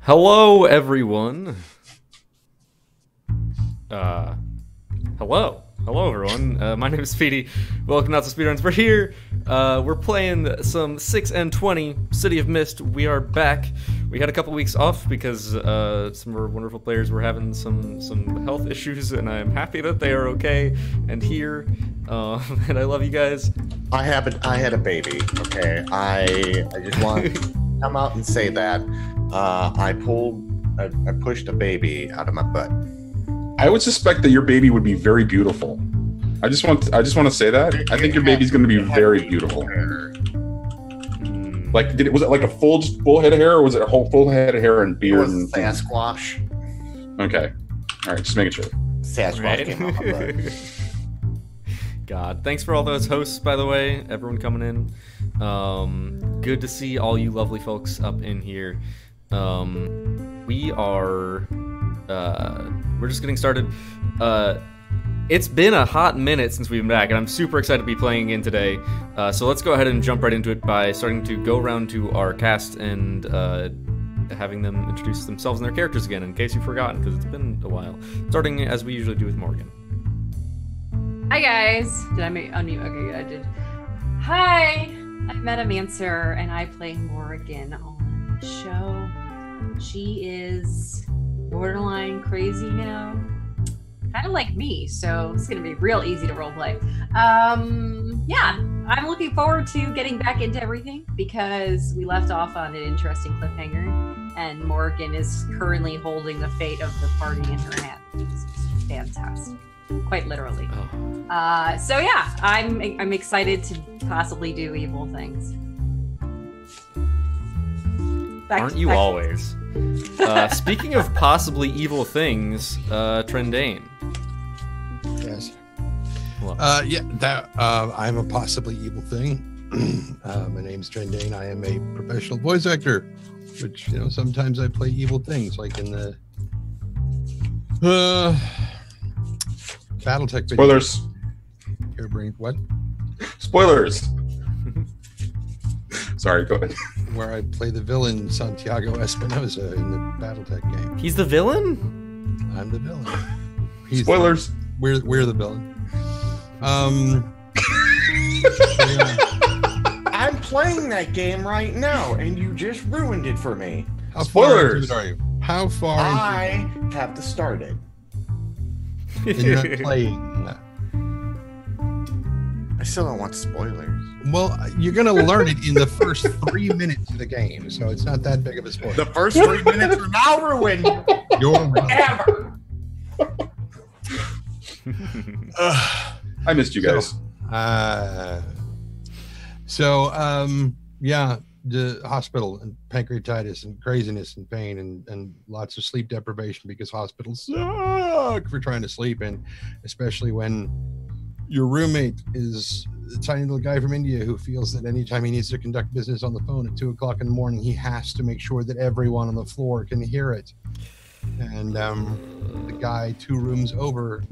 Hello, everyone. Hello, everyone. My name is Speedy. Welcome to NotSoSpeedRuns. We're here. We're playing some 6 and 20 City of Mist. We are back. We had a couple weeks off because some of our wonderful players were having some health issues, and I'm happy that they are okay and here. And I love you guys. I had a baby. Okay, I just want to come out and say that I pushed a baby out of my butt. I would suspect that your baby would be very beautiful. I just want to say that. I think your baby's going to be very beautiful. Like, was it like a full head of hair, or was it a whole full head of hair and beard? It was Sasquatch. Okay, all right, just making sure. Sasquatch came out my butt. God, thanks for all those hosts, by the way. Everyone coming in. Good to see all you lovely folks up in here. We're just getting started. It's been a hot minute since we've been back, and I'm super excited to be playing again today. So let's go ahead and jump right into it by starting to go around to our cast and having them introduce themselves and their characters again, in case you've forgotten, because it's been a while. Starting as we usually do with Morrigan. Hi guys! Did I unmute? Okay, good, I did. Hi! I'm Metamancer, and I play Morrigan on the show. She is borderline crazy, kind of like me, so it's gonna be real easy to roleplay. Yeah, I'm looking forward to getting back into everything because we left off on an interesting cliffhanger, and Morrigan is currently holding the fate of the party in her hand, which is fantastic, quite literally. So yeah, I'm excited to possibly do evil things. Aren't you always? Speaking of possibly evil things, Trendane. Yes. Hello. I'm a possibly evil thing. My name's Trendane. I am a professional voice actor, which, sometimes I play evil things, like in the BattleTech video. Spoilers. What? Spoilers. Sorry, go ahead. Where I play the villain Santiago Espinosa in the BattleTech game. He's the villain? I'm the villain. Spoilers. We're the villain. I'm playing that game right now, and you just ruined it for me. How Spoilers. far into it are you? How far? I have to start it. And you're not playing. I still don't want spoilers. Well, you're going to learn it in the first 3 minutes of the game, so it's not that big of a spoiler. The first 3 minutes are now ruined. You're Ever. I missed you guys. Yeah, the hospital and pancreatitis and craziness and pain and lots of sleep deprivation because hospitals suck for trying to sleep, and especially when your roommate is a tiny little guy from India who feels that anytime he needs to conduct business on the phone at 2 o'clock in the morning, he has to make sure that everyone on the floor can hear it. And the guy 2 rooms over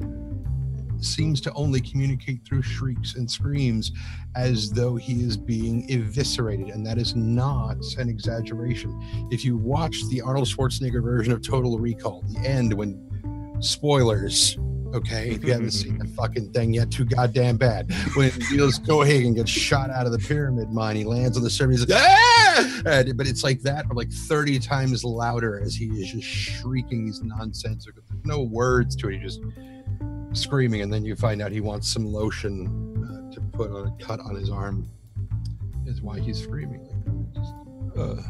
seems to only communicate through shrieks and screams as though he is being eviscerated, and that is not an exaggeration. If you watch the Arnold Schwarzenegger version of Total Recall, the end when spoilers, okay, if you haven't seen the fucking thing yet, too goddamn bad. When Niels Cohagen gets shot out of the pyramid mine, he lands on the surface, he's like, ah! But it's like that, but like 30 times louder as he is just shrieking these nonsense. There's no words to it, he's just screaming, and then you find out he wants some lotion to put on a cut on his arm. Is why he's screaming like that.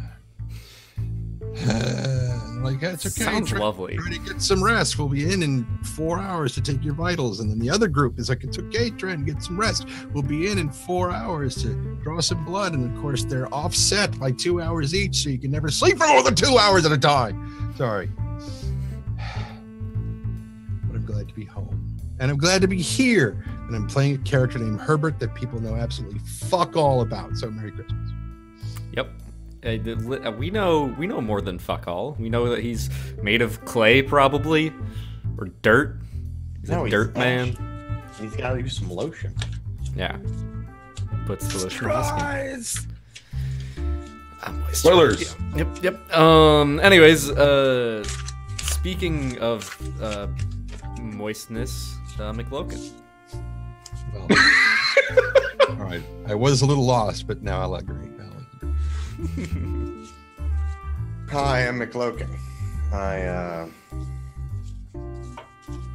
Like, it's okay. Sounds lovely. Try to get some rest. We'll be in 4 hours to take your vitals. And then the other group is like, it's okay, try and get some rest. We'll be in 4 hours to draw some blood. And of course, they're offset by 2 hours each, so you can never sleep for more than 2 hours at a time. Sorry. But I'm glad to be home. And I'm glad to be here. And I'm playing a character named Herbert that people know absolutely fuck all about. So Merry Christmas. Yep. We know more than fuck all. We know that he's made of clay, probably, or dirt. He's a dirt man. He's got to use some lotion. Yeah. Puts the lotion on his skin. Spoilers. Yep. Anyways, speaking of moistness, McLoken. Well, all right. I was a little lost, but now I'll agree. Hi, I'm McLoken.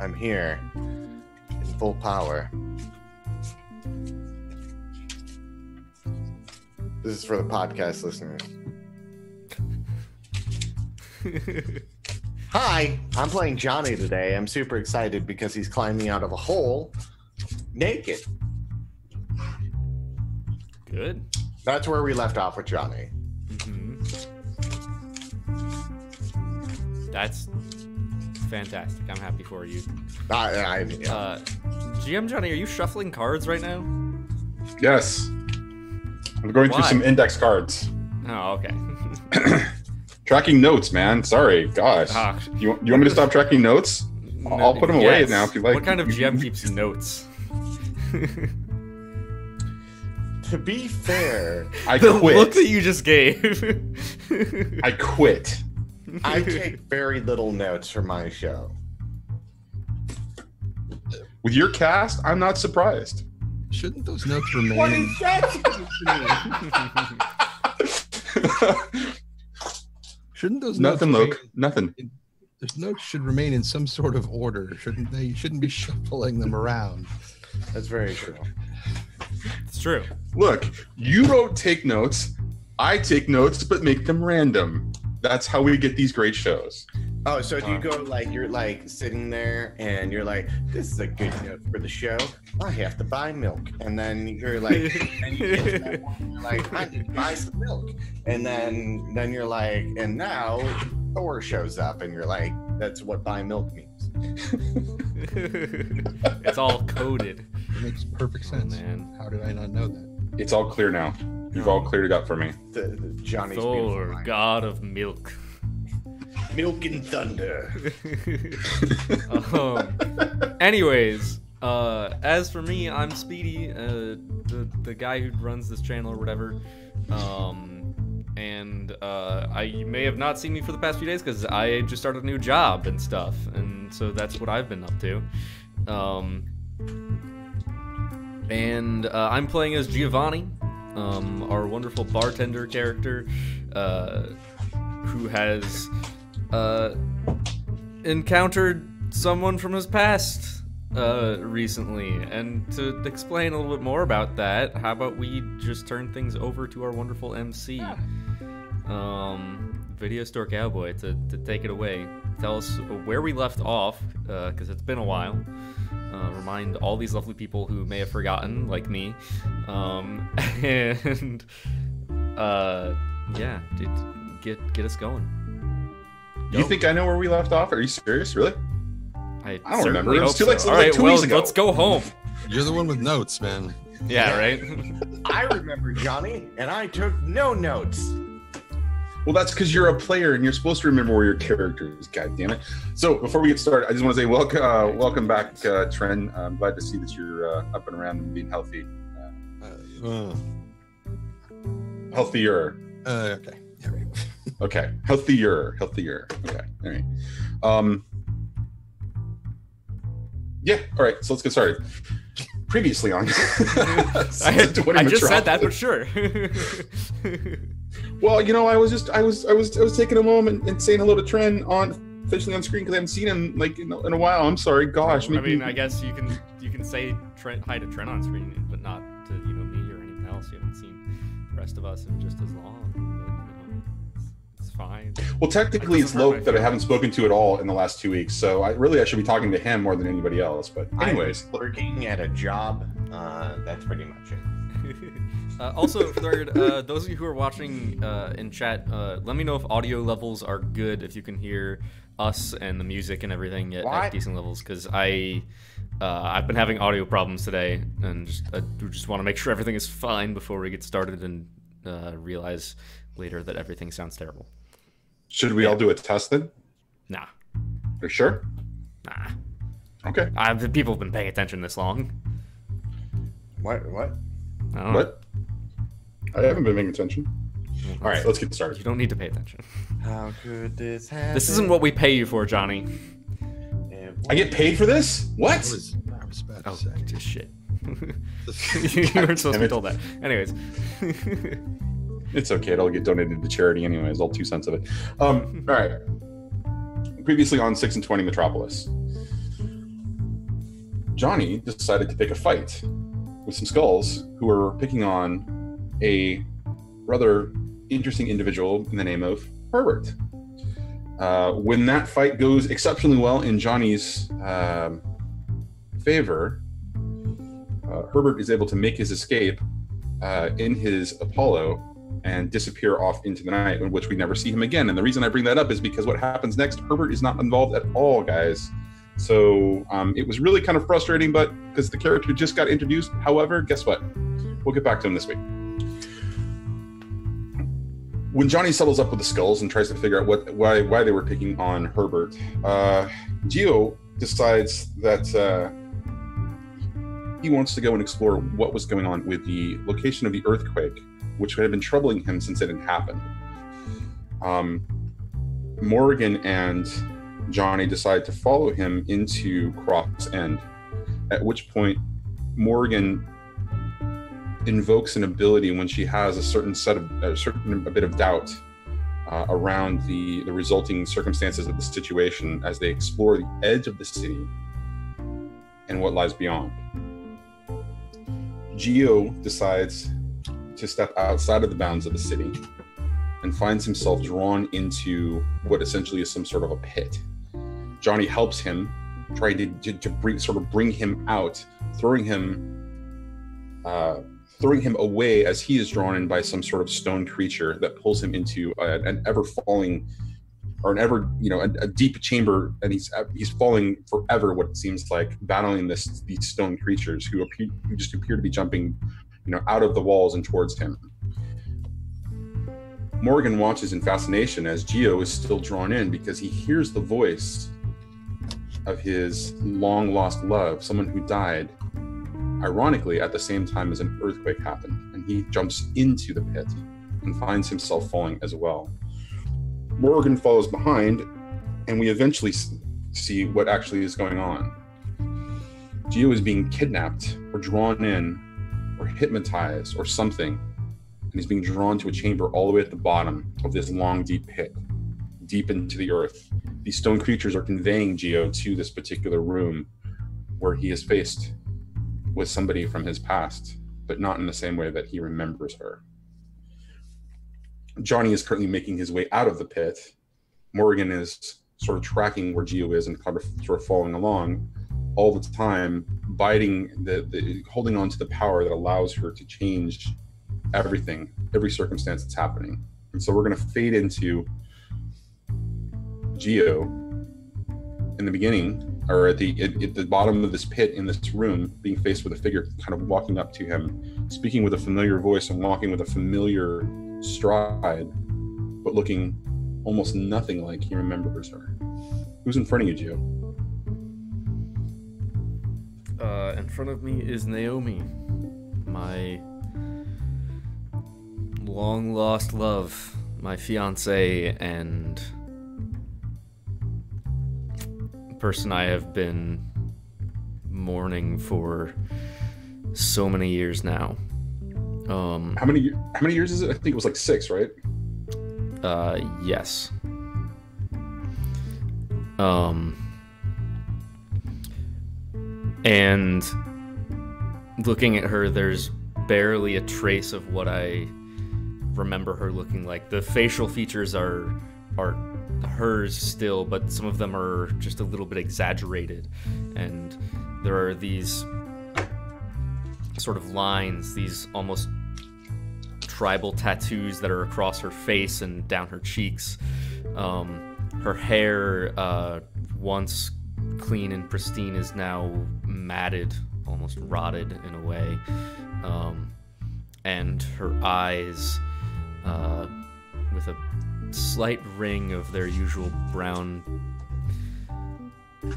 I'm here in full power. This is for the podcast listeners. Hi, I'm playing Johnny today. I'm super excited because he's climbing out of a hole naked. Good. That's where we left off with Johnny. That's fantastic. I'm happy for you. Yeah. GM Johnny, are you shuffling cards right now? Yes. I'm going through some index cards. Oh, okay. Tracking notes, man. Sorry, gosh. You want me to stop tracking notes? I'll put them away now if you like. What kind of GM keeps notes? To be fair, I the quit. look that you just gave. I quit. I take very little notes for my show. With your cast, I'm not surprised. Shouldn't those notes remain? What is that? Shouldn't those Nothing, notes Luke. Nothing. Those notes should remain in some sort of order, shouldn't they? You shouldn't be shuffling them around. That's very true. It's true. Look, you don't take notes. I take notes, but make them random. That's how we get these great shows. Oh, so do you go like you're like sitting there and you're like, this is a good note for the show. I have to buy milk, and then you're like, and you get to that point, and you're like, I need to buy some milk, and then you're like, and now Thor shows up, and you're like, that's what buy milk means. It's all coded. It makes perfect sense. Man. How did I not know that? It's all clear now. You've all cleared it up for me. The Johnny's Thor, beautiful god of milk. milk and thunder. Anyways, as for me, I'm Speedy, the guy who runs this channel or whatever. You may have not seen me for the past few days because I just started a new job and stuff, and so that's what I've been up to. I'm playing as Giovanni, our wonderful bartender character, who has encountered someone from his past recently. And to explain a little bit more about that, how about we just turn things over to our wonderful MC, VideoStoreCowboy, to take it away. Tell us where we left off, because it's been a while. Remind all these lovely people who may have forgotten, like me, and yeah, get us going. You think I know where we left off? Are you serious? Really? I don't remember. It was hope like so. 2 weeks ago. Let's go home. You're the one with notes, man. Yeah, right? I remember Johnny, and I took no notes. Well, that's because you're a player and you're supposed to remember where your character is. God damn it! So before we get started, I just want to say welcome back, Trend. I'm glad to see that you're up and around and being healthy. Healthier. Okay. Yeah, right. Okay. Healthier. Okay. All right. Yeah. All right. So let's get started. Previously on. I just said that, but sure. Well, you know, I was taking a moment and saying hello to Trent officially on screen because I haven't seen him like in a while. I'm sorry, gosh. I mean, I guess you can say hi to Trent on screen, but not to me or anything else. You haven't seen the rest of us in just as long. But, it's fine. Well, technically, it's Loke that I haven't spoken to at all in the last 2 weeks, so I should be talking to him more than anybody else. But anyways, I'm working at a job. That's pretty much it. Also, for the record, those of you who are watching in chat, let me know if audio levels are good, if you can hear us and the music and everything at decent levels, because I've been having audio problems today, and I just want to make sure everything is fine before we get started and realize later that everything sounds terrible. Should we all do a test then? Nah. Are you sure? Nah. Okay. People have been paying attention this long. What? I don't know. What? I haven't been paying attention. All right, let's get started. You don't need to pay attention. How could this happen? This isn't what we pay you for, Johnny. I get paid for this? What? I was about to Oh, say. just shit. You weren't supposed to be told that. Anyways. It's okay. It'll get donated to charity anyways. All 2 cents of it. All right. Previously on 6 and 20 Metropolis, Johnny decided to pick a fight with some skulls who were picking on a rather interesting individual in the name of Herbert. When that fight goes exceptionally well in Johnny's favor, Herbert is able to make his escape in his Apollo and disappear off into the night, in which we never see him again. And the reason I bring that up is because what happens next, Herbert is not involved at all, guys. So it was really kind of frustrating, but because the character just got introduced. However, guess what? We'll get back to him this week. When Johnny settles up with the skulls and tries to figure out why they were picking on Herbert, Gio decides that he wants to go and explore what was going on with the location of the earthquake, which had been troubling him since it had happened. Morrigan and Johnny decide to follow him into Croft's End, at which point Morrigan invokes an ability when she has a bit of doubt around the resulting circumstances of the situation as they explore the edge of the city and what lies beyond. Gio decides to step outside of the bounds of the city and finds himself drawn into what essentially is some sort of a pit. Johnny helps him, trying to bring him out, throwing him away as he is drawn in by some sort of stone creature that pulls him into an ever falling, or a deep chamber, and he's falling forever. What it seems like, battling these stone creatures who just appear to be jumping, out of the walls and towards him. Morrigan watches in fascination as Gio is still drawn in because he hears the voice of his long lost love, someone who died, ironically, at the same time as an earthquake happened, and he jumps into the pit and finds himself falling as well. Morrigan follows behind, and we eventually see what actually is going on. Gio is being kidnapped or drawn in or hypnotized or something, and he's being drawn to a chamber all the way at the bottom of this long, deep pit, deep into the earth. These stone creatures are conveying Gio to this particular room where he is faced with somebody from his past, but not in the same way that he remembers her. Johnny is currently making his way out of the pit. Morrigan is sort of tracking where Gio is and sort of following along all the time, holding on to the power that allows her to change everything, every circumstance that's happening. And so we're going to fade into Gio in the beginning, or at the bottom of this pit in this room, being faced with a figure kind of walking up to him, speaking with a familiar voice and walking with a familiar stride, but looking almost nothing like he remembers her. Who's in front of you, Gio? In front of me is Naomi, my long lost love, my fiance, and person I have been mourning for so many years now. How many years is it? I think it was like 6, right? Yes. And looking at her, there's barely a trace of what I remember her looking like. The facial features are hers still, but some of them are just a little bit exaggerated. And there are these sort of lines, these almost tribal tattoos that are across her face and down her cheeks. Her hair, once clean and pristine, is now matted, almost rotted in a way. And her eyes, with a slight ring of their usual brown,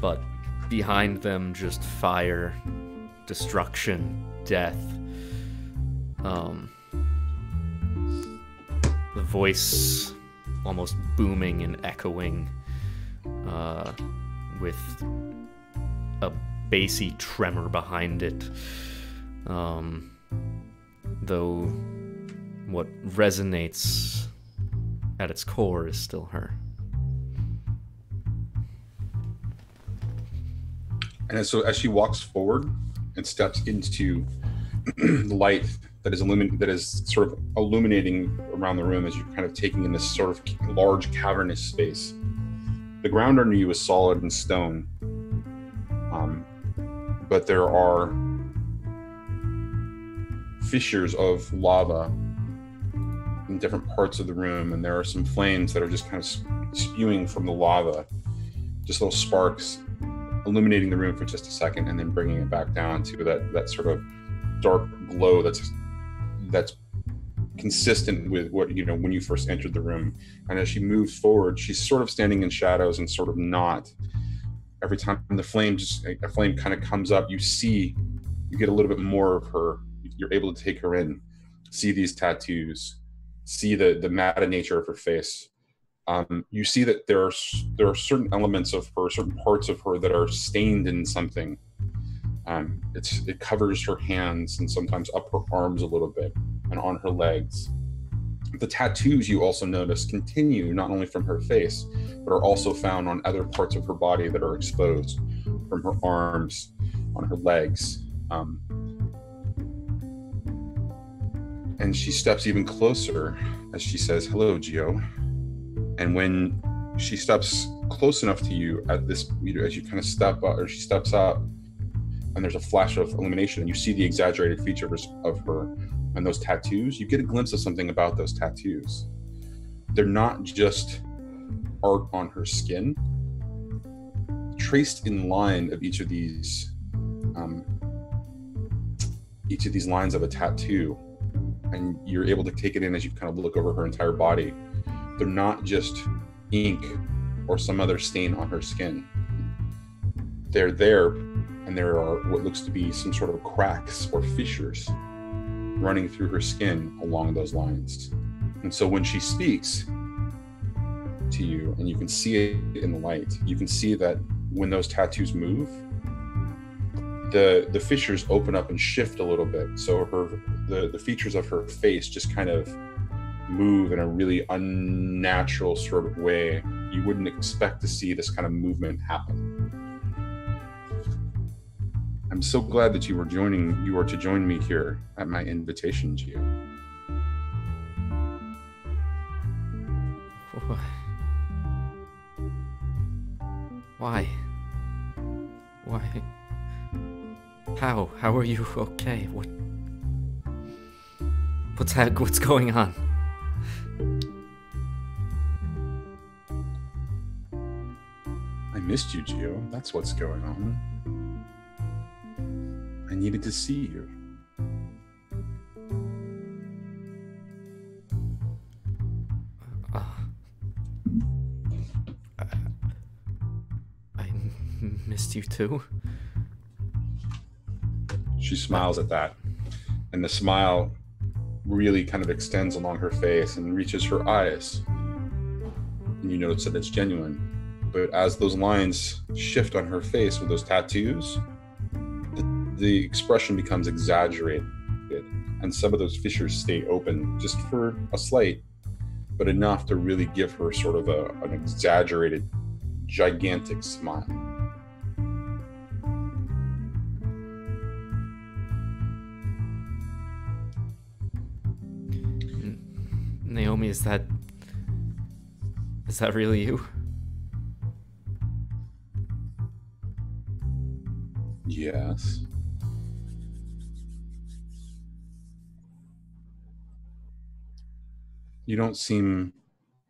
but behind them just fire, destruction, death. voice almost booming and echoing, with a bassy tremor behind it. Though what resonates at its core is still her. And so as she walks forward and steps into the light that is sort of illuminating around the room as you're kind of taking in this sort of large cavernous space, the ground under you is solid and stone, but there are fissures of lava in different parts of the room, and there are some flames that are just kind of spewing from the lava, just little sparks illuminating the room for just a second and then bringing it back down to that sort of dark glow that's consistent with what, you know, when you first entered the room. And as she moves forward, she's sort of standing in shadows and sort of not. Every time a flame kind of comes up, you get a little bit more of her. You're able to take her in, see these tattoos, see the matted nature of her face. You see that there are certain elements of her, certain parts of her that are stained in something. It covers her hands and sometimes up her arms a little bit and on her legs. The tattoos, you also notice, continue not only from her face, but are also found on other parts of her body that are exposed, from her arms, on her legs. And she steps even closer as she says, "Hello, Gio." And when she steps close enough to you at this, as you kind of step up, or she steps up, and there's a flash of illumination, and you see the exaggerated features of her and those tattoos, you get a glimpse of something about those tattoos. They're not just art on her skin. Traced in line of each of these lines of a tattoo, and you're able to take it in as you kind of look over her entire body. They're not just ink or some other stain on her skin. They're there, and there are what looks to be some sort of cracks or fissures running through her skin along those lines. And so when she speaks to you, and you can see it in the light, you can see that when those tattoos move, the fissures open up and shift a little bit. So the features of her face just kind of move in a really unnatural sort of way. You wouldn't expect to see this kind of movement happen. I'm so glad that you are to join me here at my invitation, Gio. Why? How are you okay? What's going on? I missed you, Gio. That's what's going on. I needed to see you. I missed you too. She smiles at that, and the smile really kind of extends along her face and reaches her eyes. And you notice that it's genuine. But as those lines shift on her face with those tattoos, the expression becomes exaggerated, and some of those fissures stay open just for a slight, but enough to really give her sort of an exaggerated, gigantic smile. Naomi, is that really you? Yes. You don't seem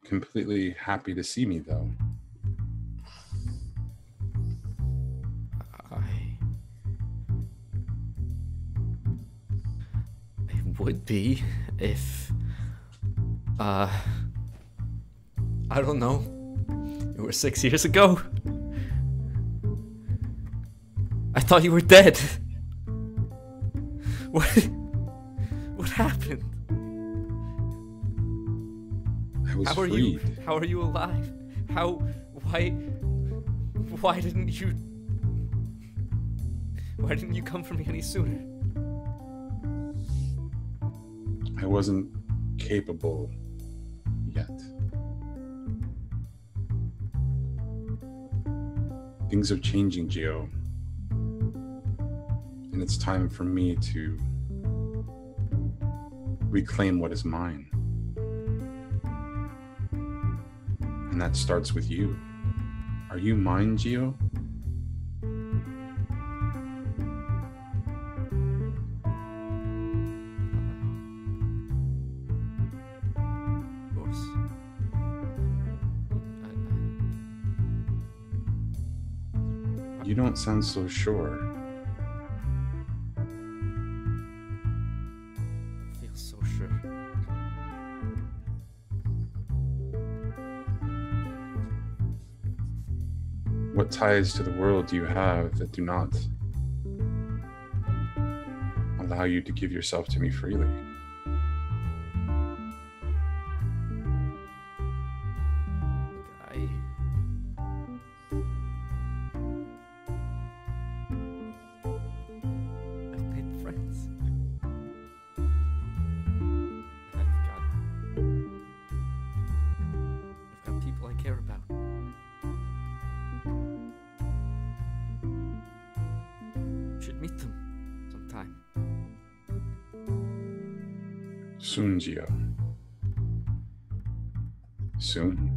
completely happy to see me, though. I would be if, I don't know, it was 6 years ago. I thought you were dead. What happened? was How are freed. you? How are you alive? How? Why? Why didn't you? Why didn't you come for me any sooner? I wasn't capable yet. Things are changing, Gio. And it's time for me to reclaim what is mine. And that starts with you. Are you mine, Gio? Of course. You don't sound so sure. I feel so sure. What ties to the world do you have that do not allow you to give yourself to me freely? I've made friends. I've got people I care about. Should meet them sometime. Soon, Gio. Soon.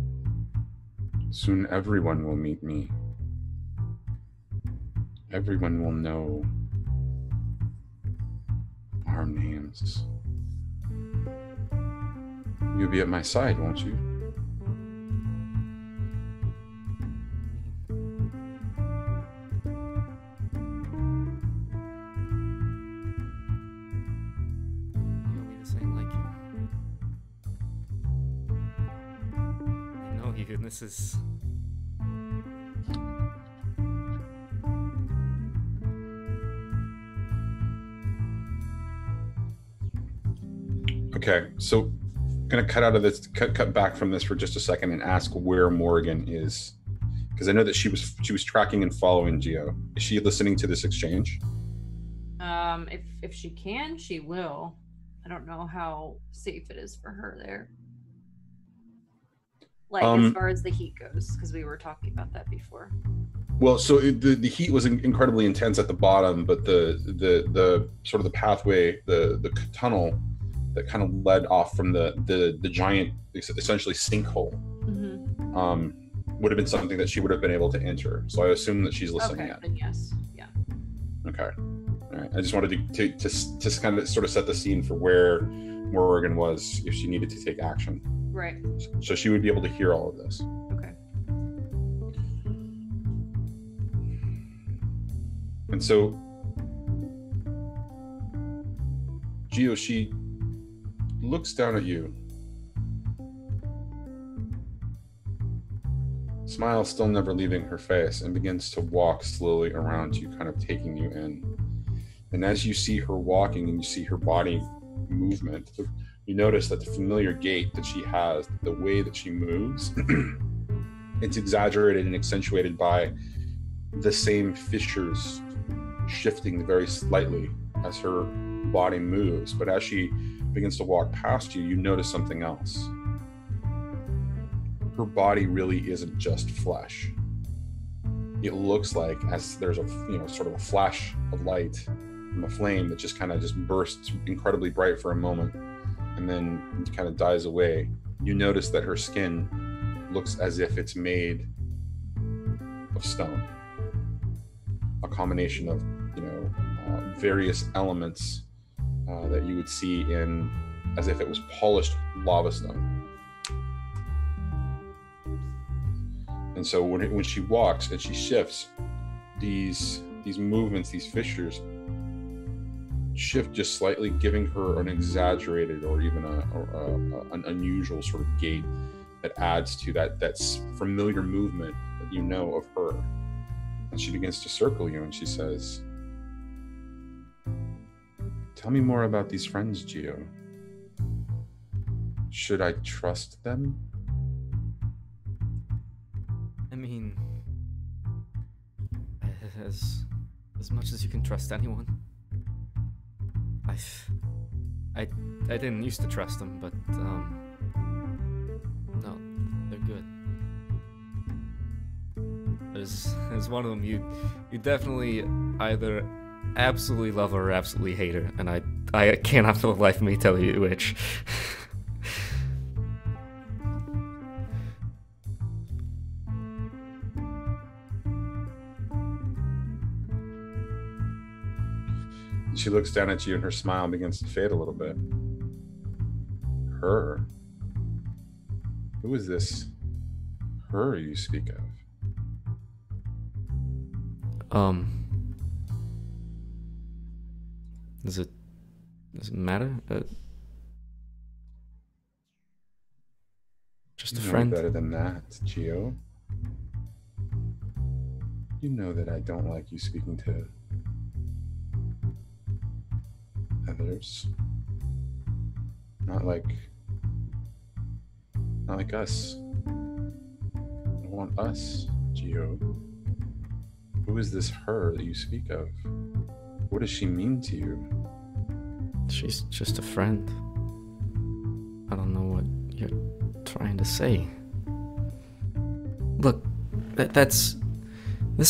Soon everyone will meet me. Everyone will know our names. You'll be at my side, won't you? You'll be the same like you. I know you, and this is. Okay, so I'm gonna cut out of this, cut back from this for just a second and ask where Morrigan is, because I know that she was tracking and following Gio. Is she listening to this exchange? If she can, she will. I don't know how safe it is for her there. Like as far as the heat goes, because we were talking about that before. Well, so the heat was incredibly intense at the bottom, but the sort of the pathway, the tunnel that kind of led off from the giant, essentially sinkhole, would have been something that she would have been able to enter. So I assume that she's listening. Okay, then yes, yeah. Okay, all right. I just wanted to kind of sort of set the scene for where Morrigan was if she needed to take action. Right. So she would be able to hear all of this. Okay. And so, Gio, she looks down at you, smile still never leaving her face, and begins to walk slowly around you, kind of taking you in. And as you see her walking and you see her body movement, you notice that the familiar gait that she has, the way that she moves, it's exaggerated and accentuated by the same fissures shifting very slightly as her body moves. But as she begins to walk past you, you notice something else. Her body really isn't just flesh. It looks like, as there's a sort of a flash of light from a flame that just kind of just bursts incredibly bright for a moment and then kind of dies away. You notice that her skin looks as if it's made of stone, a combination of various elements that you would see in, as if it was polished lava stone. And so when she walks and she shifts, these movements, these fissures shift just slightly, giving her an exaggerated or even an unusual sort of gait that adds to that familiar movement that you know of her. And she begins to circle you and she says, "Tell me more about these friends, Gio. Should I trust them?" as much as you can trust anyone. I didn't used to trust them, but no, they're good. There's one of them you definitely either absolutely love her or absolutely hate her, and I cannot for the life of me tell you which. She looks down at you and her smile begins to fade a little bit. Her? Who is this her you speak of? Does it matter? Just a friend. Better than that, Gio. You know that I don't like you speaking to others. Not like us. I want us, Gio. Who is this her that you speak of? What does she mean to you? She's just a friend. I don't know what you're trying to say. Look, this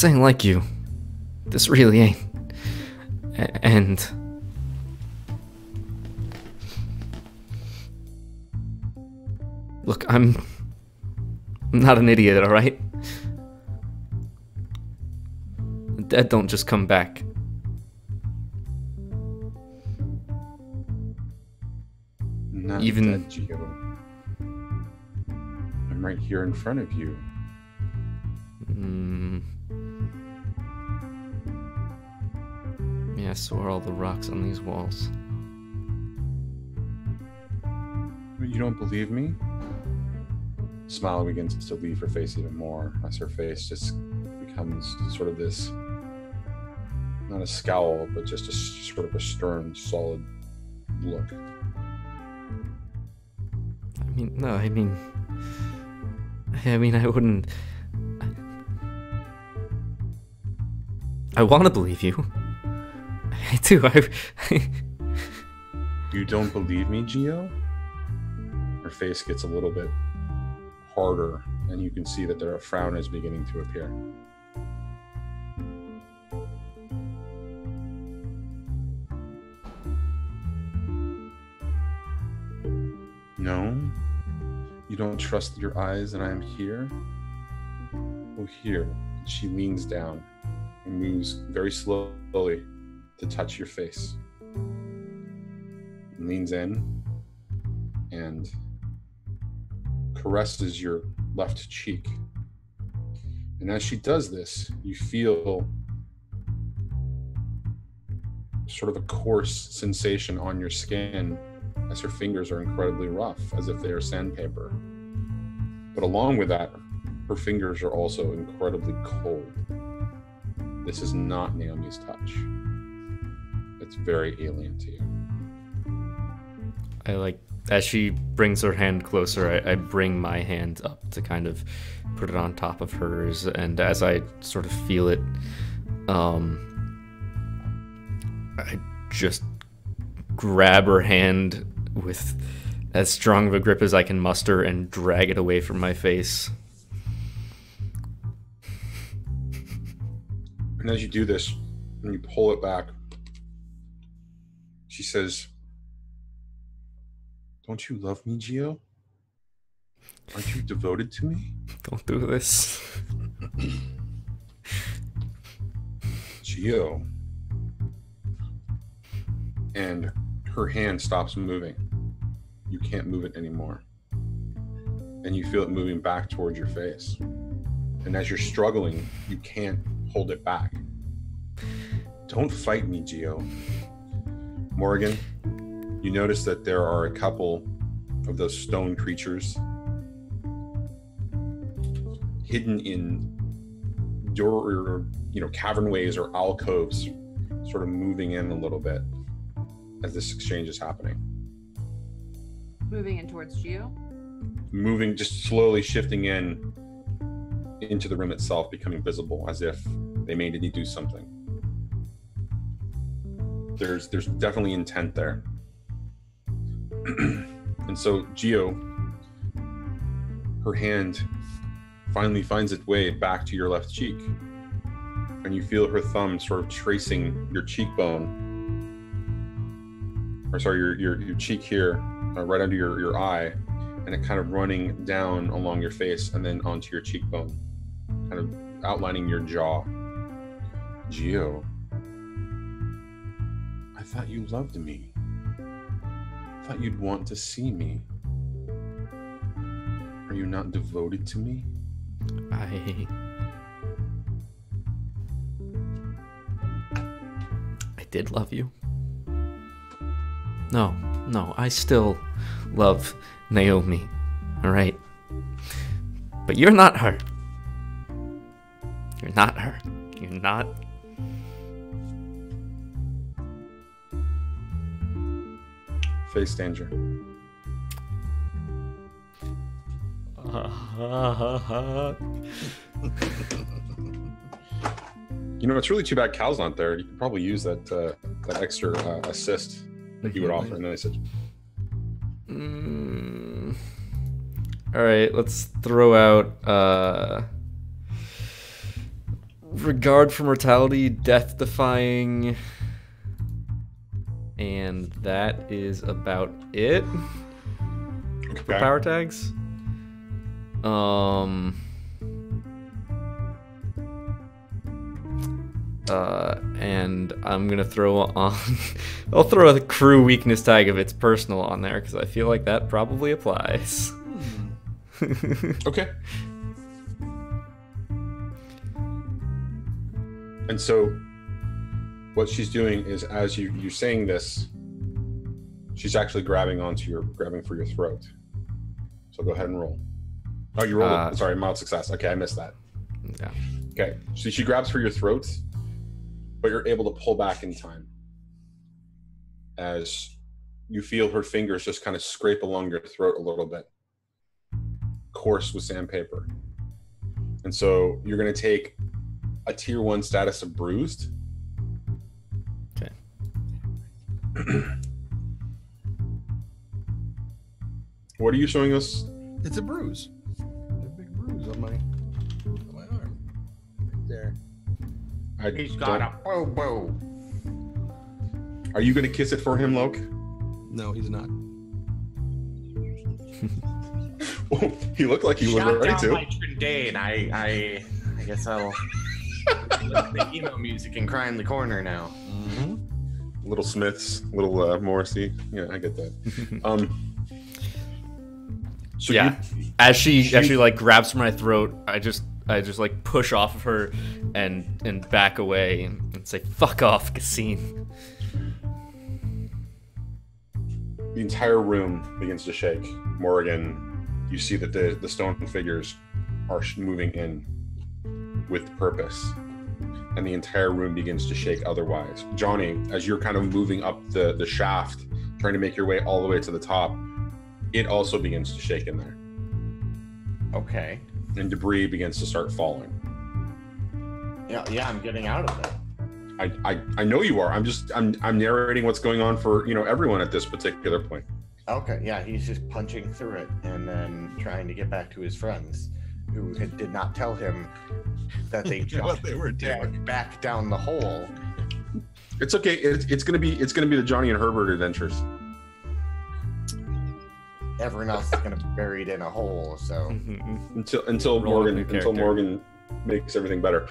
ain't like you. This really ain't. And look, I'm not an idiot, all right? The dead don't just come back. Not Even dead, Gio. I'm right here in front of you. Yeah, so are all the rocks on these walls. You don't believe me? Smile begins to leave her face even more as her face just becomes sort of this, not a scowl, but just a sort of a stern, solid look. I wouldn't. I want to believe you. I do. You don't believe me, Gio? Her face gets a little bit harder, and you can see that a frown is beginning to appear. No? You don't trust your eyes and I am here? Well, here. She leans down and moves very slowly to touch your face. Leans in and caresses your left cheek. And as she does this, you feel sort of a coarse sensation on your skin as her fingers are incredibly rough, as if they are sandpaper. But along with that, her fingers are also incredibly cold. This is not Naomi's touch. It's very alien to you. As she brings her hand closer, I bring my hand up to kind of put it on top of hers, and as I sort of feel it, I just grab her hand with as strong of a grip as I can muster and drag it away from my face. And as you do this, and you pull it back, she says, "Don't you love me, Gio? Aren't you devoted to me?" Don't do this. Gio. And her hand stops moving. You can't move it anymore. And you feel it moving back towards your face. And as you're struggling, you can't hold it back. Don't fight me, Gio. Morrigan, you notice that there are a couple of those stone creatures hidden in cavernways or alcoves, sort of moving in a little bit as this exchange is happening. Moving in towards Gio? Moving, just slowly shifting into the room itself, becoming visible, as if they may need to do something. there's definitely intent there. And so Gio, her hand finally finds its way back to your left cheek, and you feel her thumb sort of tracing your cheekbone, or sorry, your cheek here, right under your eye, and it kind of running down along your face and then onto your cheekbone, kind of outlining your jaw. Gio, I thought you loved me. I thought you'd want to see me. Are you not devoted to me? I did love you. No, I still love Naomi, all right? But you're not her. You're not her. You're not. Face danger. You know, it's really too bad Cal's not there. You could probably use that extra assist that you would offer. And then I said, all right, let's throw out regard for mortality, death defying, and that is about it for power tags. And I'm gonna throw on I'll throw a crew weakness tag if it's personal on there, because I feel like that probably applies. okay. And so what she's doing is, as you're saying this, she's actually grabbing for your throat. So go ahead and roll. Oh, you rolled it. Sorry, mild success. Okay, I missed that. Yeah. Okay, so she grabs for your throat, but you're able to pull back in time as you feel her fingers just kind of scrape along your throat a little bit, coarse with sandpaper. And so you're going to take a tier 1 status of bruised. Okay. What are you showing us? It's a bruise. A big bruise on my arm. Right there. He's got a boo-boo. Are you going to kiss it for him, Loke? No, he's not. Well, he looked like he was ready to. My Trendane. I guess I'll let the emo music and cry in the corner now. Mm-hmm. Little Smiths, little Morrissey. Yeah, I get that. So yeah, as she like grabs for my throat, I just like push off of her and back away and say, "Fuck off, Cassine." The entire room begins to shake. Morrigan, you see that the stone figures are moving in with purpose, and the entire room begins to shake otherwise. Johnny, as you're kind of moving up the shaft, trying to make your way all the way to the top, it also begins to shake in there. Okay. And debris begins to start falling. Yeah, I'm getting out of there. I know you are. I'm narrating what's going on for everyone at this particular point. Okay, yeah, he's just punching through it and then trying to get back to his friends, who did not tell him that they jumped they were doing. back down the hole. It's okay. It's gonna be the Johnny and Herbert adventures. Everyone else is gonna be buried in a hole. So until Morgan makes everything better.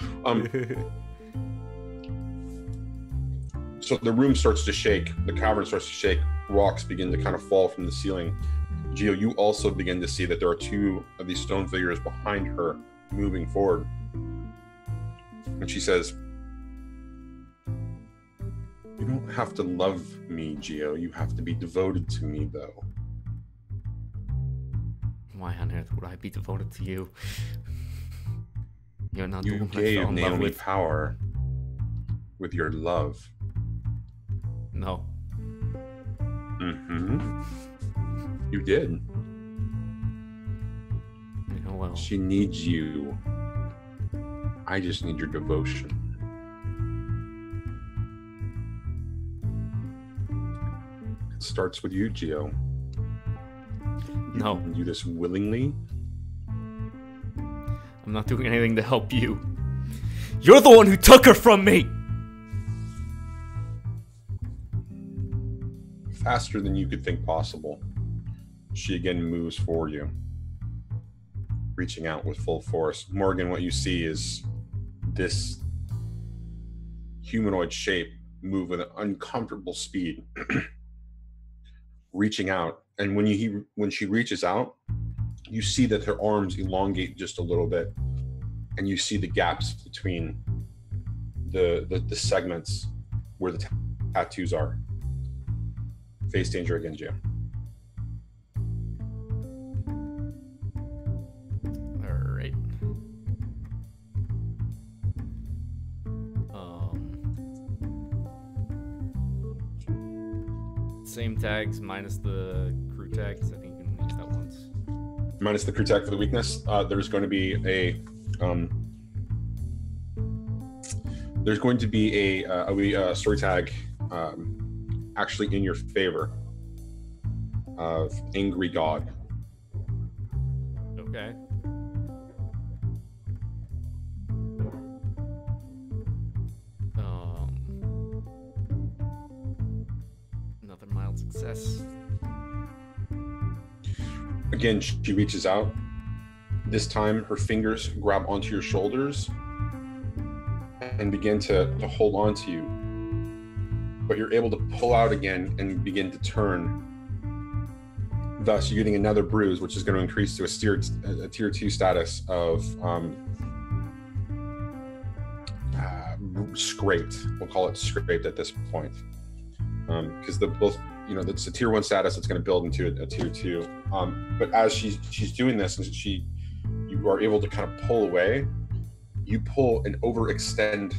So the room starts to shake. The cavern starts to shake. Rocks begin to kind of fall from the ceiling. Gio, you also begin to see that there are two of these stone figures behind her moving forward. And she says, "You don't have to love me, Gio. You have to be devoted to me, though." Why on earth would I be devoted to you? You're not You the one I fell gave in love Naomi with. power with your love. No. Mm-hmm. You did. Oh, well. She needs you. I just need your devotion. starts with you, Geo. No. You can do this willingly. I'm not doing anything to help you. You're the one who took her from me! Faster than you could think possible, she again moves for you, reaching out with full force. Morgan, what you see is this humanoid shape move with an uncomfortable speed, reaching out. And when she reaches out, you see that her arms elongate just a little bit, and you see the gaps between the segments where the tattoos are. Face danger again, Jim. All right. Same tags minus the crew tags. I think you can use that once. Minus the crew tag for the weakness. There's going to be a story tag actually in your favor of Angry God. Okay. Another mild success. Again, she reaches out. This time, her fingers grab onto your shoulders and begin to hold on to you. But you're able to pull out again and begin to turn. Thus, you're getting another bruise, which is going to increase to a tier 2 status of scraped. We'll call it scraped at this point. Because it's a tier 1 status that's going to build into a tier 2. But as she's doing this, and you are able to kind of pull away, you pull and overextend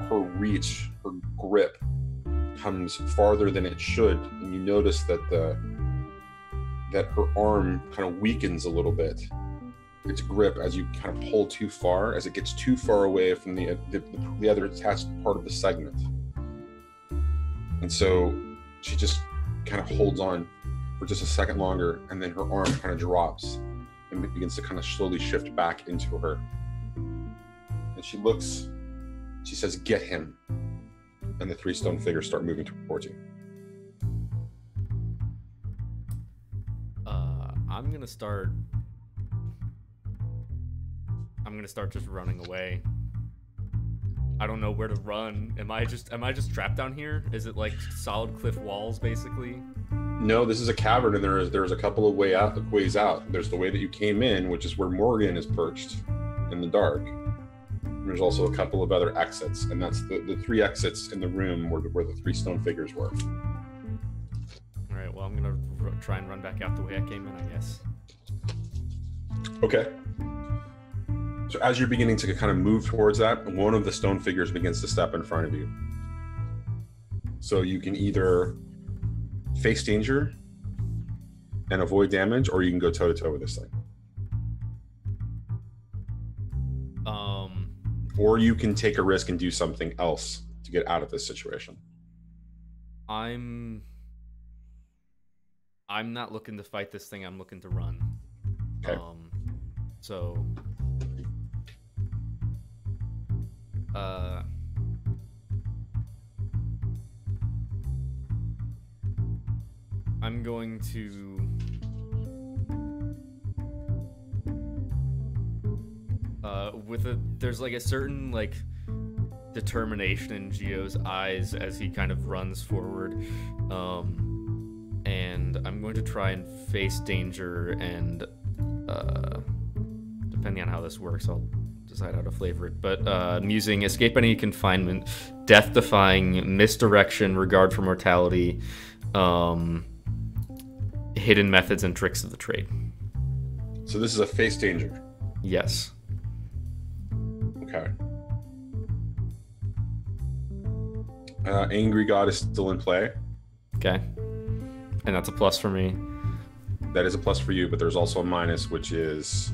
her reach, her grip comes farther than it should, and you notice that her arm kind of weakens a little bit, its grip, as you kind of pull too far, as it gets too far away from the other attached part of the segment. And so she just kind of holds on for just a second longer, and then her arm kind of drops and begins to kind of slowly shift back into her. And she looks, she says, "Get him." And the 3 stone figures start moving towards you. I'm gonna start just running away. I don't know where to run. Am I just trapped down here? Is it like solid cliff walls, basically? No, this is a cavern, and there's a couple of ways out. There's the way that you came in, which is where Morrigan is perched in the dark. There's also a couple of other exits, and that's the 3 exits in the room where the 3 stone figures were. All right, well, I'm gonna try and run back out the way I came in, I guess. Okay. So as you're beginning to kind of move towards that, one of the stone figures begins to step in front of you. So you can either face danger and avoid damage, or you can go toe-to-toe with this thing. Or you can take a risk and do something else to get out of this situation. I'm not looking to fight this thing. I'm looking to run. Okay. So I'm going to there's like a certain like determination in Geo's eyes as he kind of runs forward, and I'm going to try and face danger, and depending on how this works, I'll decide how to flavor it, but I'm using escape any confinement, death defying, misdirection, regard for mortality, hidden methods and tricks of the trade. So this is a face danger. Yes. Okay. Angry God is still in play. Okay. And that's a plus for me. That is a plus for you, but there's also a minus, which is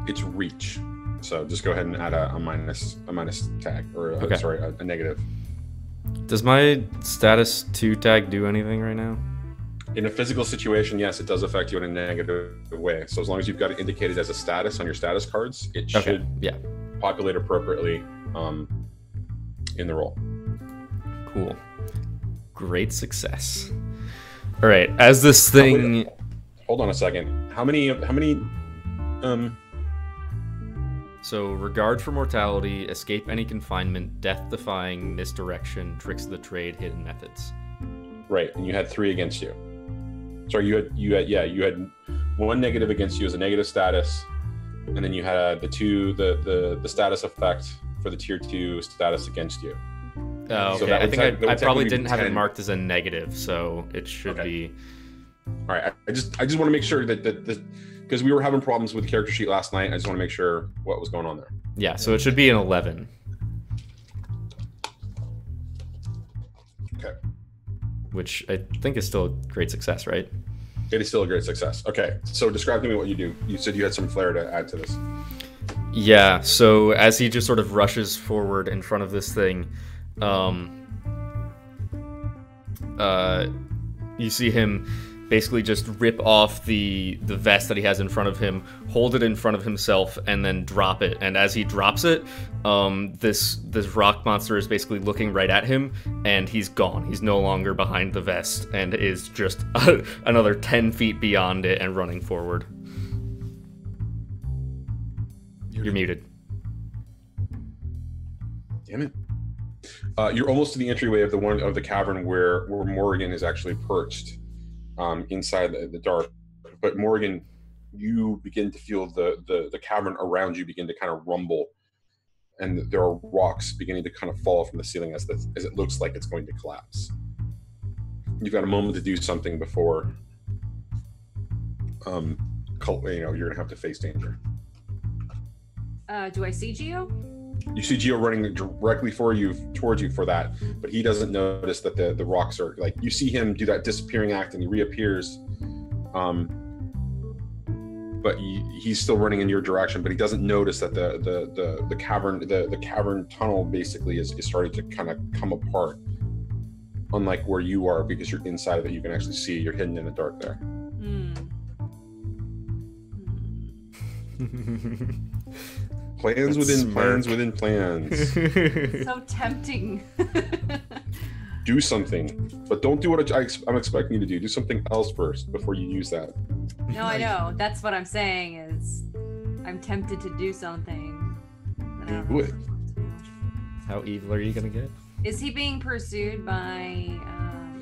It's reach. So just go ahead and add a minus tag, or Okay. sorry, a negative. Does my status 2 tag do anything right now? In a physical situation, yes, it does affect you in a negative way. So as long as you've got it indicated as a status on your status cards, it Okay. should Yeah. populate appropriately in the roll. Cool. Great success. All right. As this thing. Hold on a second. How many? So, regard for mortality, escape any confinement, death-defying, misdirection, tricks of the trade, hidden methods. Right, and you had 3 against you. Sorry, you had 1 negative against you as a negative status, and then you had the status effect for the tier 2 status against you. Oh, okay. So that I would think that I would probably technically be didn't have it 10. marked as a negative, so it should Okay. be. All right, I just want to make sure that because we were having problems with the character sheet last night, I just want to make sure what was going on there. Yeah, so it should be an 11. Okay. Which I think is still a great success, right? It is still a great success. Okay, so describe to me what you do. You said you had some flair to add to this. Yeah, so as he just sort of rushes forward in front of this thing, you see him basically just rip off the vest that he has in front of him, hold it in front of himself, and then drop it. And as he drops it, this rock monster is basically looking right at him, and he's gone. He's no longer behind the vest, and is just another 10 feet beyond it and running forward. You're muted. Damn it. You're almost to the entryway of the cavern where Morrigan is actually perched inside the dark. But Morrigan, you begin to feel the cavern around you begin to kind of rumble, and there are rocks beginning to kind of fall from the ceiling as it looks like it's going to collapse. You've got a moment to do something before you're gonna have to face danger. Do I see Geo? You see Geo running directly towards you for that, but he doesn't notice that the rocks are like, you see him do that disappearing act and he reappears, but he's still running in your direction, but he doesn't notice that the cavern tunnel basically is starting to kind of come apart, unlike where you are, because you're inside of it. You can actually see you're hidden in the dark there. Plans within plans within plans. So tempting. Do something, but don't do what I'm expecting you to do. Do something else first before you use that. No, I know. That's what I'm saying is I'm tempted to do something. But I don't Do know it. what to do. How evil are you gonna get? Is he being pursued by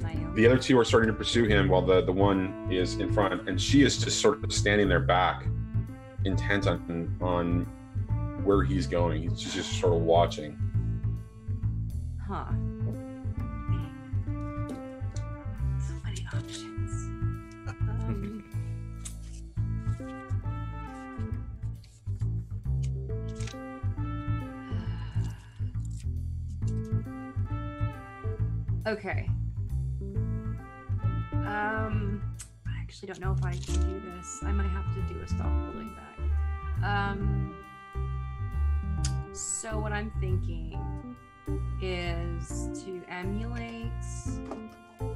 Naomi? The other 2 are starting to pursue him while the one is in front, and she is just sort of standing there back, intent on where he's going. He's just sort of watching. Huh. So many options. Okay. I actually don't know if I can do this. I might have to do a stop holding back. So what I'm thinking is to emulate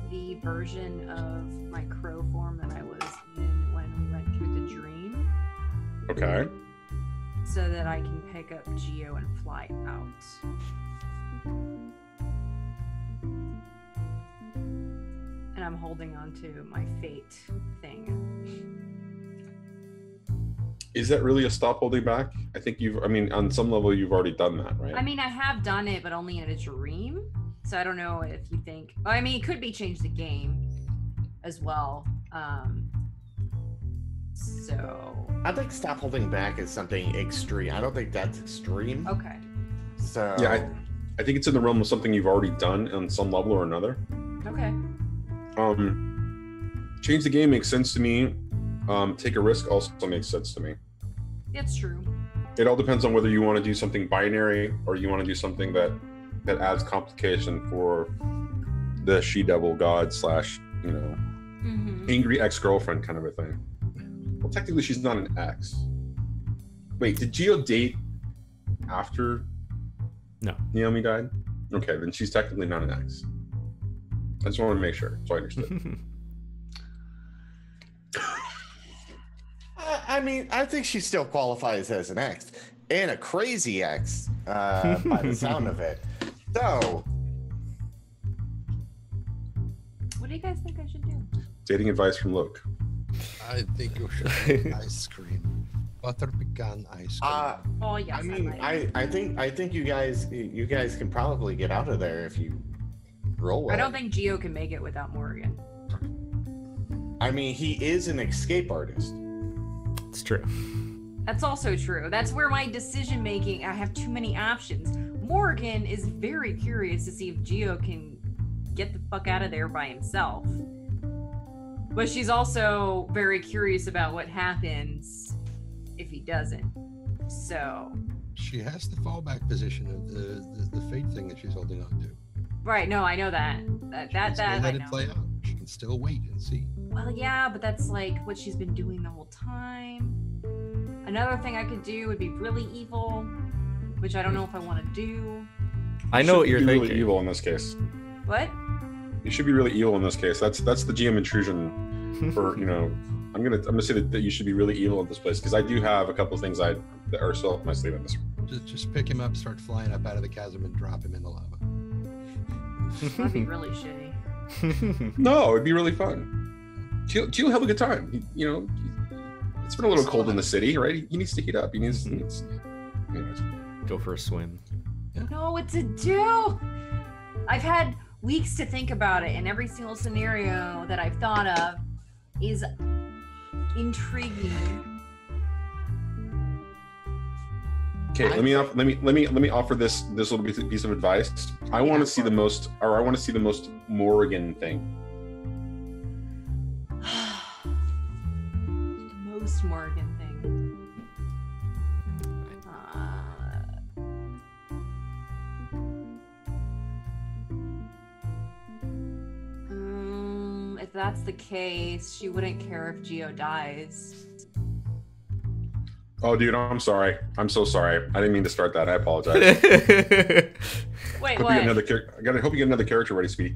the version of my crow form that I was in when we went through the dream, Okay. so that I can pick up Geo and fly out. And I'm holding on to my fate thing. Is that really a stop holding back? I think on some level you've already done that, right? I mean, I have done it, but only in a dream. So I don't know if you think. I mean, it could be change the game as well. So. I think stop holding back is something extreme. I don't think that's extreme. Okay. So Yeah, I think it's in the realm of something you've already done on some level or another. Okay. Change the game makes sense to me. Take a risk also makes sense to me. It's true. It all depends on whether you want to do something binary or you want to do something that adds complication for the she-devil god / angry ex-girlfriend kind of a thing. Well, technically she's not an ex. Wait, did Gio date after No. Naomi died? Okay, then she's technically not an ex. I just want to make sure, so I understood. I mean, I think she still qualifies as an ex, and a crazy ex, by the sound of it. So, What do you guys think I should do? Dating advice from Luke. I think you should have ice cream. Butter pecan ice cream. Oh yes, I mean, might. I think you guys can probably get out of there if you roll well. I don't think Gio can make it without Morrigan. I mean, he is an escape artist. It's true. That's also true. That's where my decision making, I have too many options. Morrigan is very curious to see if Gio can get the fuck out of there by himself. But she's also very curious about what happens if he doesn't. So She has the fallback position of the fate thing that she's holding on to. right, no, I know that. That Let I it know. play out. She can still wait and see. Well, yeah, but that's like what she's been doing the whole time. Another thing I could do would be really evil, which I don't know if I want to do. I know You what should you're be thinking. really evil in this case. What? You should be really evil in this case. That's the GM intrusion. For I'm gonna say that you should be really evil in this place because I do have a couple of things that are still up my sleeve in this. Just pick him up, start flying up out of the chasm, and drop him in the lava. That'd be really shitty. No, it'd be really fun. Gio have a good time. It's been a little cold in the city, right? He needs to heat up. He needs anyways. Go for a swim. Know what to do. I've had weeks to think about it, and every single scenario that I've thought of is intriguing. Okay, let me offer this little piece of advice. I want to see the most Morrigan thing. Most Morrigan thing. If that's the case, she wouldn't care if Gio dies. Oh, dude, I'm sorry. I'm so sorry. I didn't mean to start that. I apologize. Wait, hope what? you get another character ready, Speedy.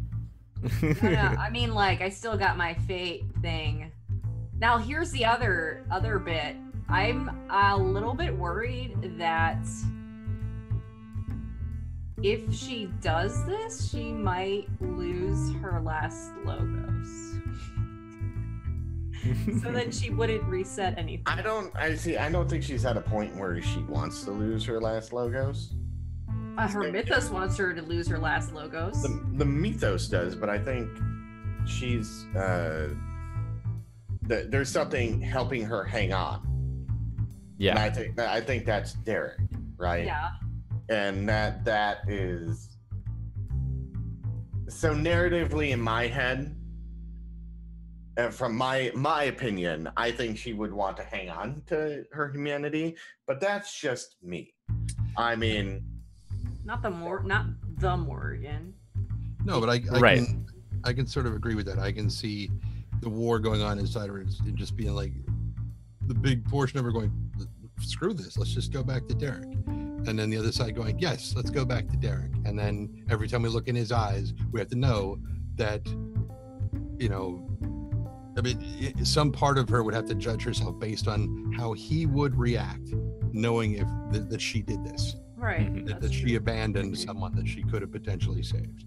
No, I mean, like, I still got my fate thing. Now, here's the other bit. I'm a little bit worried that if she does this, she might lose her last logos. So then she wouldn't reset anything. I don't think she's at a point where she wants to lose her last logos. Her mythos wants her to lose her last logos. The mythos does, but I think she's there's something helping her hang on. Yeah. And I think that's Derek, right? Yeah. And that is so narratively in my head. From my opinion, I think she would want to hang on to her humanity, but that's just me. I mean, Not the Morrigan. No, but I can sort of agree with that. I can see the war going on inside her and just being like the big portion of her going, screw this, let's just go back to Derek. And then the other side going, yes, let's go back to Derek. And then every time we look in his eyes, we have to know that, I mean, some part of her would have to judge herself based on how he would react, knowing that she did this. Right. That she abandoned someone that she could have potentially saved.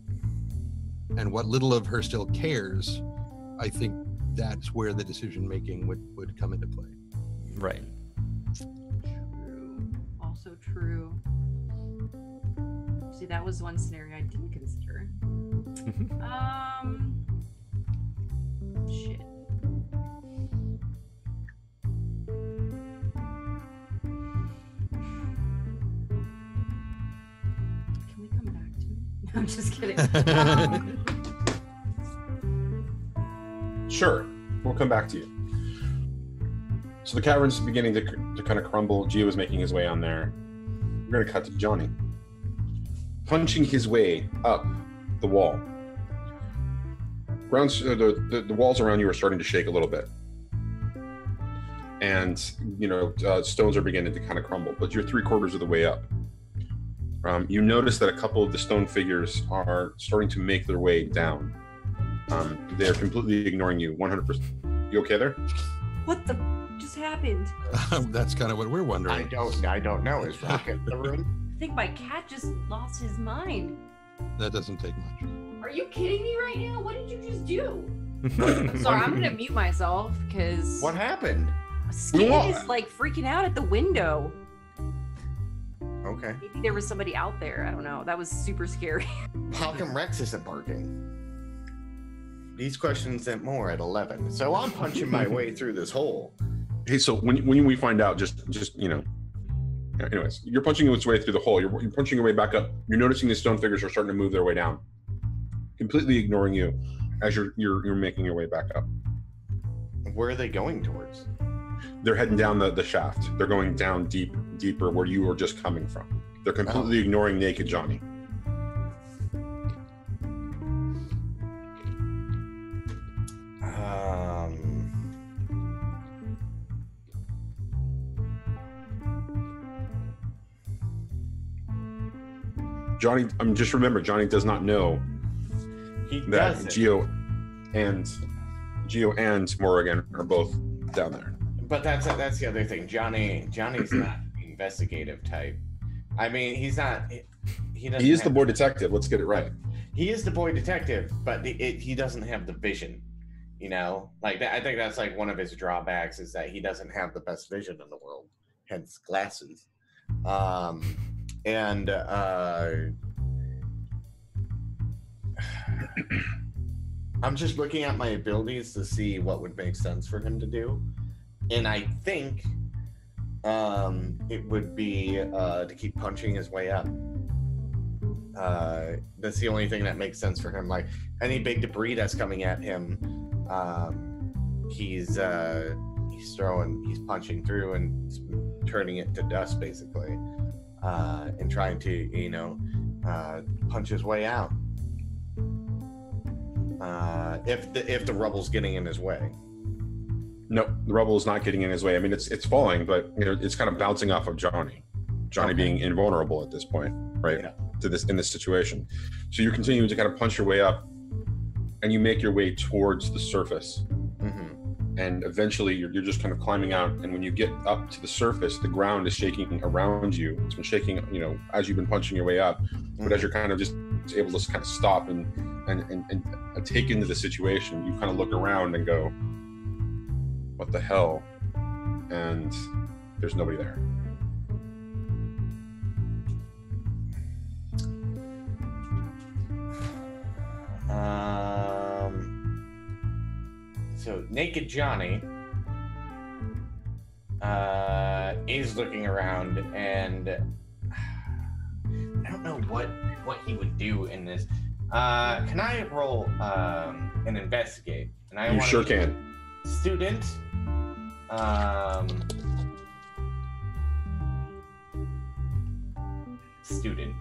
And what little of her still cares, I think that's where the decision making would come into play. Right. True. Also true. See, that was one scenario I didn't consider. Shit. Can we come back to it? No, I'm just kidding. Sure, we'll come back to you. So the cavern's beginning to kind of crumble. Gio is making his way on there. We're going to cut to Johnny, punching his way up the wall. The walls around you are starting to shake a little bit. and stones are beginning to kind of crumble, but you're 3/4 of the way up. You notice that a couple of the stone figures are starting to make their way down. They're completely ignoring you 100%. You okay there? What the just happened? That's kind of what we're wondering. I don't know. Is Rocket in the room? I think my cat just lost his mind. That doesn't take much. Are you kidding me right now? What did you just do? I'm sorry, I'm gonna mute myself because What happened? Skin is like freaking out at the window. Okay. Maybe there was somebody out there. I don't know. That was super scary. How come Rex isn't barking? These questions and more at 11. So I'm punching my way through this hole. Hey, so when we find out, just anyways, you're punching its way through the hole. You're punching your way back up. You're noticing the stone figures are starting to move their way down, completely ignoring you as you're making your way back up. Where are they going towards? They're heading down the shaft. They're going down deeper where you were just coming from. They're completely ignoring Naked Johnny. Johnny, remember, Johnny does not know that Gio and Morrigan are both down there. But that's the other thing. Johnny's not the investigative type. I mean, he's not. He doesn't. He is the boy detective. Let's get it right. He is the boy detective, but he doesn't have the vision. Like I think that's like one of his drawbacks is that he doesn't have the best vision in the world, hence glasses. I'm just looking at my abilities to see what would make sense for him to do, and I think it would be to keep punching his way up. That's the only thing that makes sense for him. Like any big debris that's coming at him, he's punching through and turning it to dust basically, and trying to punch his way out. If the rubble's getting in his way. No, the rubble is not getting in his way. I mean, it's falling, but it's kind of bouncing off of Johnny. Johnny being invulnerable at this point, right? Yeah. In this situation. So you're continuing to kind of punch your way up, and you make your way towards the surface. Mm-hmm. And eventually you're just kind of climbing out, and when you get up to the surface, the ground is shaking around you. It's been shaking, as you've been punching your way up, but as you're kind of just able to kind of stop and take into the situation, you kind of look around and go, what the hell? And there's nobody there. So Naked Johnny is looking around, and I don't know what he would do in this. Can I roll an investigate? And you sure can. Student.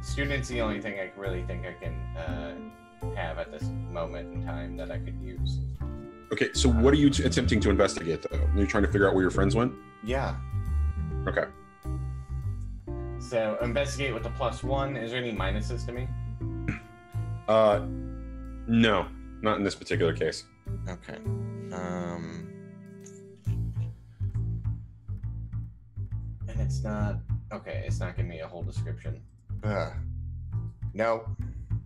Student's the only thing I really think I can have at this moment in time that I could use. Okay, so what are you attempting to investigate, though? Are you trying to figure out where your friends went? Yeah. Okay. So, investigate with the +1. Is there any minuses to me? No. Not in this particular case. Okay. And it's not... Okay, it's not giving me a whole description. No.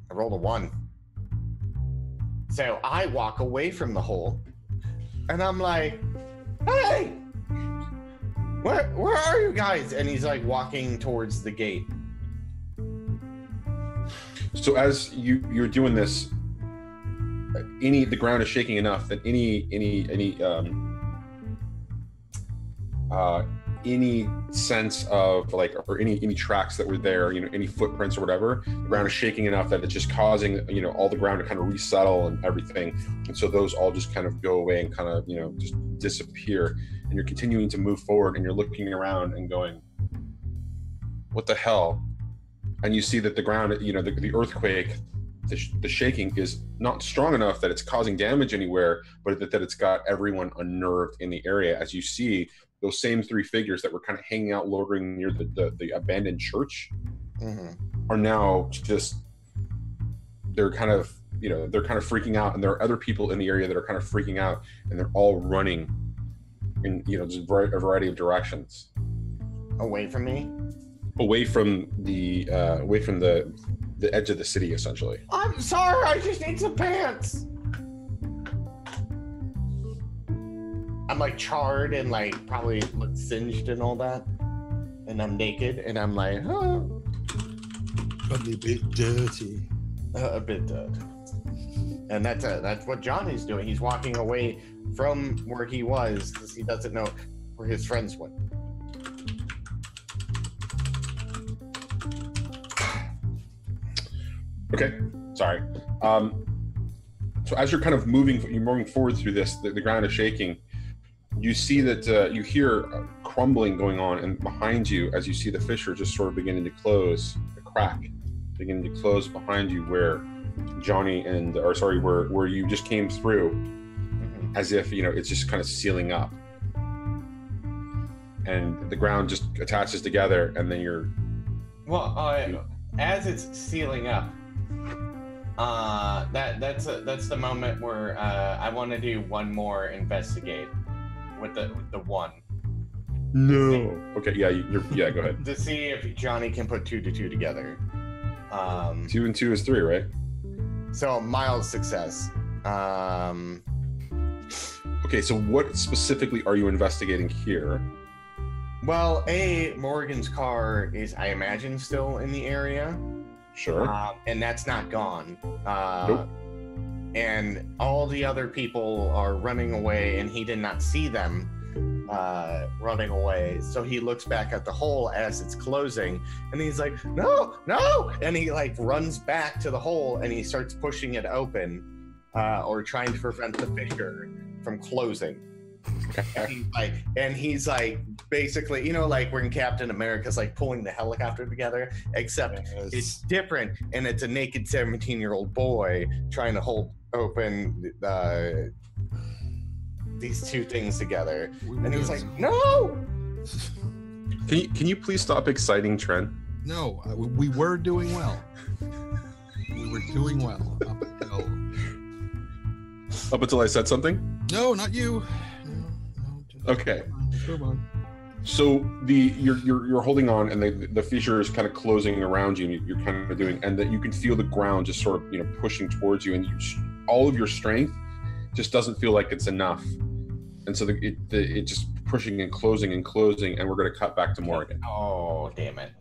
I rolled a 1. So I walk away from the hole, and I'm like, hey, where are you guys? And he's like walking towards the gate. So as you're doing this, the ground is shaking enough that any sense of or any tracks that were there, any footprints or whatever, the ground is shaking enough that it's just causing, all the ground to kind of resettle and everything. And so those all just kind of go away and kind of, just disappear. And you're continuing to move forward, and you're looking around and going, what the hell? And you see that the ground, the earthquake, the shaking is not strong enough that it's causing damage anywhere, but that it's got everyone unnerved in the area. As you see those same three figures that were kind of hanging out loitering near the abandoned church are now just, they're kind of freaking out, and there are other people in the area that are kind of freaking out, and they're all running in just a variety of directions Away from me? away from the edge of the city, essentially. I'm sorry, I just need some pants. I'm like charred and like probably look singed and all that. And I'm naked and I'm like, oh. Probably a bit dirty. A bit dirty. And that's what Johnny's doing. He's walking away from where he was because he doesn't know where his friends went. Okay, sorry. So as you're kind of moving forward through this, the ground is shaking. You see that you hear crumbling going on, and behind you, as you see the fissure just sort of beginning to close, the crack beginning to close behind you, where Johnny where you just came through, as if it's just kind of sealing up, and the ground just attaches together, and then you're. Well, as it's sealing up, that's the moment where I want to do one more investigate with the one. No. Okay. Yeah. Go ahead. To see if Johnny can put 2 to 2 together. 2 and 2 is 3, right? So mild success. Okay. So what specifically are you investigating here? Well, Morrigan's car is, I imagine, still in the area. Sure. And that's not gone. Nope. And all the other people are running away, and he did not see them running away. So he looks back at the hole as it's closing, and he's like, no! And he like runs back to the hole, and he starts pushing it open, or trying to prevent the fissure from closing. And he's like basically, like when Captain America's like pulling the helicopter together, except it's different, and it's a naked 17-year-old boy trying to hold open these two things together. And he's like, no! Can you please stop exciting Trent? No, we were doing well. We were doing well up until I said something? No, not you. No, okay. Come on. So you're holding on, and the fissure is kind of closing around you, and you're kind of doing, and that you can feel the ground just sort of pushing towards you, and all of your strength just doesn't feel like it's enough, and so it just pushing and closing, and we're going to cut back to Morrigan. Oh, damn it.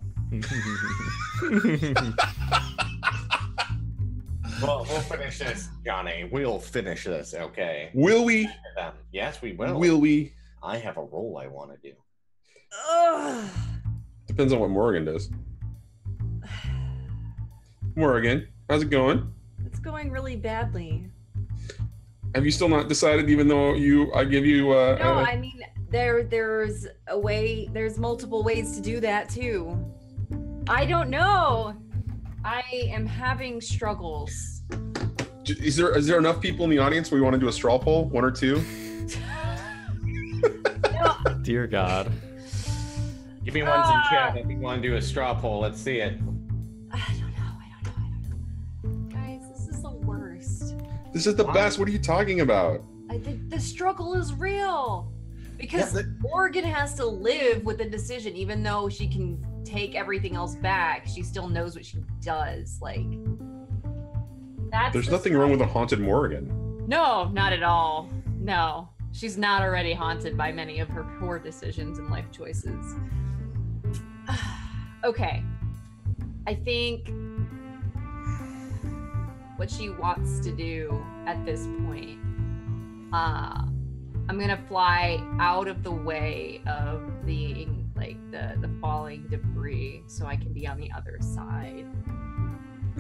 Well, we'll finish this, Johnny. We'll finish this, okay? Will we? Yes, we will. Will we? I have a role I want to do. Depends on what Morrigan does. Morrigan, how's it going? It's going really badly. Have you still not decided, even though I give you No, I mean there's a way, there's multiple ways to do that too. I don't know. I am having struggles. Is there enough people in the audience where we want to do a straw poll? 1 or 2? No. Dear God. Give me ones in chat if you want to do a straw poll. Let's see it. I don't know. Guys, this is the worst. This is the best. What are you talking about? I think the struggle is real. Because Morrigan has to live with the decision, even though she can take everything else back, she still knows what she does. Like, that's There's nothing wrong with a haunted Morrigan. No, not at all. No. She's not already haunted by many of her poor decisions and life choices. Okay. I think what she wants to do at this point, I'm gonna fly out of the way of the falling debris so I can be on the other side.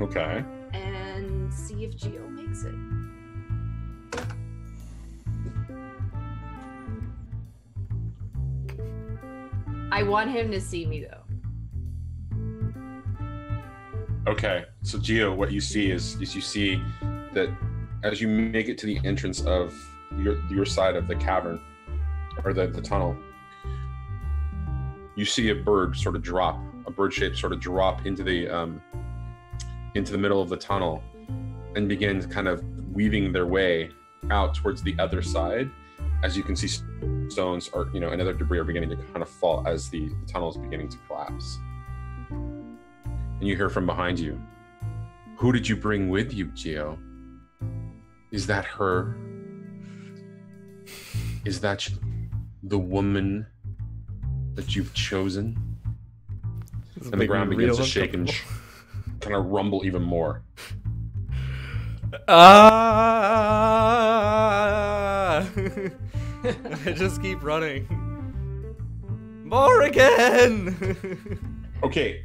Okay. And see if Geo makes it. I want him to see me though. Okay. So Geo, what you see is you see that as you make it to the entrance of your side of the cavern or the tunnel, you see a bird sort of drop, a bird shape sort of drop into the middle of the tunnel and begin kind of weaving their way out towards the other side. As you can see, stones are, and other debris are beginning to kind of fall as the tunnel is beginning to collapse. And you hear from behind you, "Who did you bring with you, Gio? Is that her? Is that the woman that you've chosen?" And the ground begins to shake and kind of rumble even more. I just keep running. Morrigan! Okay,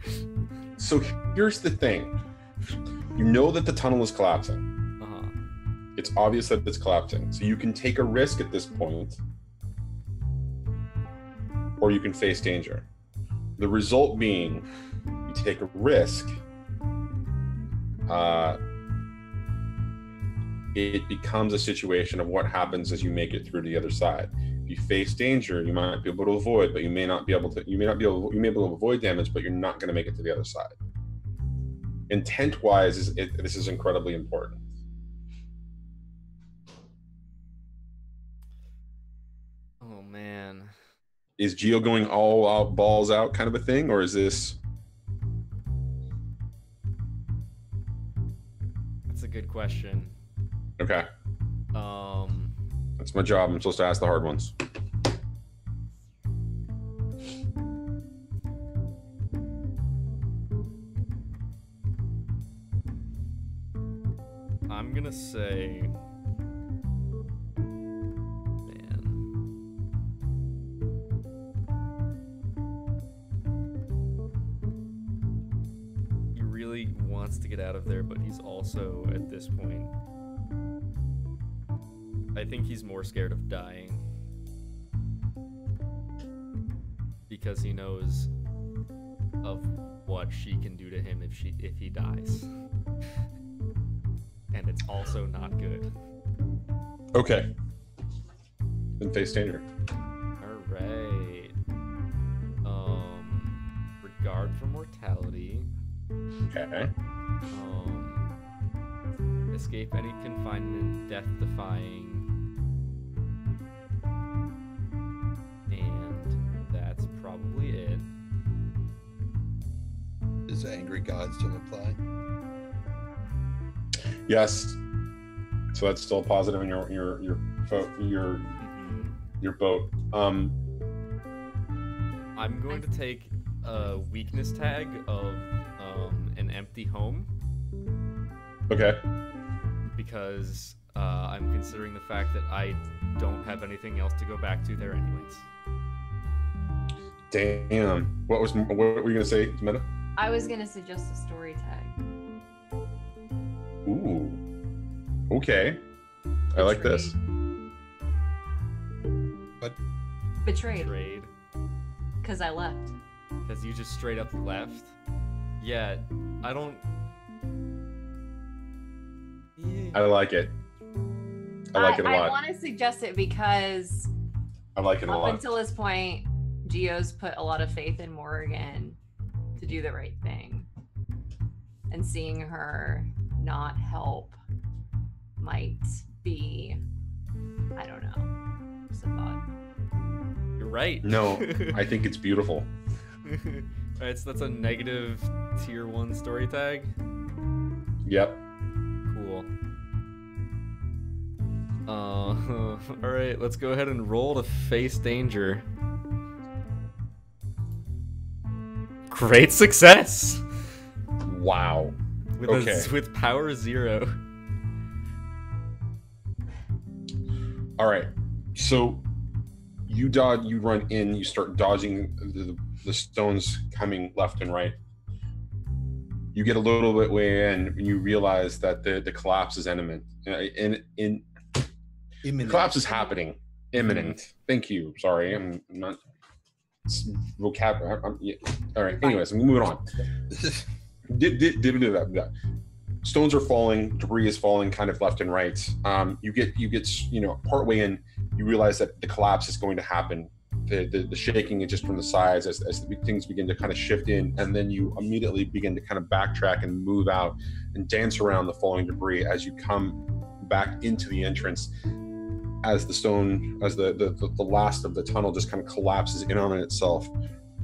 so here's the thing. You know that the tunnel is collapsing. It's obvious that it's collapsing. So you can take a risk at this point, or you can face danger. The result being, you take a risk, it becomes a situation of what happens as you make it through to the other side. If you face danger, you might be able to avoid, but you may be able to avoid damage, but you're not going to make it to the other side. Intent-wise, this is incredibly important. Oh man. Is Gio going all out, balls out kind of a thing, or is this? That's a good question. Okay. That's my job. I'm supposed to ask the hard ones. I'm gonna say, he really wants to get out of there, but he's also, at this point, I think he's more scared of dying because he knows of what she can do to him if he dies. And it's also not good. Okay. Then face danger. Alright. Regard for mortality. Okay. Escape any confinement, death-defying. And that's probably it. Does angry god still apply? Yes. So that's still a positive in your boat. I'm going to take a weakness tag of an empty home. Okay. Because I'm considering the fact that I don't have anything else to go back to there anyways. Damn. What were you gonna say, Meta? I was gonna suggest a story tag. Ooh. Okay. I like this. But Betrayed. Because I left. Because you just straight up left. Yeah, I don't. Yeah. I like it. I like it a lot. I want to suggest it because I like it a lot. up until this point, Gio's put a lot of faith in Morrigan to do the right thing. And seeing her not help might be, I don't know, just a thought. You're right. No, I think it's beautiful. Alright, so that's a negative tier 1 story tag. Yep. Cool. Alright, let's go ahead and roll to face danger. Great success! Wow. With power 0. All right. So you run in, you start dodging the stones coming left and right. You get a little bit way in and you realize that the collapse is imminent. The collapse is happening. Imminent. Thank you. Sorry, I'm not vocabulary. Yeah. All right. Anyways, I'm moving on. Stones are falling, debris is falling kind of left and right. You get partway in, you realize that the collapse is going to happen. the shaking is just from the sides as the things begin to kind of shift in, and then you immediately begin to kind of backtrack and move out and dance around the falling debris as you come back into the entrance, as the last of the tunnel just kind of collapses in on itself,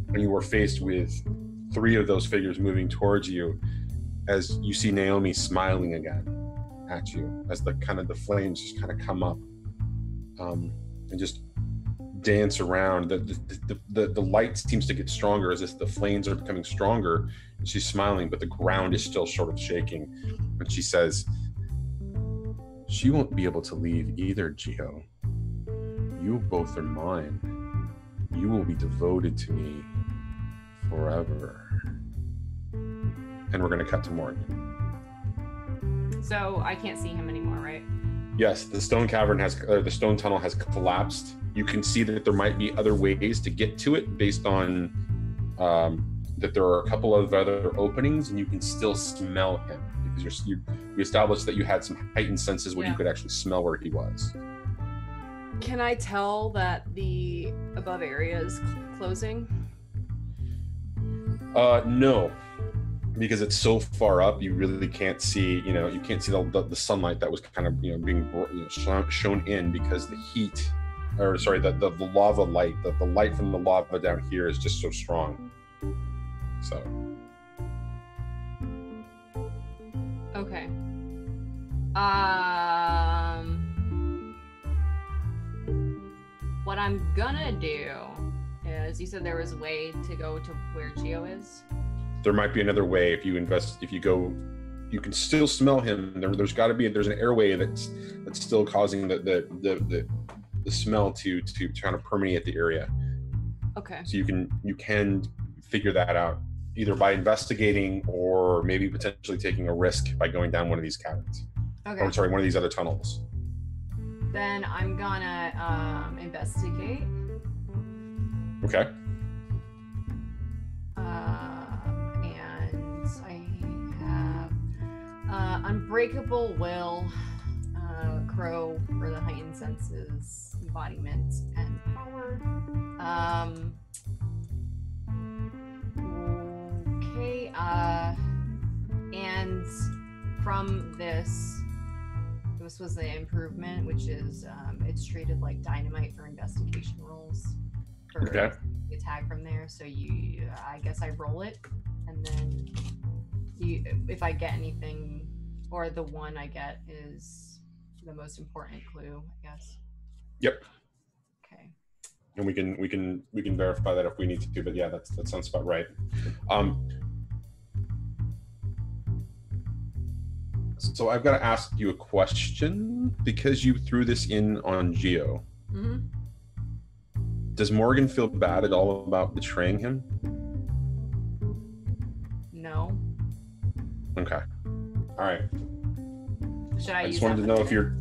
and you are faced with 3 of those figures moving towards you, as you see Naomi smiling again at you as the flames just kind of come up and just dance around. The light seems to get stronger as if the flames are becoming stronger, and she's smiling, but the ground is still sort of shaking. And she says, "She won't be able to leave either, Gio. You both are mine. You will be devoted to me forever." And we're going to cut to Morrigan. So I can't see him anymore, right? Yes, the stone tunnel has collapsed. You can see that there might be other ways to get to it based on that there are a couple of other openings, and you can still smell him because you established that you had some heightened senses where you could actually smell where he was. Can I tell that the above area is closing? No, because it's so far up, you really can't see. You can't see the sunlight that was kind of being shown in, because the heat, or sorry, the lava light, the light from the lava down here is just so strong. So. Okay. What I'm gonna do is, you said there was a way to go to where Gio is? There might be another way. If you go, you can still smell him. There's an airway that's still causing the smell to kind of permeate the area. Okay. So you can figure that out either by investigating or maybe potentially taking a risk by going down one of these caverns. Okay. Or sorry, one of these other tunnels. Then I'm gonna investigate. Okay. And I have Unbreakable Will, Crow for the heightened senses, embodiment, and power. Okay. And from this was the improvement, which is it's treated like dynamite for investigation rolls. Okay. A tag from there, so I guess I roll it, and then if I get anything, or the one I get is the most important clue, I guess. Yep. Okay. And we can verify that if we need to, but yeah, that sounds about right. So I've got to ask you a question, because you threw this in on Gio. Mm-hmm. Does Morrigan feel bad at all about betraying him? No. Okay. All right. Should I just wanted to know if you're.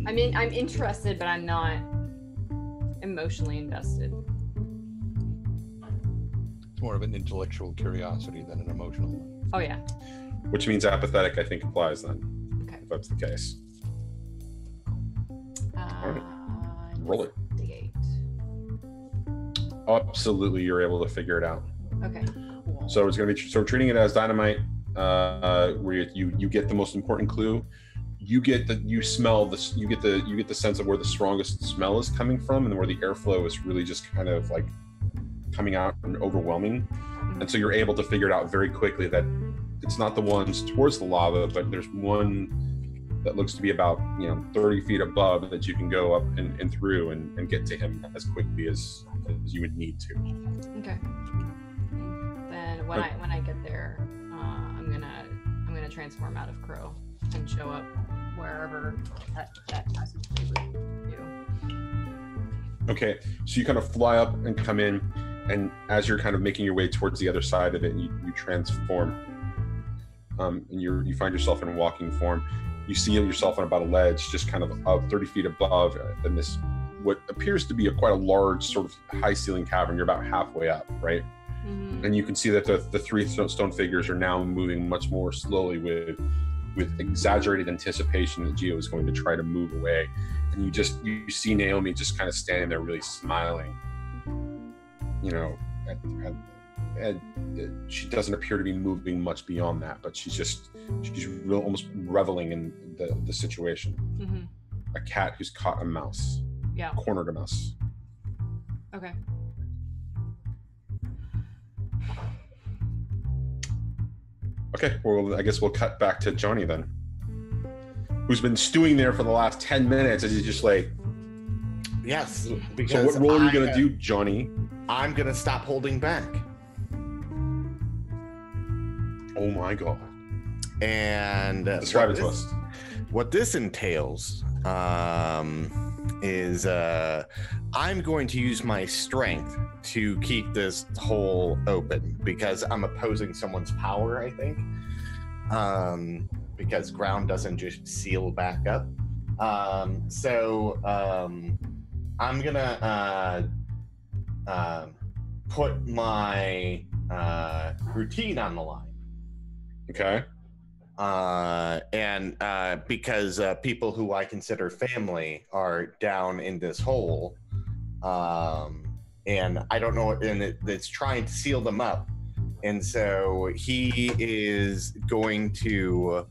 I mean, I'm interested, but I'm not emotionally invested. It's more of an intellectual curiosity than an emotional one. Oh yeah. Which means apathetic, I think, applies then. Okay. If that's the case. Roll it. D8. Absolutely, you're able to figure it out. Okay. Cool. So it's going to be we're treating it as dynamite, where you get the most important clue. You get the sense of where the strongest smell is coming from, and where the airflow is really just kind of like coming out and overwhelming. And so you're able to figure it out very quickly that it's not the ones towards the lava, but there's one that looks to be about 30 feet above that you can go up and through and get to him as quickly as you would need to. Okay. Then when I get there, I'm gonna transform out of Crow and show up wherever that passage would do. Okay, so you kind of fly up and come in, and as you're kind of making your way towards the other side of it, you transform, and you find yourself in walking form. You see yourself on about a ledge, just kind of 30 feet above, in this what appears to be quite a large sort of high ceiling cavern. You're about halfway up, right? Mm-hmm. And you can see that the 3 stone figures are now moving much more slowly with exaggerated anticipation that Gio is going to try to move away. and you see Naomi just kind of standing there, really smiling. And she doesn't appear to be moving much beyond that, but she's almost reveling in the situation. Mm-hmm. A cat who's caught a mouse. Yeah. Cornered a mouse. Okay. Okay, well, I guess we'll cut back to Johnny then, who's been stewing there for the last 10 minutes as he's just like, yes. So Because what role are you going to do, Johnny? I'm going to stop holding back. Oh my God. And Describe it to us. What this entails is I'm going to use my strength to keep this hole open because I'm opposing someone's power, I think. Because ground doesn't just seal back up. So I'm gonna put my routine on the line. Okay. And because people who I consider family are down in this hole, and I don't know, and it's trying to seal them up, and so he is going to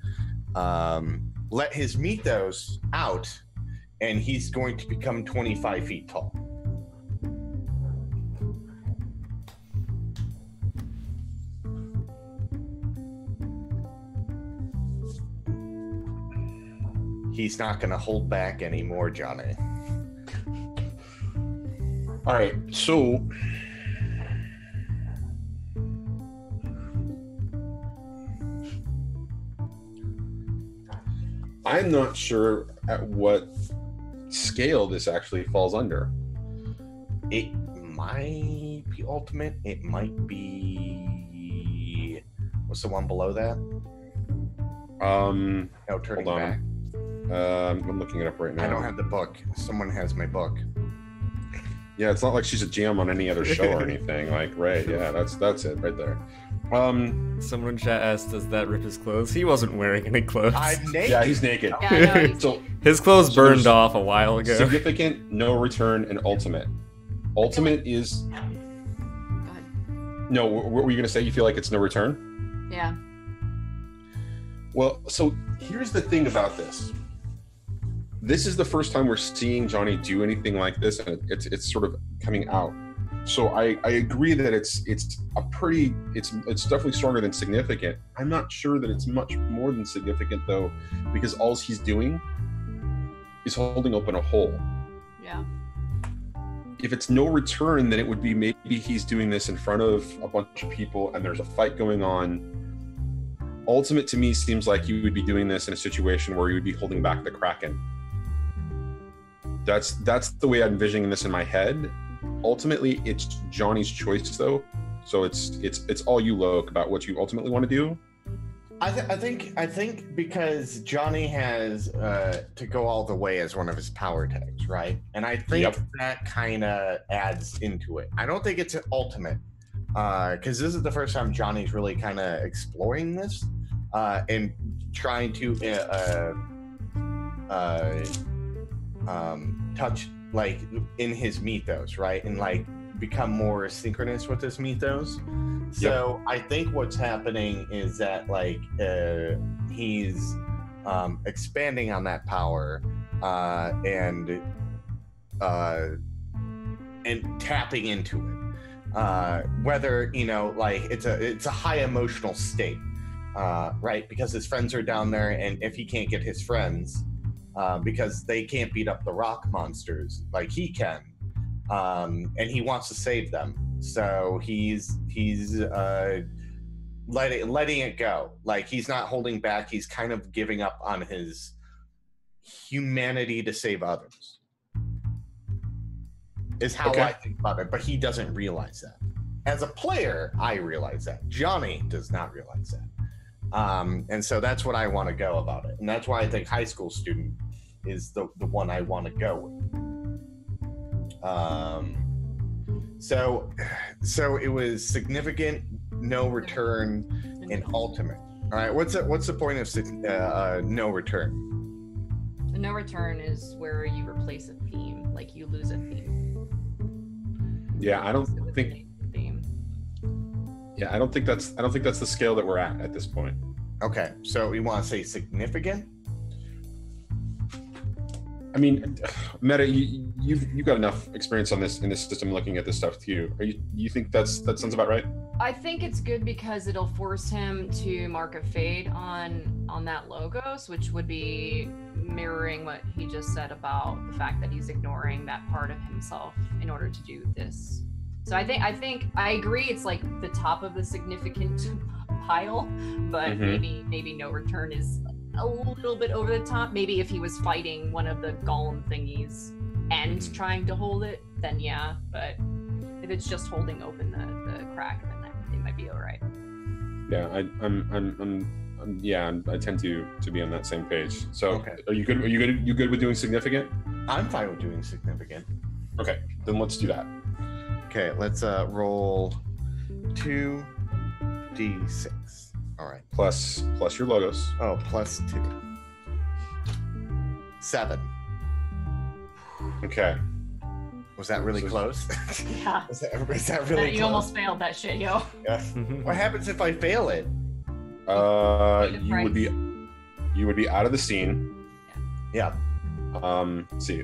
let his mythos out, and he's going to become 25 feet tall. He's not going to hold back anymore, Johnny. All right, so I'm not sure at what scale this actually falls under. It might be ultimate. It might be... What's the one below that? No, turning hold on. back. I'm looking it up right now. I don't have the book. Someone has my book. Yeah, it's not like she's a GM on any other show or anything. Like, right? Yeah, that's it right there. Someone in chat asked, "Does that rip his clothes?" He wasn't wearing any clothes. I'm naked. Yeah, he's naked. Yeah, I know. So His clothes So burned there's off a while ago. significant, no return, and ultimate. Ultimate is Go ahead. no. What were you gonna say? You feel like it's no return? Yeah. Well, so here's the thing about this. This is the first time we're seeing Johnny do anything like this, and it's sort of coming out. So I agree that it's definitely stronger than significant. I'm not sure that it's much more than significant though, because all he's doing is holding open a hole. Yeah. If it's no return, then it would be maybe he's doing this in front of a bunch of people and there's a fight going on. Ultimate to me seems like you would be doing this in a situation where you would be holding back the Kraken. That's the way I'm envisioning this in my head. Ultimately, it's Johnny's choice though, so it's all you, Loke, about what you ultimately want to do. I think because Johnny has to go all the way as one of his power tags, right? And I think that kind of adds into it. I don't think it's an ultimate, because this is the first time Johnny's really kind of exploring this and trying to touch like in his mythos, right? And like become more synchronous with his mythos. So I think what's happening is that like he's expanding on that power and tapping into it. Whether like it's a high emotional state, right? Because his friends are down there, and if he can't get his friends, because they can't beat up the rock monsters like he can, and he wants to save them, so he's letting it go. Like he's not holding back. He's kind of giving up on his humanity to save others. Is how I think about it, but he doesn't realize that. As a player, I realize that. Johnny does not realize that. And so that's what I want to go about it. And that's why I think high school student is the one I want to go with. So it was significant, no return, and ultimate. All right, what's the point of no return? no return is where you replace a theme, like you lose a theme. Yeah, I don't think. Theme. Yeah, I don't think that's the scale that we're at this point. Okay, so we want to say significant. I mean, Meta, you've got enough experience on this in this system, looking at this stuff too. You think that sounds about right? I think it's good because it'll force him to mark a fade on that logos, which would be mirroring what he just said about the fact that he's ignoring that part of himself in order to do this. So I think I agree. It's like the top of the significant pile, but maybe no return is a little bit over the top. Maybe if he was fighting one of the golem thingies and trying to hold it, then yeah. But if it's just holding open the crack, then it might be all right. Yeah, I tend to be on that same page. So, okay. Are you good with doing significant? I'm fine with doing significant. Okay, then let's do that. Okay, let's roll 2d6. All right. Plus your logos. Oh, plus 2. 7. Okay. Was that really close? Yeah. Is that really You close? almost failed that shit, yo. Yeah. What happens if I fail it? You would be out of the scene. Yeah. See,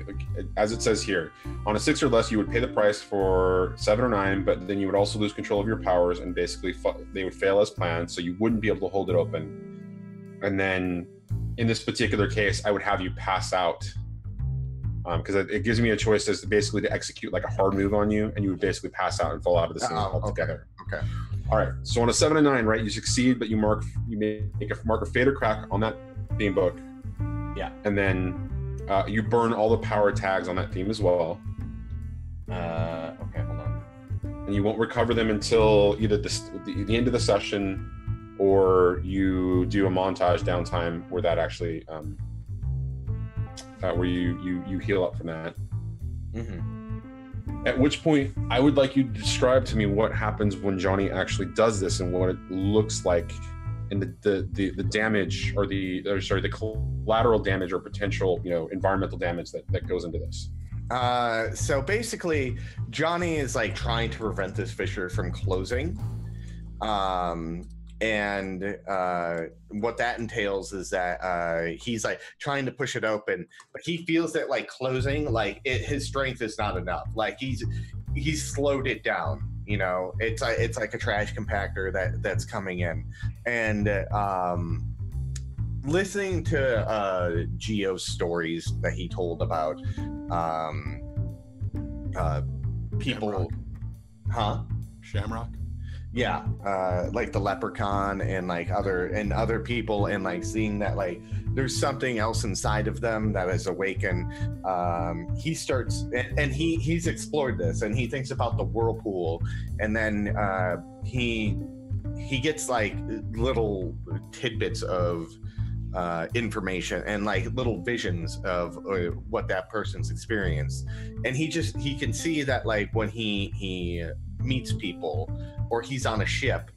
as it says here, on a 6 or less, you would pay the price for 7 or 9, but then you would also lose control of your powers, and basically they would fail as planned, so you wouldn't be able to hold it open. And then, in this particular case, I would have you pass out, because it gives me a choice as to execute like a hard move on you, and you would basically pass out and fall out of the scene altogether. Okay. All right. So on a 7 and 9, right, you succeed, but you mark a fade or crack on that theme book. Yeah. And then you burn all the power tags on that theme as well. Okay, hold on. And you won't recover them until either the end of the session, or you do a montage downtime where that actually where you heal up from that. At which point, I would like you to describe to me what happens when Johnny actually does this and what it looks like, and the damage or the collateral damage or potential environmental damage that goes into this. So basically, Johnny is like trying to prevent this fissure from closing. And what that entails is that he's like trying to push it open, but he feels that like closing, his strength is not enough. Like he's slowed it down. It's like a trash compactor that's coming in, and listening to Gio's stories that he told about people, Shamrock. Yeah, like the leprechaun and like other people, and like seeing that like there's something else inside of them that is awakened. He starts and he's explored this, and he thinks about the whirlpool, and then he gets like little tidbits of information and like little visions of what that person's experienced, and he can see that like when he meets people or he's on a ship,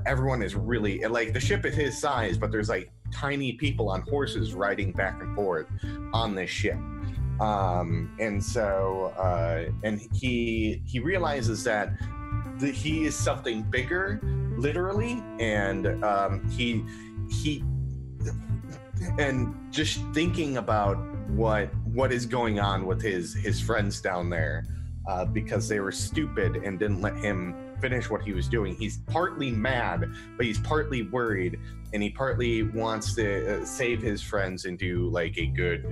everyone is really like, the ship is his size, but there's like tiny people on horses riding back and forth on this ship, and so and he realizes that he is something bigger, literally, and he and just thinking about what is going on with his friends down there, because they were stupid and didn't let him finish what he was doing. He's partly mad, but he's partly worried, and he partly wants to save his friends and do like a good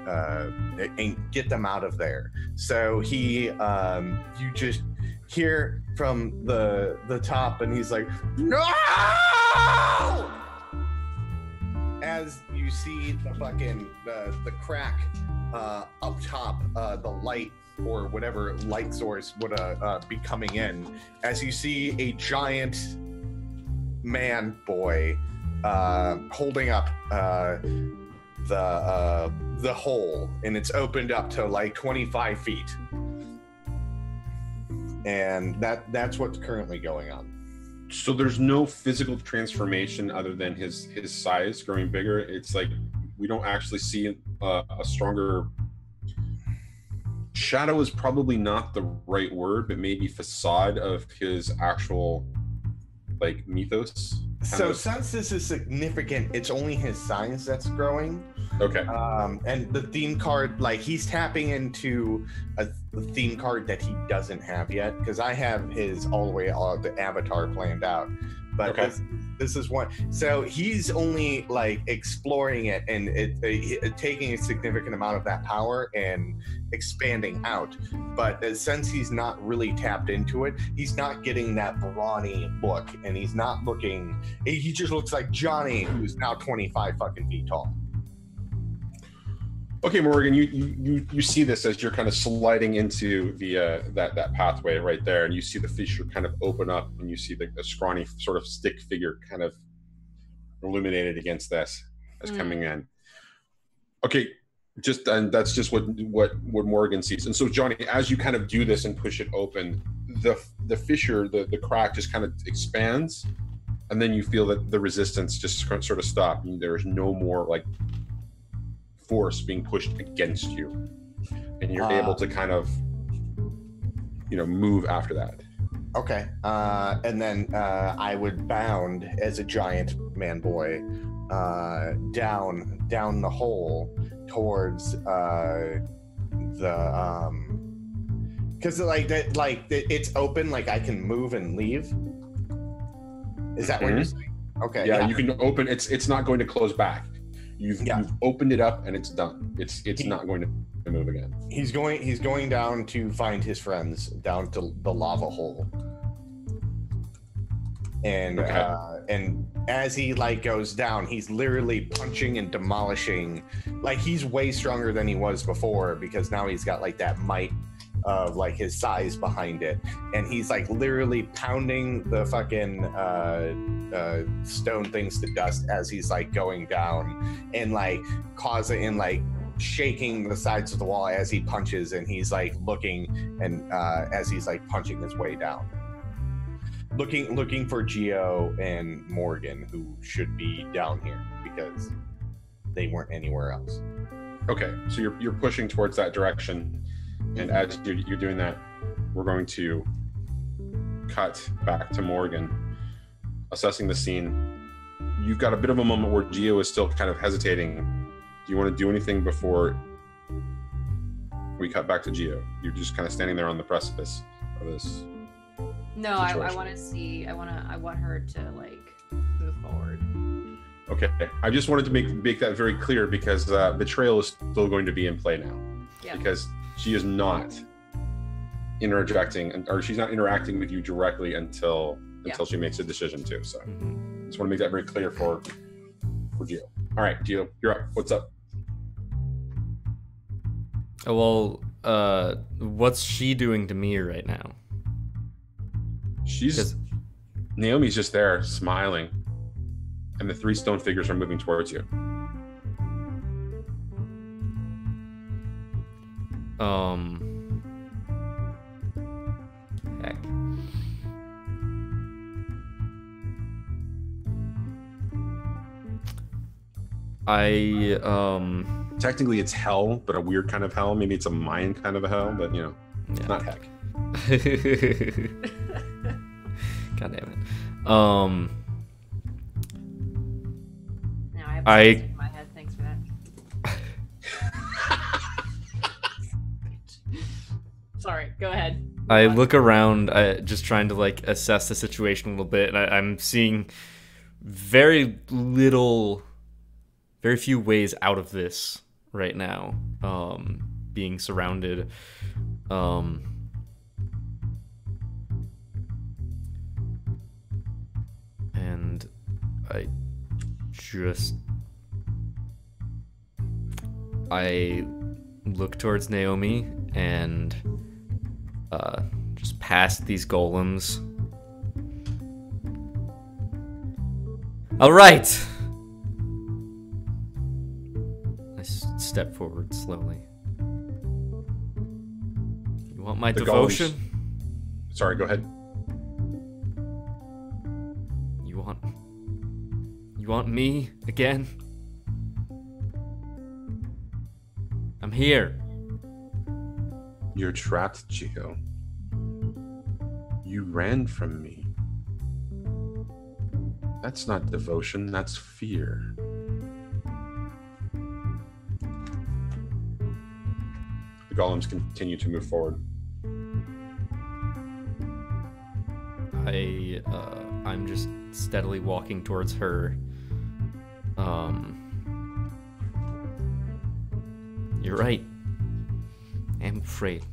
and get them out of there. So he you just hear from the top, and he's like, no! As you see the fucking the crack up top, the light or whatever light source would be coming in, as you see a giant man boy holding up the hole, and it's opened up to like 25 feet, and that's what's currently going on. So there's no physical transformation other than his size growing bigger. It's like we don't actually see a stronger shadow is probably not the right word, but maybe facade of his actual like mythos. So since this is significant, it's only his size that's growing. Okay. And the theme card, like he's tapping into a theme card that he doesn't have yet, because I have his all the way the avatar planned out. But okay. This is one. So he's only like exploring it and it taking a significant amount of that power and expanding out. But since he's not really tapped into it, he's not getting that brawny look, and he's not looking. He just looks like Johnny, who's now 25 fucking feet tall. Okay, Morrigan, you see this as you're kind of sliding into the that pathway right there, and you see the fissure kind of open up, and you see the scrawny sort of stick figure kind of illuminated against this as coming in. Okay, and that's just what Morrigan sees. And so, Johnny, as you kind of do this and push it open, the fissure, the crack just kind of expands, and then you feel that the resistance just sort of stop. And there's no more like force being pushed against you, and you're able to kind of move after that. Okay. And then I would bound as a giant man boy down the hole towards the because it's open, like I can move and leave. Is that what you're saying? Okay. Yeah, you can open. It's not going to close back. You've opened it up and it's done. It's not going to move again. He's going down to find his friends down to the lava hole. And and as he goes down, he's literally punching and demolishing. Like he's way stronger than he was before, because now he's got that might of his size behind it, and he's literally pounding the fucking stone things to dust as he's going down, and causing and shaking the sides of the wall as he punches, and he's looking, and as he's punching his way down, looking for Geo and Morrigan, who should be down here because they weren't anywhere else. Okay, so you're pushing towards that direction. And as you're doing that, we're going to cut back to Morrigan, assessing the scene. You've got a bit of a moment where Geo is still kind of hesitating. Do you want to do anything before we cut back to Geo? You're just kind of standing there on the precipice of this. No, I want to see. I want her to move forward. Okay, I just wanted to make that very clear, because betrayal is still going to be in play now. Yeah. Because she is not interjecting, or she's not interacting with you directly until she makes a decision to. So I just want to make that very clear for Geo. All right, Geo, you're up. What's up? Well, what's she doing to me right now? Naomi's just there smiling, and the three stone figures are moving towards you. Heck. Technically it's hell, but a weird kind of hell. Maybe it's a mind kind of a hell, but it's not heck. God damn it. Now I have in my head. Thanks for that. Sorry, go ahead. I look around, just trying to assess the situation a little bit, and I'm seeing very few ways out of this right now. Being surrounded, and I look towards Naomi and just past these golems. All right. I step forward slowly. You want my devotion? Sorry, go ahead. You want me again? here. You're trapped, Gio. You ran from me. That's not devotion, that's fear. The golems continue to move forward. I'm just steadily walking towards her. You're right. I'm afraid.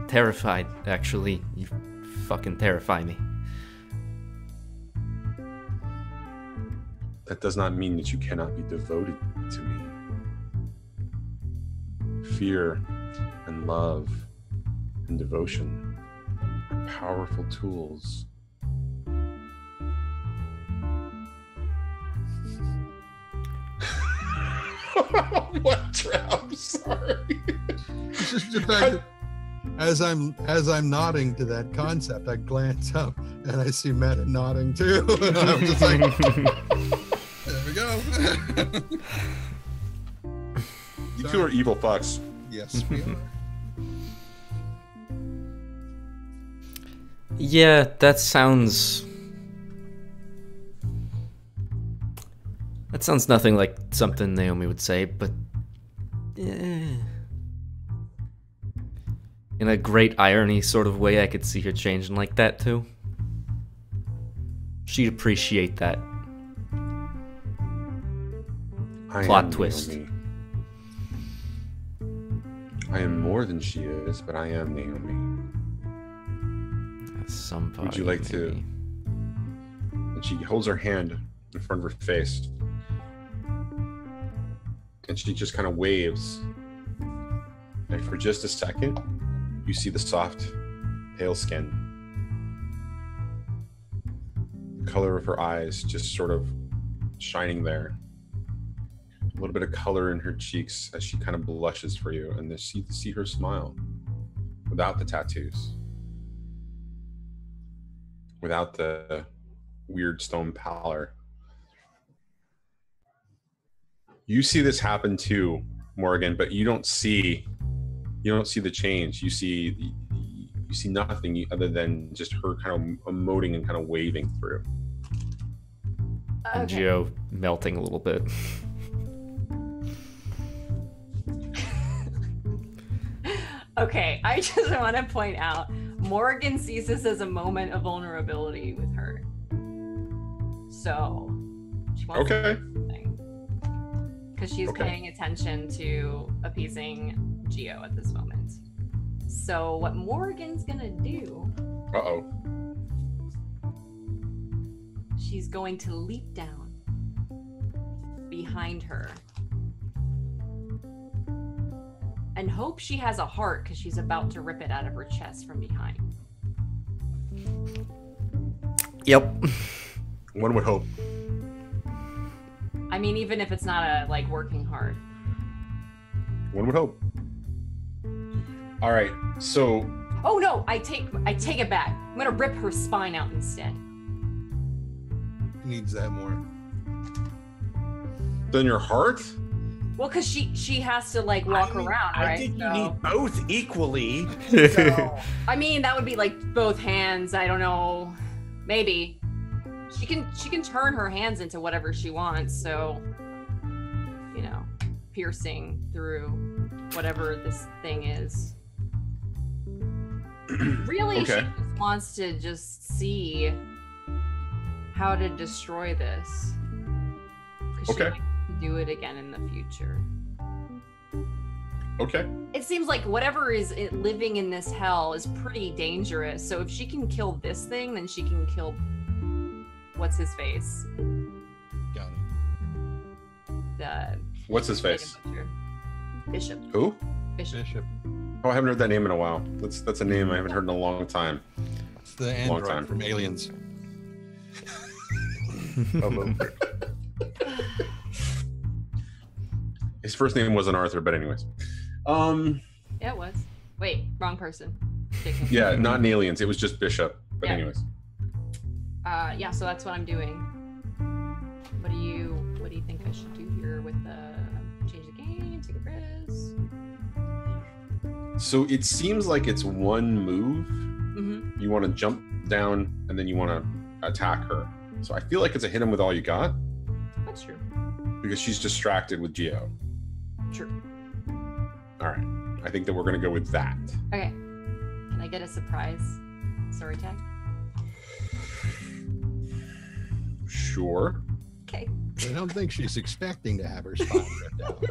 Terrified, actually. You fucking terrify me. That does not mean that you cannot be devoted to me. Fear and love and devotion are powerful tools. What trap? I'm sorry. It's just the fact that as I'm nodding to that concept, I glance up and I see Meta nodding too. And I'm just like, there we go. You two are evil fucks. Yes, we are. Yeah, that sounds nothing like something Naomi would say, but in a great irony sort of way, I could see her changing like that too. She'd appreciate that. Plot twist. Naomi. I am more than she is, but I am Naomi. Some part. Would you like to? And she holds her hand in front of her face, and she just kind of waves. And for just a second, you see the soft, pale skin, the color of her eyes just sort of shining there. A little bit of color in her cheeks as she kind of blushes for you, and then you see her smile without the tattoos. Without the weird stone pallor. You see this happen too, Morrigan, but you don't see the change. You see nothing other than just her kind of emoting and kind of waving through. And Gio melting a little bit. Okay, I just want to point out, Morrigan sees this as a moment of vulnerability with her. So, she wants to do something. Because she's paying attention to appeasing Gio at this moment. So, what Morrigan's gonna do... Uh-oh. She's going to leap down behind her. And hope she has a heart, because she's about to rip it out of her chest from behind. Yep. One would hope. I mean, even if it's not a working heart. One would hope. All right, so. Oh no! I take it back. I'm gonna rip her spine out instead. Needs that more. Then your heart? Well, because she has to walk around, right? I think you need both equally. So, I mean, that would be both hands. I don't know. Maybe she can turn her hands into whatever she wants. So, piercing through whatever this thing is. Really, she just wants to just see how to destroy this. Because she likes to do it again in the future. Okay. It seems like whatever is living in this hell is pretty dangerous. So if she can kill this thing, then she can kill what's his face. Got it. What's his face? Bishop. Who? Bishop. Oh, I haven't heard that name in a while. That's a name I haven't heard in a long time. It's the android from Aliens. His first name wasn't Arthur, but anyways. Yeah, it was. Wait, wrong person. Yeah, not in Aliens. It was just Bishop. But anyways. Yeah, so that's what I'm doing. What do you think I should do here with the change the game? fine. Take a risk. So it seems like it's one move. Mm-hmm. You want to jump down and then you want to attack her. So I feel like it's a hit him with all you got. That's true. Because she's distracted with Geo. True. All right. I think that we're going to go with that. Okay. Can I get a surprise story tag? Sure. Okay. I don't think she's expecting to have her spine ripped out.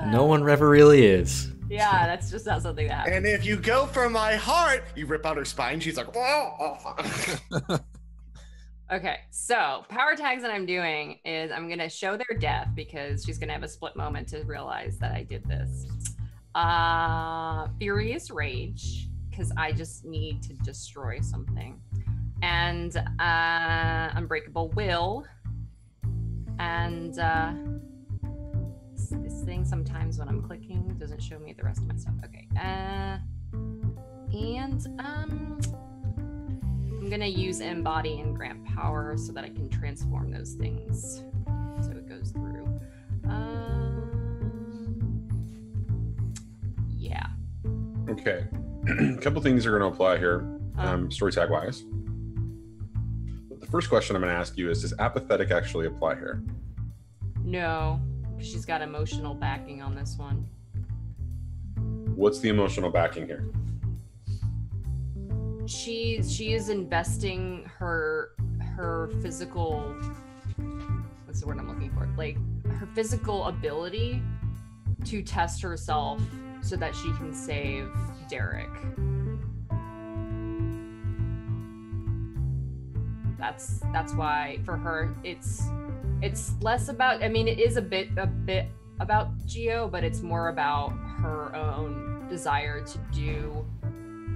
No one ever really is. Yeah, that's just not something that happens. And if you go for my heart, you rip out her spine. She's like, whoa. Okay, so power tags that I'm doing is I'm gonna show their death because she's gonna have a split moment to realize that I did this. Furious Rage, because I just need to destroy something. And Unbreakable Will. And this thing sometimes when I'm clicking doesn't show me the rest of my stuff. Okay. I'm gonna use Embody and Grant Power so that I can transform those things. So it goes through. Yeah. Okay. A couple things are going to apply here, story tag wise. The first question I'm going to ask you is, does apathetic actually apply here? No, because she's got emotional backing on this one. What's the emotional backing here? She is investing her physical, what's the word I'm looking for? Like her physical ability to test herself so that she can save Derek. That's why for her it's less about, I mean, it is a bit about Geo, but it's more about her own desire to do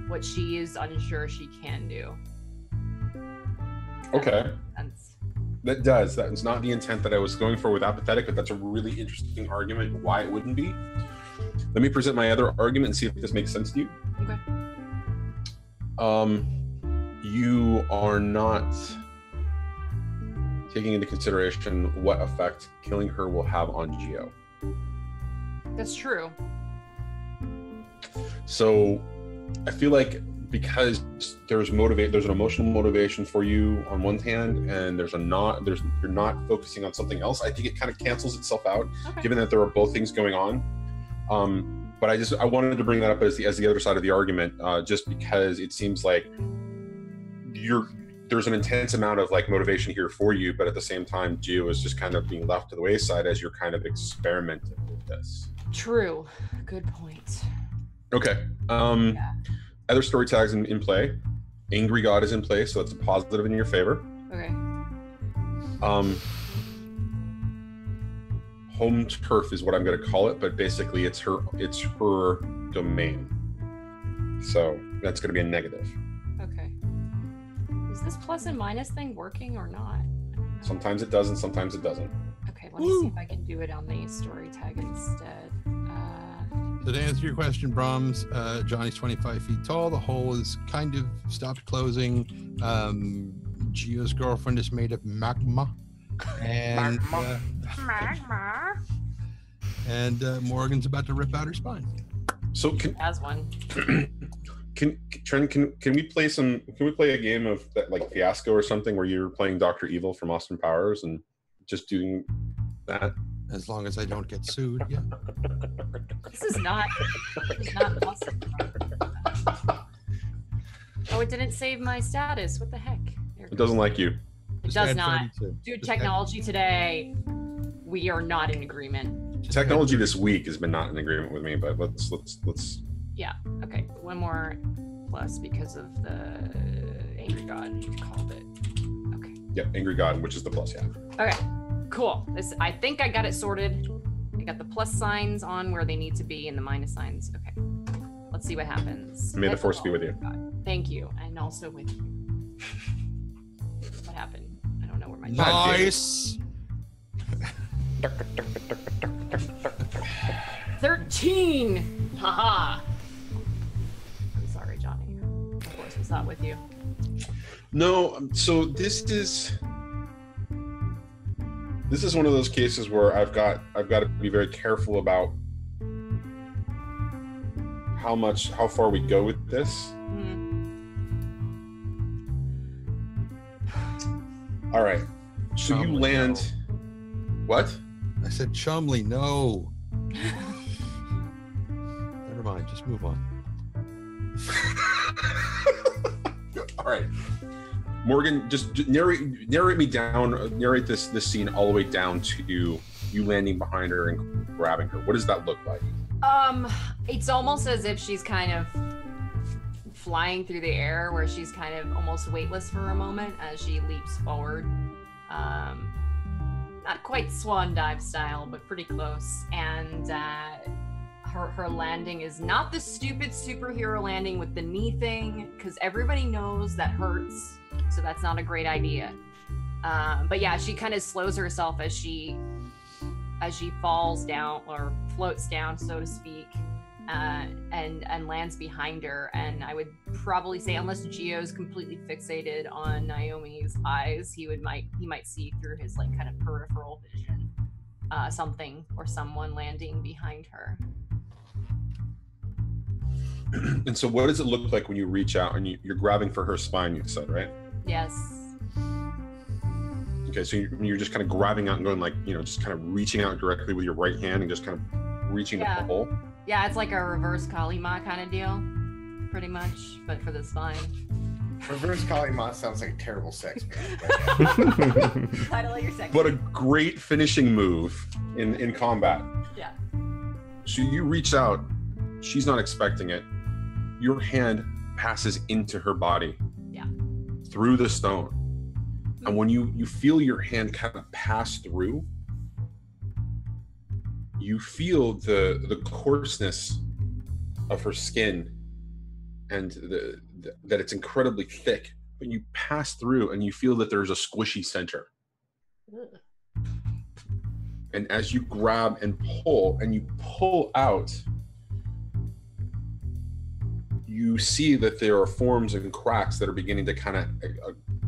what she is unsure she can do. Okay. That does. That's not the intent that I was going for with apathetic, but that's a really interesting argument why it wouldn't be. Let me present my other argument and see if this makes sense to you. Okay. You are not taking into consideration what effect killing her will have on Geo. That's true. So I feel like because there's an emotional motivation for you on one hand, and you're not focusing on something else. I think it kind of cancels itself out, Okay. given that there are both things going on. But I wanted to bring that up as the other side of the argument, just because it seems like there's an intense amount of like motivation here for you, but at the same time, Geo is just kind of being left to the wayside as you're kind of experimenting with this. True. Good point. Okay. Other story tags in play. Angry God is in play, so that's a positive in your favor. Okay. Home turf is what I'm going to call it, but basically it's her domain. So that's going to be a negative. Okay. Is this plus and minus thing working or not? Sometimes it does and sometimes it doesn't. Okay, let me see if I can do it on the story tag instead. So to answer your question, Brahms, Johnny's 25 feet tall. The hole is kind of stopped closing. Geo's girlfriend is made of magma. And Morrigan's about to rip out her spine. So As one. Can we play a game of that, like Fiasco or something, where you're playing Dr. Evil from Austin Powers and just doing that? As long as I don't get sued, yeah. This is not awesome. Oh, it didn't save my status. What the heck? It doesn't like you. It Just does add not. 32. Dude, Just add- technology today, we are not in agreement. just Technology this week has been not in agreement with me, but let's. Yeah. Okay. One more plus because of the Angry God. You called it. Okay. Yeah, Angry God, which is the plus, yeah. Okay. Cool. I think I got it sorted. I got the plus signs on where they need to be and the minus signs. Okay. Let's see what happens. May the force be with you. Thank you. And also with you. What happened? I don't know where my Nice. 13! Haha! I'm sorry, Johnny. The force was not with you. No, so this is. This is one of those cases where I've got to be very careful about how far we go with this. All right. So Chumley, you land. no. What? I said Chumley, no. Never mind, just move on. All right. Morgan, just narrate me down. Narrate this scene all the way down to you landing behind her and grabbing her. What does that look like? It's almost as if she's kind of flying through the air, where she's kind of almost weightless for a moment as she leaps forward. Not quite swan dive style, but pretty close. And her landing is not the stupid superhero landing with the knee thing, because everybody knows that hurts, so that's not a great idea. But yeah, she kind of slows herself as she falls down, or floats down, so to speak, and lands behind her. And I would probably say, unless Gio's completely fixated on Naomi's eyes, he might see through his like kind of peripheral vision something or someone landing behind her. And so what does it look like when you reach out and you're grabbing for her spine, you said, right? Yes. Okay, so you're just kind of grabbing out and going like, just kind of reaching out directly with your right hand and just kind of reaching to pull. Yeah, it's like a reverse Kalima kind of deal, pretty much, but for the spine. Reverse Kalima sounds like a terrible sex man. Title of your sex. But a great finishing move in combat. Yeah. So you reach out, she's not expecting it. Your hand passes into her body. Yeah. Through the stone. And when you feel your hand kind of pass through, you feel the coarseness of her skin and that it's incredibly thick. But you pass through and you feel that there's a squishy center. And as you grab and you pull out, you see that there are forms and cracks that are beginning to kind of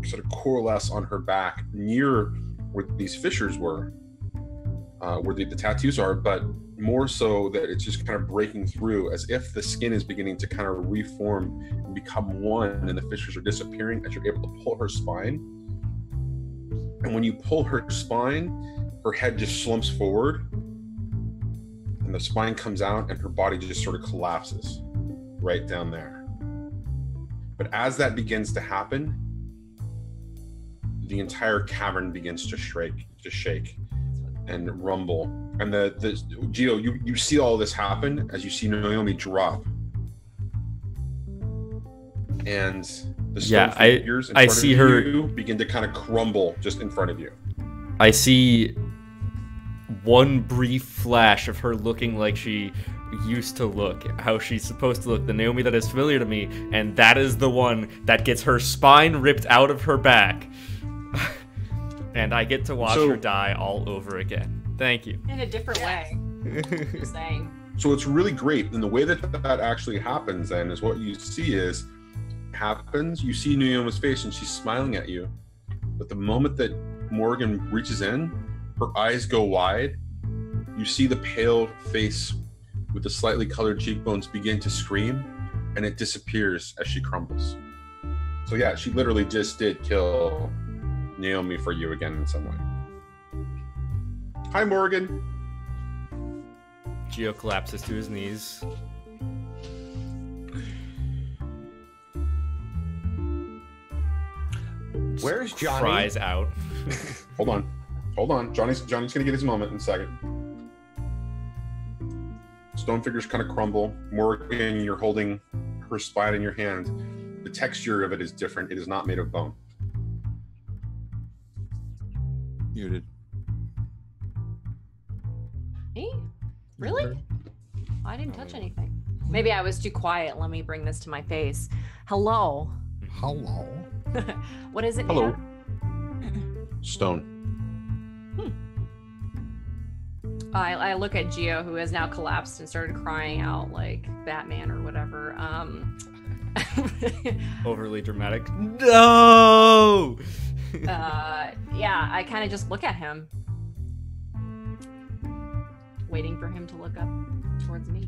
sort of coalesce on her back near where these fissures were, where the tattoos are, but more so that it's just kind of breaking through, as if the skin is beginning to kind of reform and become one, and the fissures are disappearing as you're able to pull her spine. And when you pull her spine, her head just slumps forward, and the spine comes out, and her body just sort of collapses right down there. But as that begins to happen, the entire cavern begins to shake and rumble. And the Gio, you see all this happen as you see Naomi drop. And the stone figures in front of you begin to kind of crumble just in front of you. I see one brief flash of her looking like she used to look, how she's supposed to look, the Naomi that is familiar to me, and that is the one that gets her spine ripped out of her back. And I get to watch her die all over again. Thank you. In a different way. You're saying. So it's really great. And the way that actually happens then is what you see is you see Naomi's face and she's smiling at you. But the moment that Morrigan reaches in, her eyes go wide. You see the pale face with the slightly colored cheekbones begin to scream, and it disappears as she crumbles. So yeah, she literally just did kill Naomi for you again in some way. Hi, Morrigan. Gio collapses to his knees. Where's Johnny? Cries out. Hold on. Johnny's gonna get his moment in a second. Stone figures kind of crumble. Morrigan, you're holding her spine in your hand. The texture of it is different. It is not made of bone. Muted. Me? Really? I didn't touch anything. Maybe I was too quiet. Let me bring this to my face. Hello. Hello. What is it? Hello. Now? Stone. I look at Gio, who has now collapsed and started crying out like Batman or whatever. Overly dramatic. No! Yeah, I kind of just look at him waiting for him to look up towards me.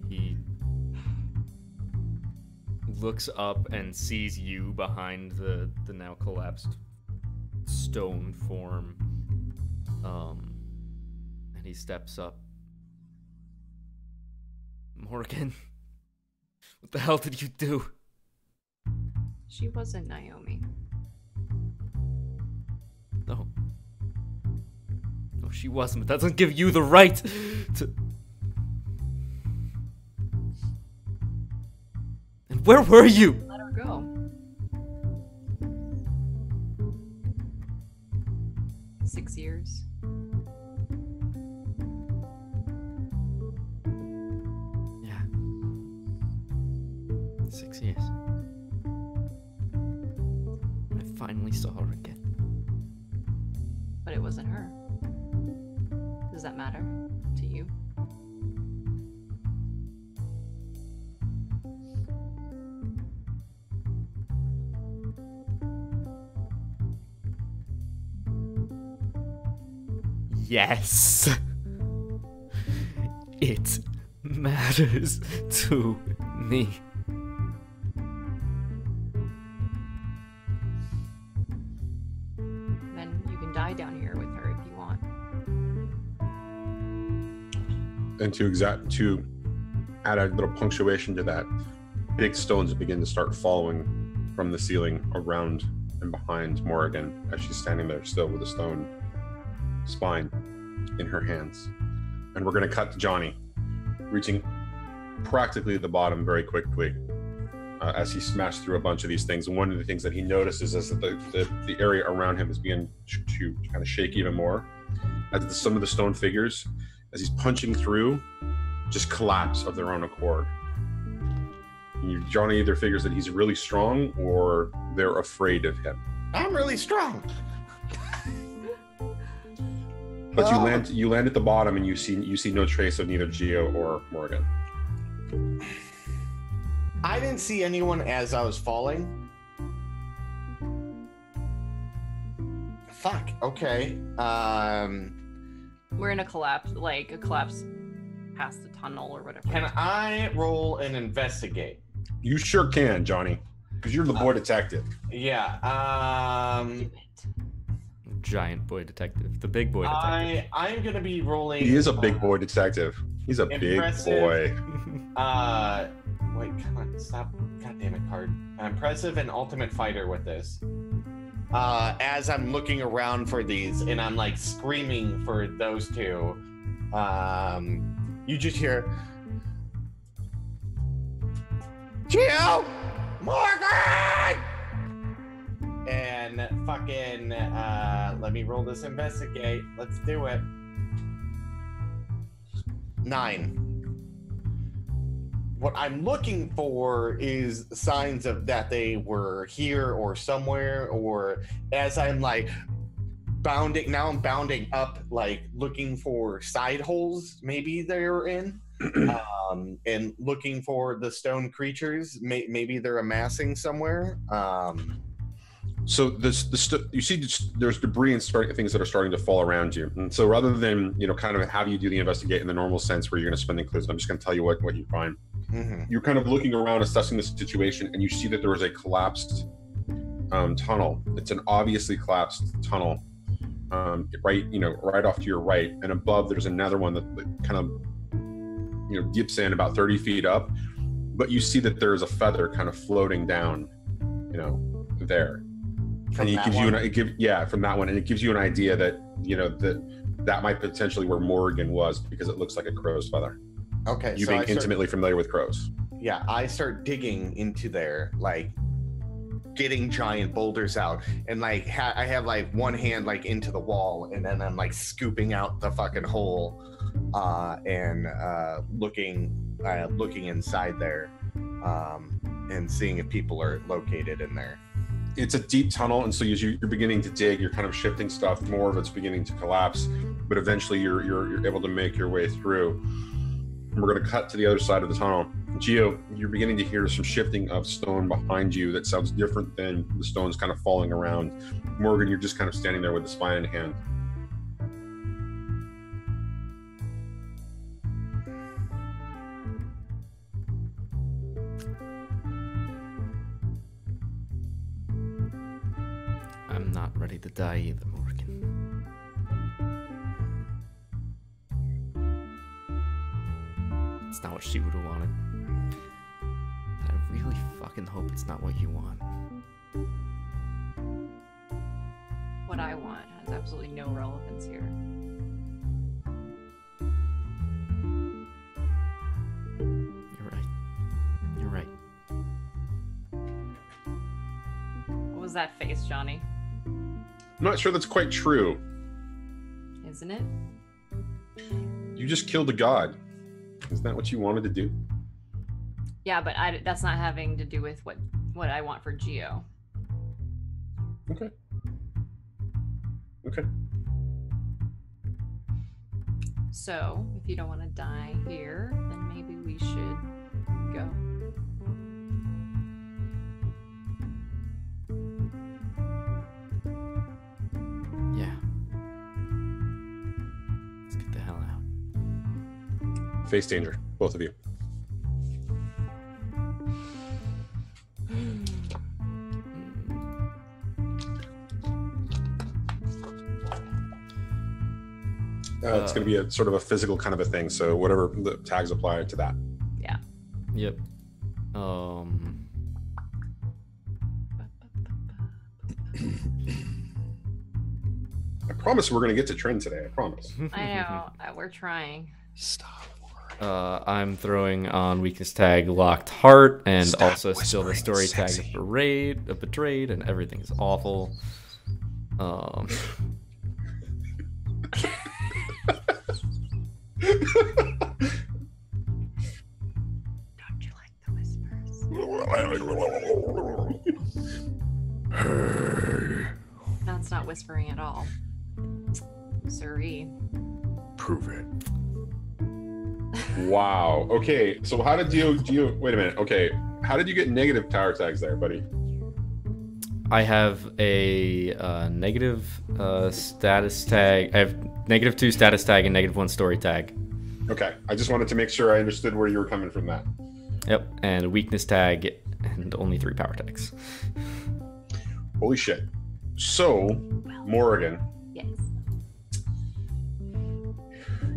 He looks up and sees you behind the now collapsed stone form. And he steps up. Morrigan, what the hell did you do? She wasn't Naomi. No. No, she wasn't, but that doesn't give you the right to... And where were you? Let her go. 6 years. Yeah. 6 years. I finally saw her again. But it wasn't her. Does that matter to you? Yes. It matters to me. Then you can die down here with her if you want. And to add a little punctuation to that, big stones begin to start falling from the ceiling around and behind Morrigan as she's standing there still with a stone spine in her hands. And we're going to cut to Johnny reaching practically the bottom very quickly as he smashed through a bunch of these things. And one of the things that he notices is that the area around him is beginning to kind of shake even more as some of the stone figures, as he's punching through, just collapse of their own accord. Johnny either figures that he's really strong or they're afraid of him. I'm really strong. But you land at the bottom and you see no trace of neither Gio or Morrigan. I didn't see anyone as I was falling. Fuck. Okay. We're in a collapse past the tunnel or whatever. Can I roll an investigate? You sure can, Johnny, because you're the boy detective. Yeah. Do it. Giant boy detective, the big boy detective. I'm gonna be rolling. He is a big boy detective. He's a big boy. Wait, come on, stop! God damn it, card. Impressive and ultimate fighter with this. As I'm looking around for these, and I'm like screaming for those two, you just hear, Gio, Morgan! And fucking, let me roll this investigate. Let's do it. 9. What I'm looking for is signs of that they were here or somewhere, or as I'm like bounding up, like looking for side holes maybe they're in, and looking for the stone creatures. Maybe they're amassing somewhere. So you see there's debris and things that are starting to fall around you. And so rather than, kind of have you do the investigate in the normal sense where you're going to spend the clues, I'm just going to tell you what you find. Mm-hmm. You're kind of looking around, assessing the situation, and you see that there was a collapsed tunnel. It's an obviously collapsed tunnel, right off to your right. And above, there's another one that kind of, dips in about 30 feet up. But you see that there's a feather kind of floating down, there. From and from that one, and it gives you an idea that that might potentially where Morrigan was, because it looks like a crow's feather. Okay, you being intimately familiar with crows. Yeah, I start digging into there, like getting giant boulders out, and like I have like one hand like into the wall, and then I'm like scooping out the fucking hole, and looking inside there, and seeing if people are located in there. It's a deep tunnel, and so as you're beginning to dig, you're kind of shifting stuff. More of it's beginning to collapse, but eventually you're able to make your way through. And we're going to cut to the other side of the tunnel. Geo, you're beginning to hear some shifting of stone behind you that sounds different than the stones kind of falling around. Morgan, you're just kind of standing there with the spine in hand. I'm not ready to die either, Morgan. It's not what she would have wanted. And I really fucking hope it's not what you want. What I want has absolutely no relevance here. You're right. You're right. What was that face, Johnny? I'm not sure that's quite true. Isn't it? You just killed a god. Isn't that what you wanted to do? Yeah, but that's not having to do with what I want for Geo. Okay. Okay. So, if you don't want to die here, then maybe we should go. Yeah. Let's get the hell out. Face danger, both of you. It's going to be a sort of a physical kind of a thing, so whatever the tags apply to that. Yeah. Yep. I promise we're going to get to trend today. I promise. I know. We're trying. Stop. I'm throwing on weakness tag locked heart and Stop also still the story sexy. tag betrayed and everything is awful. Don't you like the whispers? That's not whispering at all. Sorry. Prove it. Wow. Okay, so how did you wait a minute. Okay, how did you get negative tower tags there, buddy? I have a negative status tag. I have -2 status tag and -1 story tag. Okay, I just wanted to make sure I understood where you were coming from that. Yep, and a weakness tag and only 3 power tags. Holy shit. So, Morrigan, Yes.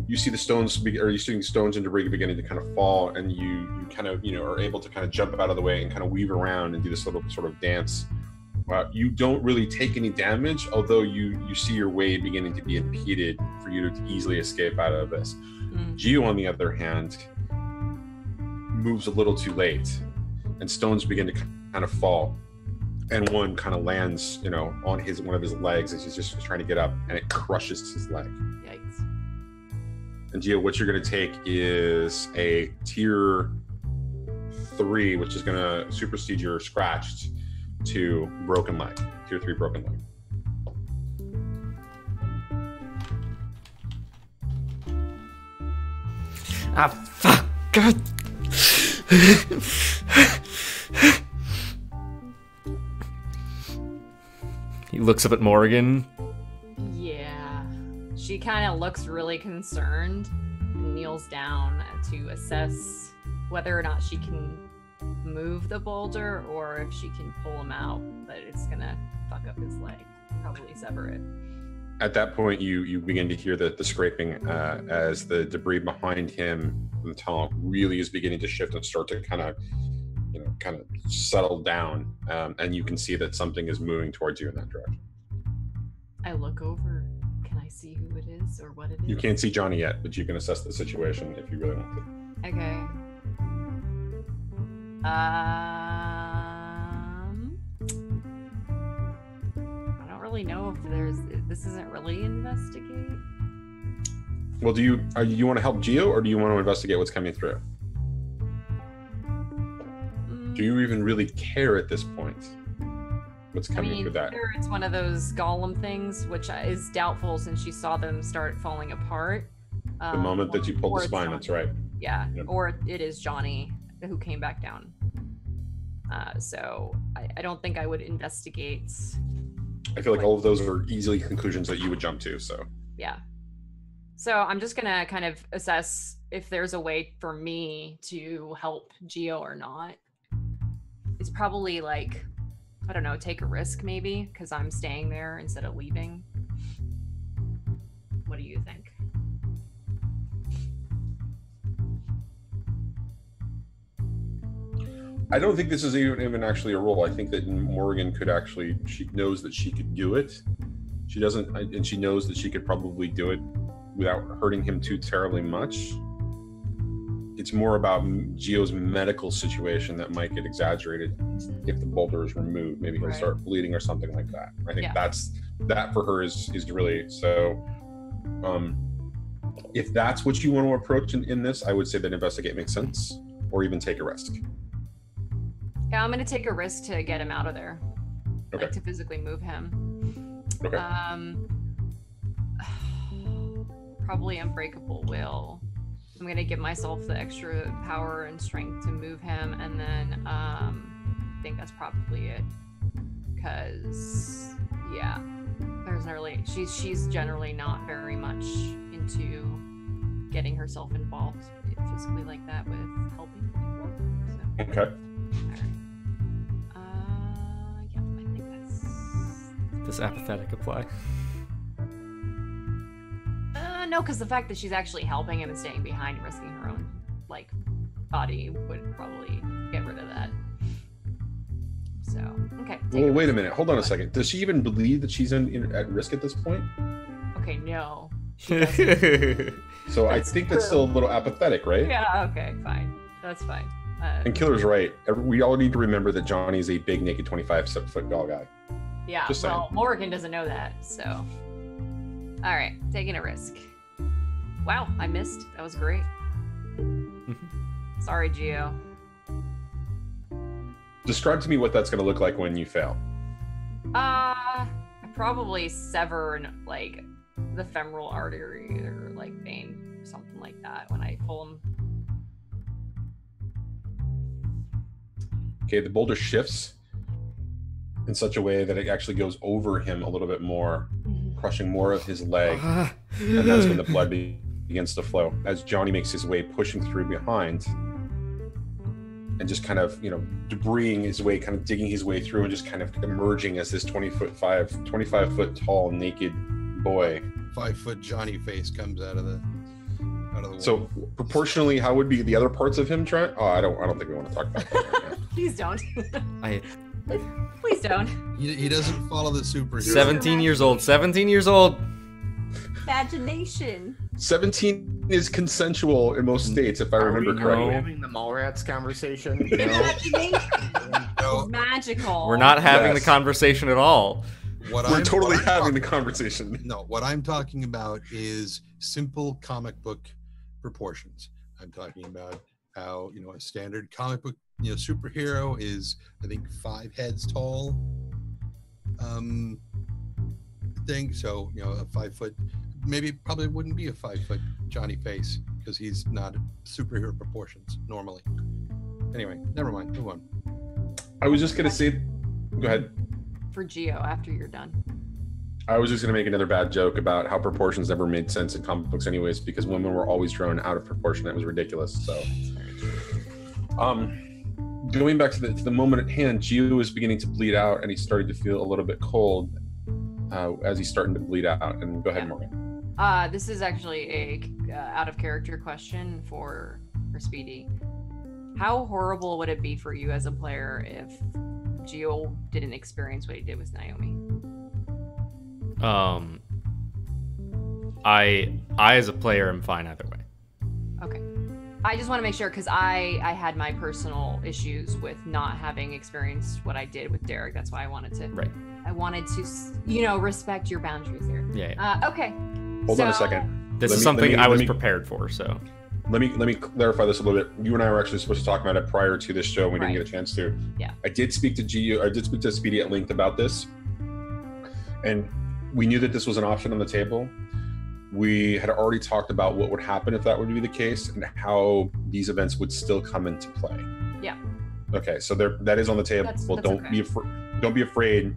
you see the stones, or you see stones and debris beginning to kind of fall, and you kind of, are able to kind of jump out of the way and kind of weave around and do this little sort of dance. You don't really take any damage, although you see your way beginning to be impeded for you to easily escape out of this. Geo, on the other hand, moves a little too late, and stones begin to kind of fall, and one kind of lands, on one of his legs as he's just trying to get up, and it crushes his leg. Yikes. And Geo, what you're going to take is a tier 3, which is going to supersede your scratched to broken leg. Tier 3 broken leg. Ah, fuck! God! He looks up at Morrigan. Yeah. She kind of looks really concerned and kneels down to assess whether or not she can move the boulder or if she can pull him out, but it's gonna fuck up his leg, probably sever it. At that point, you begin to hear the scraping as the debris behind him in the tunnel really is beginning to shift and start to kind of settle down, and you can see that something is moving towards you in that direction. I look over. Can I see who it is or what it is? You can't see Johnny yet, but you can assess the situation if you really want to. Okay. I don't really know if this isn't really investigate. Well, do you want to help Geo, or do you want to investigate what's coming through? Do you even really care at this point? What's coming through that? Sure, it's one of those golem things, which is doubtful since you saw them start falling apart. The moment that you pulled the spine, that's right. Yeah, Yep. or it is Johnny who came back down. So I don't think I would investigate. I feel like all of those are easily conclusions that you would jump to. So Yeah. So I'm just gonna kind of assess if there's a way for me to help Gio or not. It's probably like, I don't know, take a risk maybe, because I'm staying there instead of leaving. What do you think? I don't think this is even actually a role. I think that Morrigan could actually, she knows that she could do it. She doesn't, and she knows that she could probably do it without hurting him too terribly much. It's more about Gio's medical situation that might get exaggerated if the boulder is removed. Maybe he'll start bleeding or something like that. I think that for her is really so. If that's what you want to approach in this, I would say that investigate makes sense, or even take a risk. Yeah, I'm gonna take a risk to get him out of there. Okay. Like to physically move him. Okay. Probably unbreakable will. I'm gonna give myself the extra power and strength to move him, and then I think that's probably it. Cause yeah, there's not really she's generally not very much into getting herself involved physically like that with helping people. So. Okay. Yeah, I think that's. Does apathetic apply? No, because the fact that she's actually helping him and staying behind and risking her own like body would probably get rid of that. So okay. Well, wait a minute. Hold on a second. Does she even believe that she's at risk at this point? Okay, no. So I think that's still a little apathetic, right? Yeah. Okay. Fine. That's fine. And Killer's right. We all need to remember that Johnny is a big, naked, 25-foot tall guy. Yeah. Just saying. Well, Morrigan doesn't know that, so. All right, taking a risk. Wow, I missed. That was great. Sorry, Gio. Describe to me what that's going to look like when you fail. I probably sever like the femoral artery or like vein or something like that when I pull him. Okay, the boulder shifts in such a way that it actually goes over him a little bit more, crushing more of his leg, and that's when the blood begins to flow as Johnny makes his way, pushing through behind, and just kind of, debrising his way, kind of digging his way through, and just kind of emerging as this 25-foot tall, naked boy. 5-foot Johnny face comes out of the So proportionally, how would be the other parts of him, Trent? Oh, I don't think we want to talk about that right now. Please don't. Please don't. He doesn't follow the superhero. 17 years old. 17 years old. Imagination. 17 is consensual in most states, if I remember Are we correctly. having the Mallrats conversation? Imagination. No. Magical. We're not having Yes. the conversation at all. We're totally having the conversation. No, what I'm talking about is simple comic book proportions. I'm talking about how, a standard comic book, superhero is, I think, 5 heads tall. Thing. So, a 5-foot, probably wouldn't be a 5-foot Johnny face because he's not superhero proportions normally. Anyway, never mind. Move on. I was just going to say, go ahead. For Gio after you're done. I was just going to make another bad joke about how proportions never made sense in comic books anyways, because women were always drawn out of proportion. It was ridiculous. So, going back to the moment at hand, Gio was beginning to bleed out, and he started to feel a little bit cold as he's starting to bleed out. And go ahead, Morgan. This is actually a out of character question for Speedy. How horrible would it be for you as a player if Gio didn't experience what he did with Naomi? I as a player am fine either way. Okay. I just want to make sure because I had my personal issues with not having experienced what I did with Derek. That's why I wanted to. Right. I wanted to, respect your boundaries there. Yeah. Okay. Hold on a second. This is something I was prepared for, so. Let me clarify this a little bit. You and I were actually supposed to talk about it prior to this show, and we didn't get a chance to. Yeah. I did speak to Gio. I did speak to Speedy at length about this, and we knew that this was an option on the table. we had already talked about what would happen if that would be the case and how these events would still come into play. Yeah. Okay, so that is on the table. That's Don't okay. don't be afraid,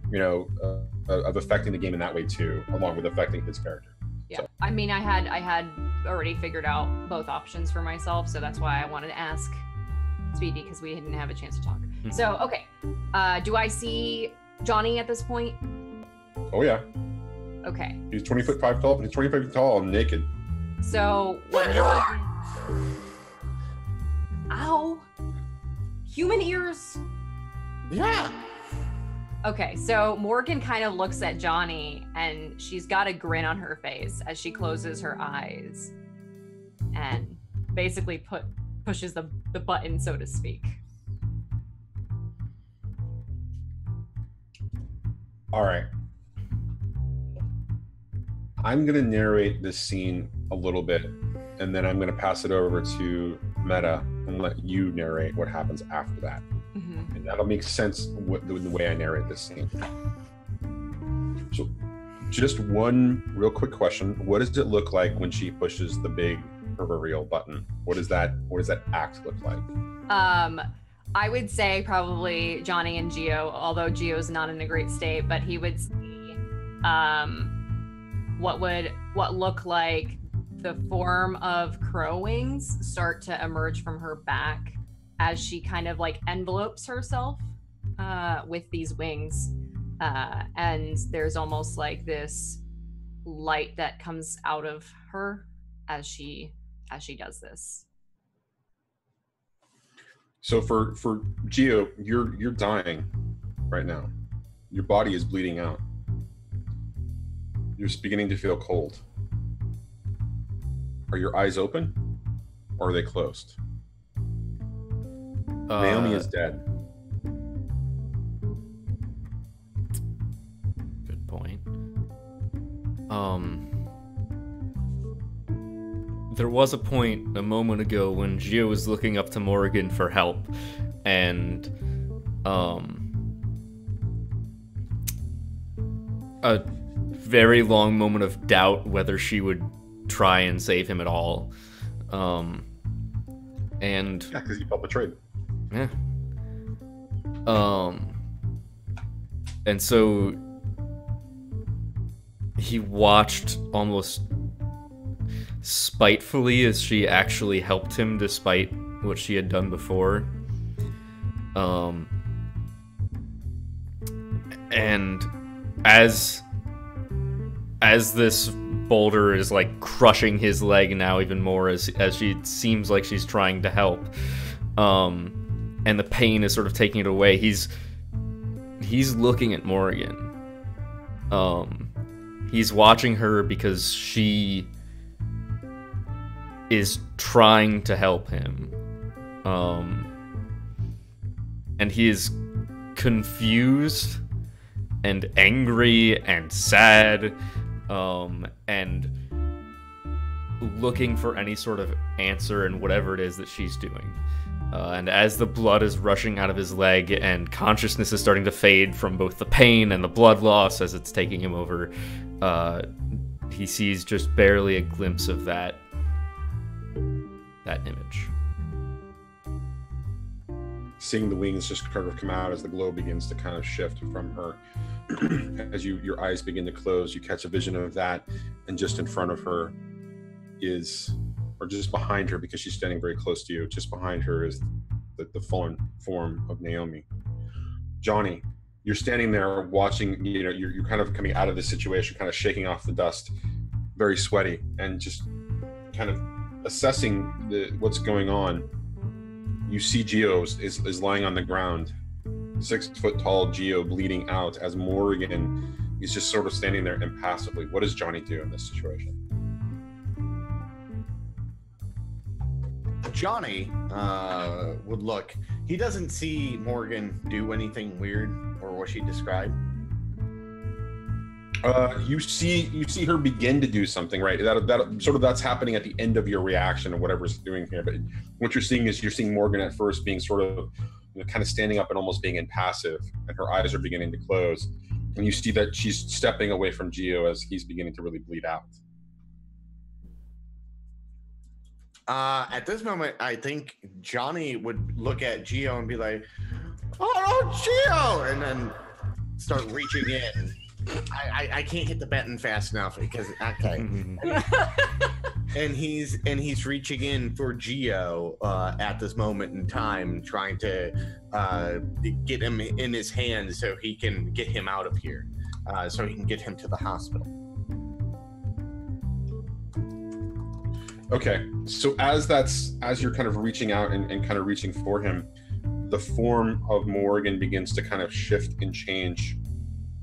of affecting the game in that way too, along with affecting his character. Yeah. So. I mean, I had already figured out both options for myself, so that's why I wanted to ask Speedy, because we didn't have a chance to talk. Mhm. So, okay. Do I see Johnny at this point? Oh yeah, Okay. he's 20'5" tall. He's 25 feet tall and naked. So what Morrigan... Ow! Human ears? Yeah. Okay, so Morgan kind of looks at Johnny and she's got a grin on her face as she closes her eyes and basically pushes the button, so to speak. All right. I'm going to narrate this scene a little bit, and then I'm going to pass it over to Meta and let you narrate what happens after that. Mm-hmm. And that'll make sense the way I narrate this scene. So, just one real quick question. What does it look like when she pushes the big proverbial button? What does that act look like? I would say probably Johnny and Geo, although Geo's not in a great state, but he would see what look like the form of crow wings start to emerge from her back as she kind of like envelopes herself with these wings. And there's almost like this light that comes out of her as she does this. So for Geo, you're dying right now. Your body is bleeding out. You're beginning to feel cold. Are your eyes open, or are they closed? Naomi is dead. Good point. There was a point a moment ago when Gio was looking up to Morrigan for help, and a very long moment of doubt whether she would try and save him at all. And Yeah, because you felt betrayed. yeah. And so he watched almost spitefully as she actually helped him despite what she had done before. And as this boulder is like crushing his leg now even more as she seems like she's trying to help, and the pain is sort of taking it away, he's looking at Morrigan. He's watching her because she is trying to help him. And he is confused and angry and sad, and looking for any sort of answer in whatever it is that she's doing. And as the blood is rushing out of his leg and consciousness is starting to fade from both the pain and the blood loss as it's taking him over, he sees just barely a glimpse of that image. Seeing the wings just kind of come out as the glow begins to kind of shift from her. As your eyes begin to close, you catch a vision of that, and just in front of her is, or just behind her, because she's standing very close to you, just behind her is the fallen form of Naomi. Johnny, you're standing there watching, you're kind of coming out of this situation, kind of shaking off the dust, very sweaty, and just kind of assessing what's going on. You see Geo is lying on the ground, 6 foot tall Geo bleeding out, as Morrigan is just sort of standing there impassively. What does Johnny do in this situation? Johnny would look. He doesn't see Morgan do anything weird or what she described. You see her begin to do something, right? That's happening at the end of your reaction or whatever's doing here. But what you're seeing is Morgan at first being sort of, kind of standing up and almost being impassive, and her eyes are beginning to close. And you see that she's stepping away from Geo as he's beginning to really bleed out. At this moment, I think Johnny would look at Gio and be like, "Oh, Gio!" and then start reaching in. I can't hit the button fast enough because okay. and he's reaching in for Gio at this moment in time, trying to get him in his hands so he can get him out of here, so he can get him to the hospital. Okay, so as you're kind of reaching out and kind of reaching for him, the form of Morrigan begins to kind of shift and change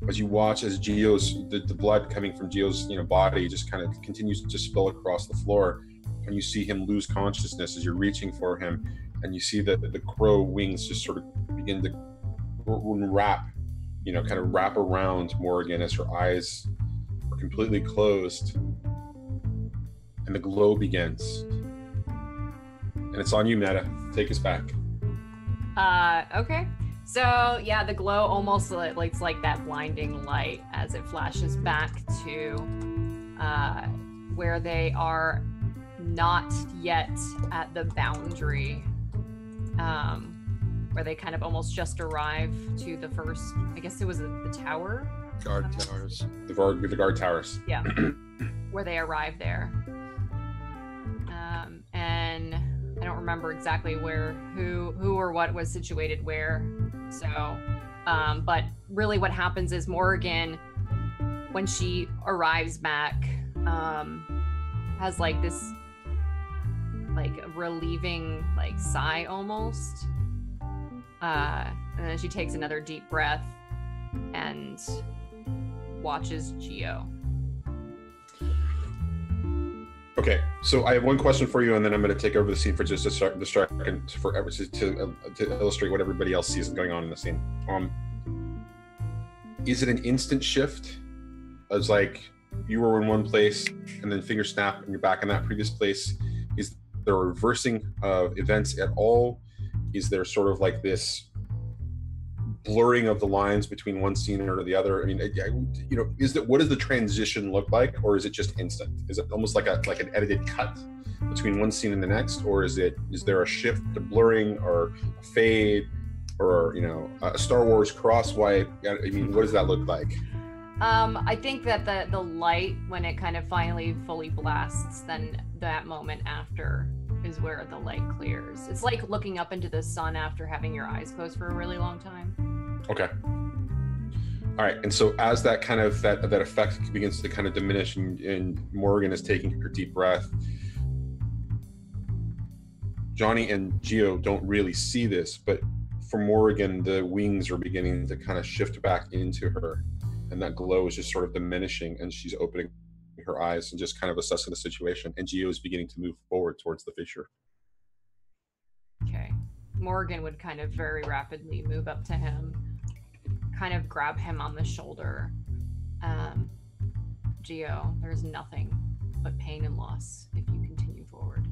as you watch as Gio's the blood coming from Gio's body just kind of continues to spill across the floor, and you see him lose consciousness as you're reaching for him, and you see that the crow wings just sort of begin to wrap, kind of wrap around Morrigan as her eyes are completely closed, and the glow begins. And it's on you, Meta. Take us back. Okay. So yeah, the glow almost it's like that blinding light as it flashes back to where they are not yet at the boundary, where they kind of almost just arrive to the first, I guess it was the tower? Guard towers. The guard towers. Yeah, where they arrive there. And I don't remember exactly who or what was situated where. So, but really what happens is Morrigan, when she arrives back, has like this like relieving like sigh almost. And then she takes another deep breath and watches Gio. Okay, so I have one question for you, and then I'm going to take over the scene for just a second to illustrate what everybody else sees going on in the scene. Is it an instant shift? As like you were in one place, and then finger snap, and you're back in that previous place? Is there a reversing of events at all? Is there sort of like this blurring of the lines between one scene or the other? I mean, what does the transition look like, or is it just instant? Is it almost like an edited cut between one scene and the next, or is there a shift, a blurring, or a fade, or a Star Wars cross wipe? I mean, what does that look like? I think that the light, when it kind of finally fully blasts, then that moment after is where the light clears. It's like looking up into the sun after having your eyes closed for a really long time. Okay. All right. And so as that kind of that effect begins to kind of diminish, and Morrigan is taking her deep breath, Johnny and Gio don't really see this, but for Morrigan, the wings are beginning to kind of shift back into her, and that glow is just sort of diminishing, and she's opening her eyes and just kind of assessing the situation, and Gio is beginning to move forward towards the fissure. Okay. Morrigan would kind of very rapidly move up to him, kind of grab him on the shoulder. Gio, there's nothing but pain and loss if you continue forward.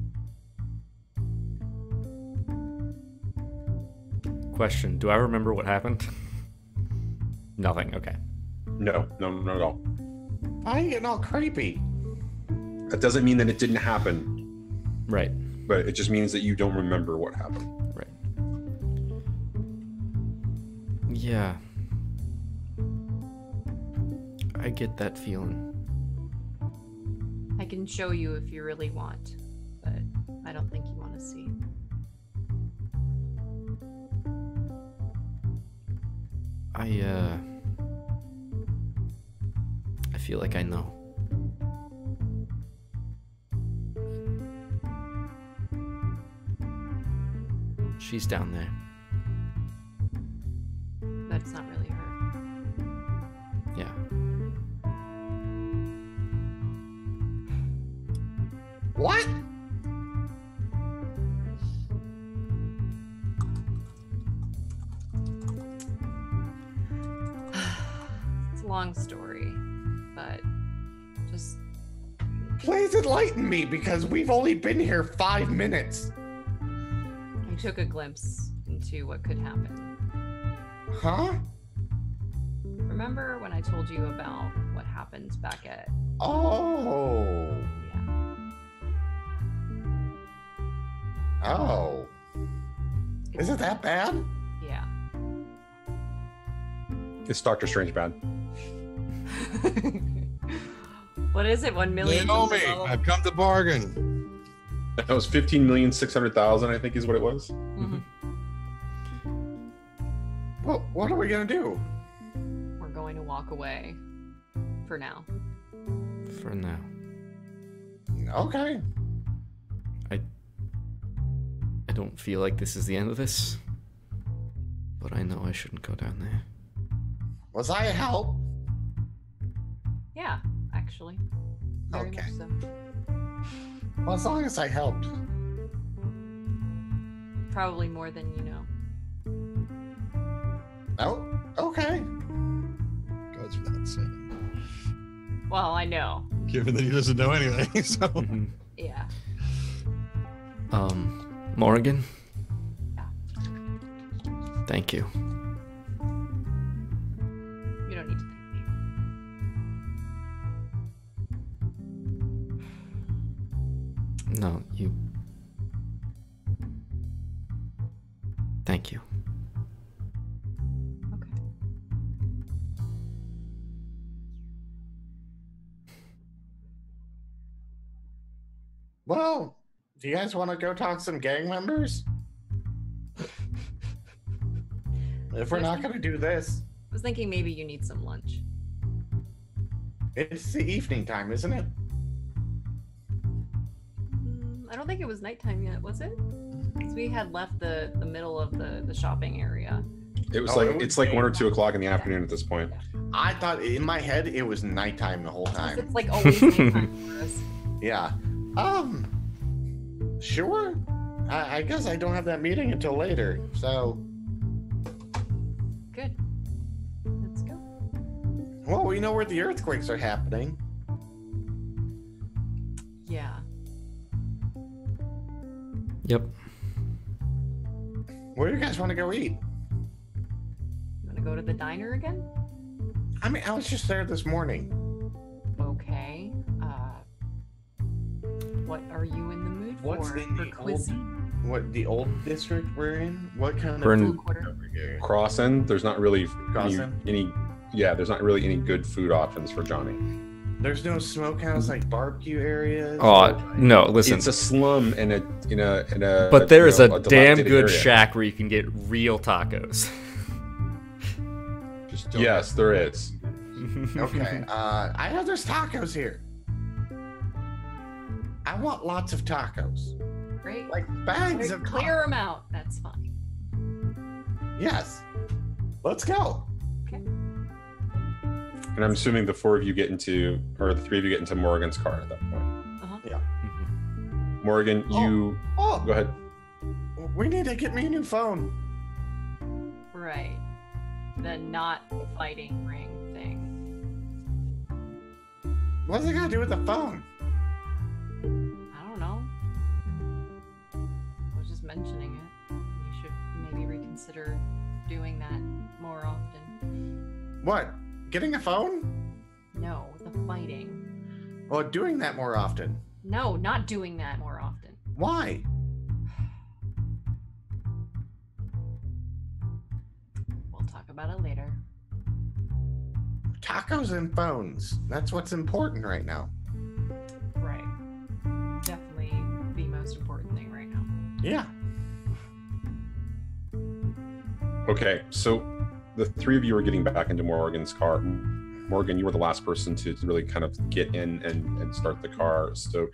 Question, do I remember what happened? Nothing, okay. No, not at all. Why are you getting all creepy? That doesn't mean that it didn't happen. Right. But it just means that you don't remember what happened. Right. Yeah. I get that feeling. I can show you if you really want, but I don't think you want to see. I feel like I know. She's down there. That's not really her. Yeah. What? It's a long story, but just... Please enlighten me, because we've only been here 5 minutes. I took a glimpse into what could happen. Huh? Remember when I told you about what happened back at... Oh. Yeah. Oh. Is it that bad? Yeah. It's Doctor Strange bad. What is it? 1 million? They know me. I've come to bargain. That was 15,600,000, I think is what it was. Mhm. Well, what are we gonna do? We're going to walk away for now. For now. Okay. I don't feel like this is the end of this, but I know I shouldn't go down there. Was I a help? Yeah, actually. Very Okay. much so. Well, as long as I helped. Probably more than you know. Oh, okay. Goes without saying. Well, I know. Given that he doesn't know anything, so. Mhm. Yeah. Morrigan? Yeah. Thank you. You don't need to thank me. No, you... Thank you. Okay. Well, do you guys want to go talk some gang members? If we're not going to do this, I was thinking maybe you need some lunch. it's the evening time, isn't it? I don't think it was nighttime yet, was it? 'Cause we had left the middle of the shopping area. It was Oh, like it was it's like 1 or 2 o'clock in the Yeah. afternoon at this point. I thought in my head it was nighttime the whole time. It's like always nighttime for us. Yeah. Sure. I guess I don't have that meeting until later, so. Good. Let's go. Well, we know where the earthquakes are happening. Yeah. Yep. Where do you guys want to go eat? You want to go to the diner again? I mean, I was just there this morning. Okay. What are you in the mood What's for? in For the cuisine? What, the old district we're in? What kind We're of in- food Quarter. over here? Crossing, there's not really Crossing? there's not really any good food options for Johnny. There's no smokehouse like barbecue areas. Oh, no, listen. It's a slum in a But there is a damn dilapidated good area. shack where you can get real tacos. Just don't- Yes, there is. Okay. I know there's tacos here. I want lots of tacos. Great. Like bags of Clear them out. That's fine. Yes. Let's go. And I'm assuming the 4 of you get into, or the 3 of you get into Morrigan's car at that point. Mhm. Morrigan, you Oh, go ahead. we need to get me a new phone. Right. The not fighting ring thing. What's it got to do with the phone? I don't know. I was just mentioning it. You should maybe reconsider doing that more often. What? Getting a phone? No, the fighting. Well, doing that more often. No, not doing that more often. Why? We'll talk about it later. Tacos and phones. That's what's important right now. Right. Definitely the most important thing right now. Yeah. Okay, so the 3 of you are getting back into Morrigan's car. Morrigan, you were the last person to really kind of get in and start the car. So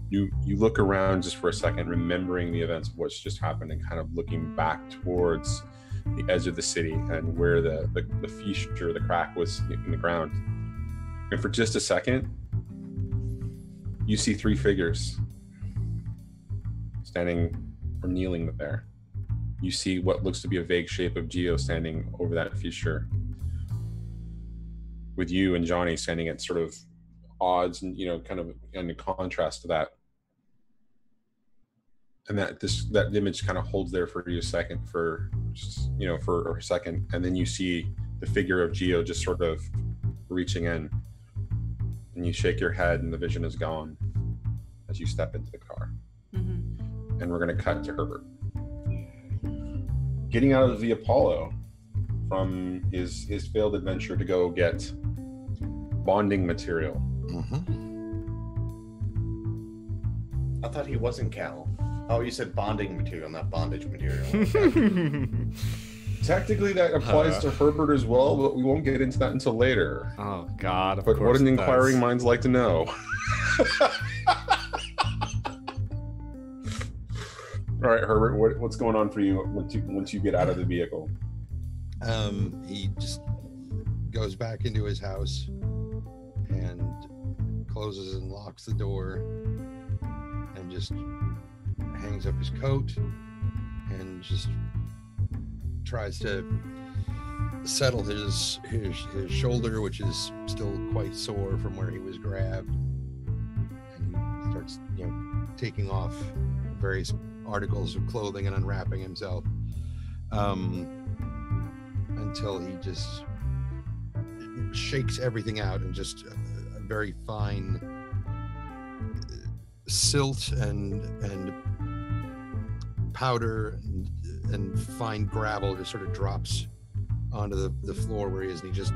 you look around just for a second, remembering the events of what's just happened and kind of looking back towards the edge of the city and where the fissure, the crack was in the ground. And for just a second, you see 3 figures standing or kneeling there. You see what looks to be a vague shape of Geo standing over that fissure, with you and Johnny standing at sort of odds and, kind of in contrast to that. And that image kind of holds there for you a second, for a second, and then you see the figure of Geo just sort of reaching in, and you shake your head and the vision is gone as you step into the car. Mm-hmm. and we're going to cut to Herbert getting out of the Apollo from his failed adventure to go get bonding material. I thought he wasn't Cal. Oh, you said bonding material, not bondage material. Okay. Technically, that applies to Herbert as well, but we won't get into that until later. Oh, God. Of but course what an it inquiring does. minds like to know. All right, Herbert, what's going on for you once you get out of the vehicle? He just goes back into his house and closes and locks the door and just hangs up his coat and just tries to settle his shoulder, which is still quite sore from where he was grabbed, and he starts taking off various articles of clothing and unwrapping himself until he just shakes everything out and just a very fine silt and powder and fine gravel just sort of drops onto the floor where he is, and he just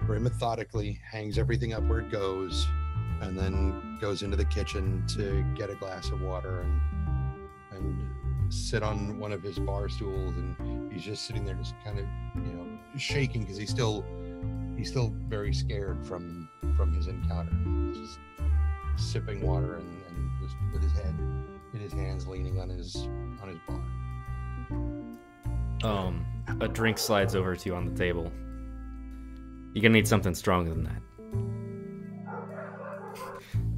very methodically hangs everything up where it goes and then goes into the kitchen to get a glass of water and sit on one of his bar stools, and he's just sitting there just kind of shaking because he's still very scared from his encounter. He's just sipping water and just with his head in his hands leaning on his bar. A drink slides over to you on the table. You're gonna need something stronger than that.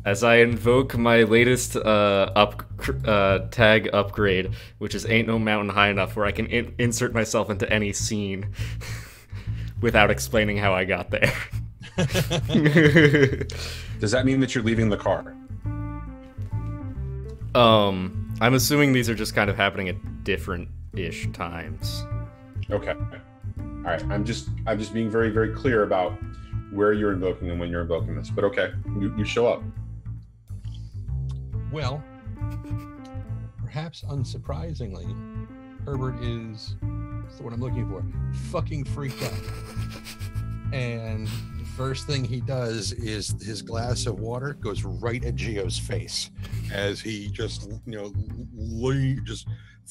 As I invoke my latest tag upgrade, which is Ain't No Mountain High Enough, where I can insert myself into any scene without explaining how I got there. Does that mean that you're leaving the car? I'm assuming these are just kind of happening at different-ish times. Okay. All right. I'm just being very, very clear about where you're invoking and when you're invoking this. But okay, you show up. Well, perhaps unsurprisingly, Herbert is the word I'm looking for, fucking freaked out. And the first thing he does is his glass of water goes right at Gio's face as he just, just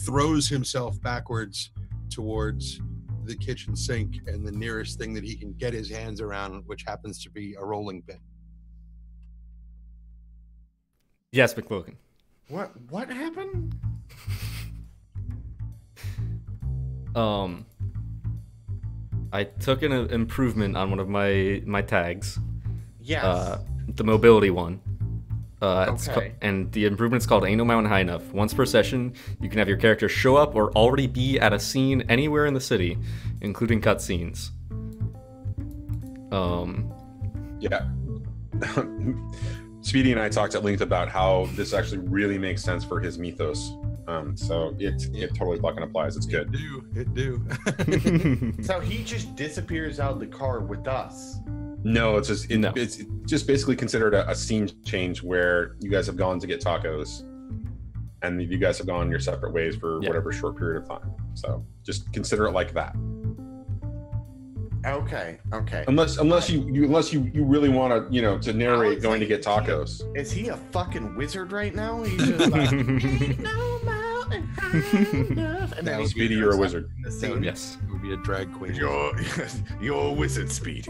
throws himself backwards towards the kitchen sink and the nearest thing that he can get his hands around, which happens to be a rolling pin. Yes, McLoken. What happened? I took an improvement on one of my tags. Yes. The mobility one. Okay. And the improvement's called Ain't No Mountain High Enough. Once per session, you can have your character show up or already be at a scene anywhere in the city, including cutscenes. Yeah. Speedy and I talked at length about how this actually really makes sense for his mythos. So it totally fucking applies. It's good. It do. So he just disappears out of the car with us. No, it's just basically considered a scene change where you guys have gone to get tacos, and you guys have gone your separate ways for whatever short period of time. So just consider it like that. Okay. Unless you really want to to narrate going to get tacos. Is he a fucking wizard right now? He's just like, ain't no mountain high enough. And then Speedy, you're a wizard. Yes. It would be a drag queen. You're a wizard, Speedy.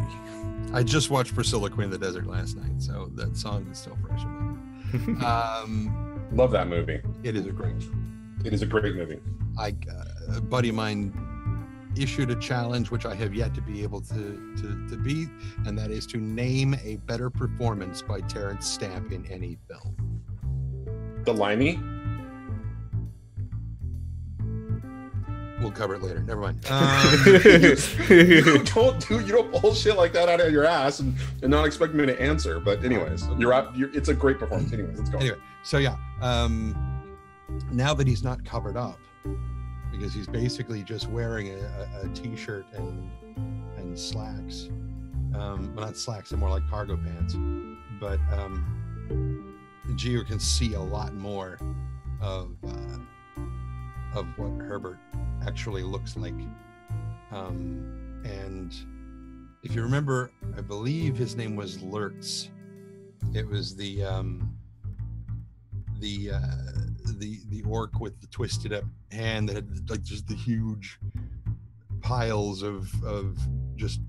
I just watched Priscilla, Queen of the Desert last night, so that song is still fresh in my mind. Love that movie. It is a great movie. A buddy of mine issued a challenge which I have yet to be able to beat, and that is to name a better performance by Terrence Stamp in any film. The Limey? We'll cover it later. Never mind. You don't pull shit like that out of your ass and not expect me to answer. But anyways, it's a great performance. Anyways, let's go. Anyway, so yeah, now that he's not covered up, because he's basically just wearing a t-shirt and slacks. Well, not slacks, they're more like cargo pants. But Gio can see a lot more of what Herbert actually looks like. And if you remember, I believe his name was Lurtz. It was the orc with the twisted up hand that had like just the huge piles of just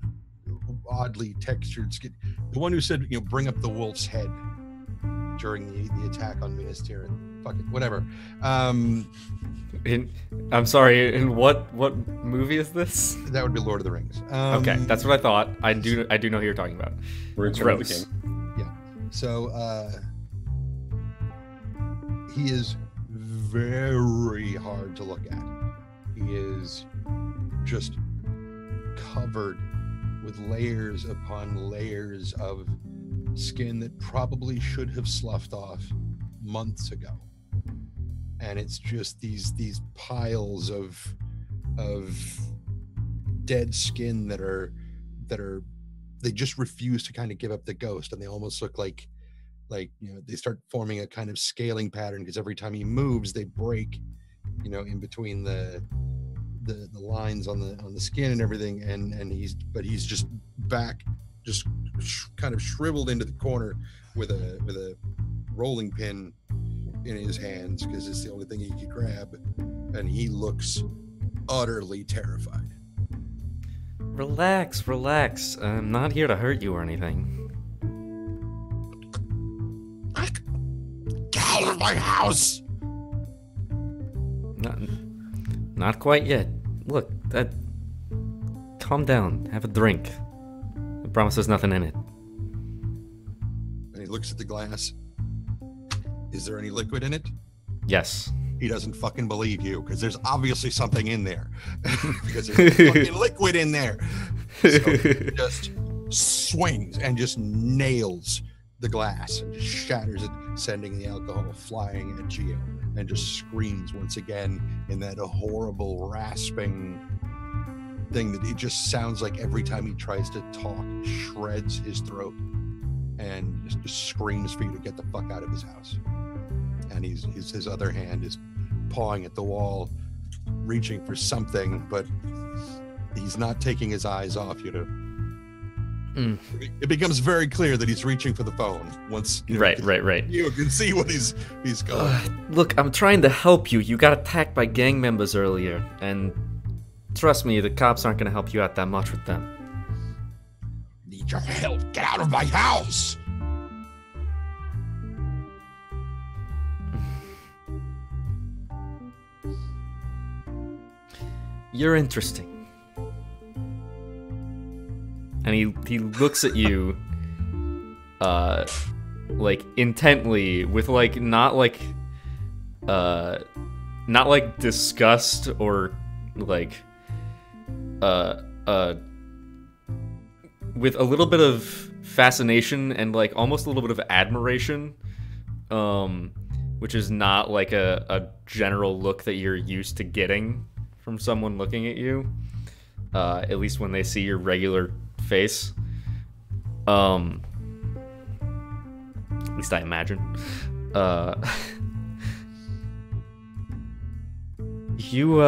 oddly textured skin. The one who said, bring up the wolf's head during the attack on Minas Tirith. Fuck it, whatever. I'm sorry. In what movie is this? That would be Lord of the Rings. Okay, that's what I thought. I do know who you're talking about. Return of the King. Yeah. So he is very hard to look at. He is just covered with layers upon layers of skin that probably should have sloughed off months ago. And it's just these piles of dead skin that are they just refuse to kind of give up the ghost, and they almost look like they start forming a kind of scaling pattern, because every time he moves they break in between the lines on the skin and everything, and he's just back, just kind of shriveled into the corner with a rolling pin in his hands, because it's the only thing he could grab, and he looks utterly terrified. Relax. I'm not here to hurt you or anything. Get out of my house! Not quite yet. Look, calm down. Have a drink. I promise there's nothing in it. And he looks at the glass. Is there any liquid in it? Yes. He doesn't fucking believe you, because there's obviously something in there. Because there's fucking liquid in there. So he just swings and just nails the glass and just shatters it, sending the alcohol flying at Gio, and just screams once again in that horrible rasping thing that it just sounds like every time he tries to talk, shreds his throat, and just screams for you to get the fuck out of his house. And his other hand is pawing at the wall, reaching for something, but he's not taking his eyes off you. It becomes very clear that he's reaching for the phone once right. You can see what he's going. Look, I'm trying to help you. You got attacked by gang members earlier, and trust me, the cops aren't going to help you out that much with them. Need your help. Get out of my house. You're interesting. And he looks at you like intently, with like not like disgust or like with a little bit of fascination and like almost a little bit of admiration, which is not like a general look that you're used to getting from someone looking at you, at least when they see your regular face. At least I imagine. You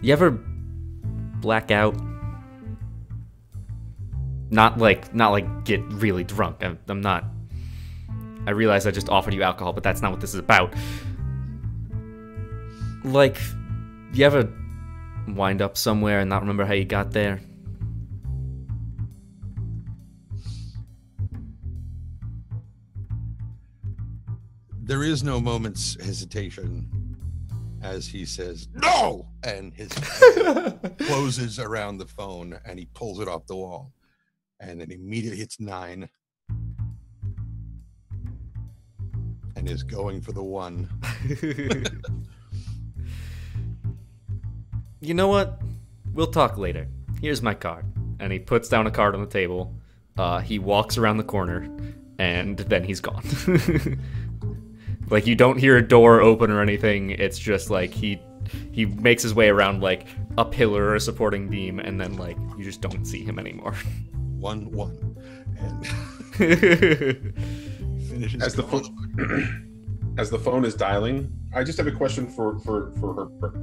ever black out? Not like get really drunk. I'm not. I realize I just offered you alcohol, but that's not what this is about. Like, you ever wind up somewhere and not remember how you got there? There is no moment's hesitation as he says, "No!" and his hand closes around the phone, and he pulls it off the wall, and then immediately hits 9 and is going for the 1. You know what? We'll talk later. Here's my card. And he puts down a card on the table. He walks around the corner, and then he's gone. Like, you don't hear a door open or anything. It's just like he makes his way around like a pillar or a supporting beam, and then like you just don't see him anymore. 1-1. And Finishes As the phone, as the phone is dialing, I just have a question for Herbert.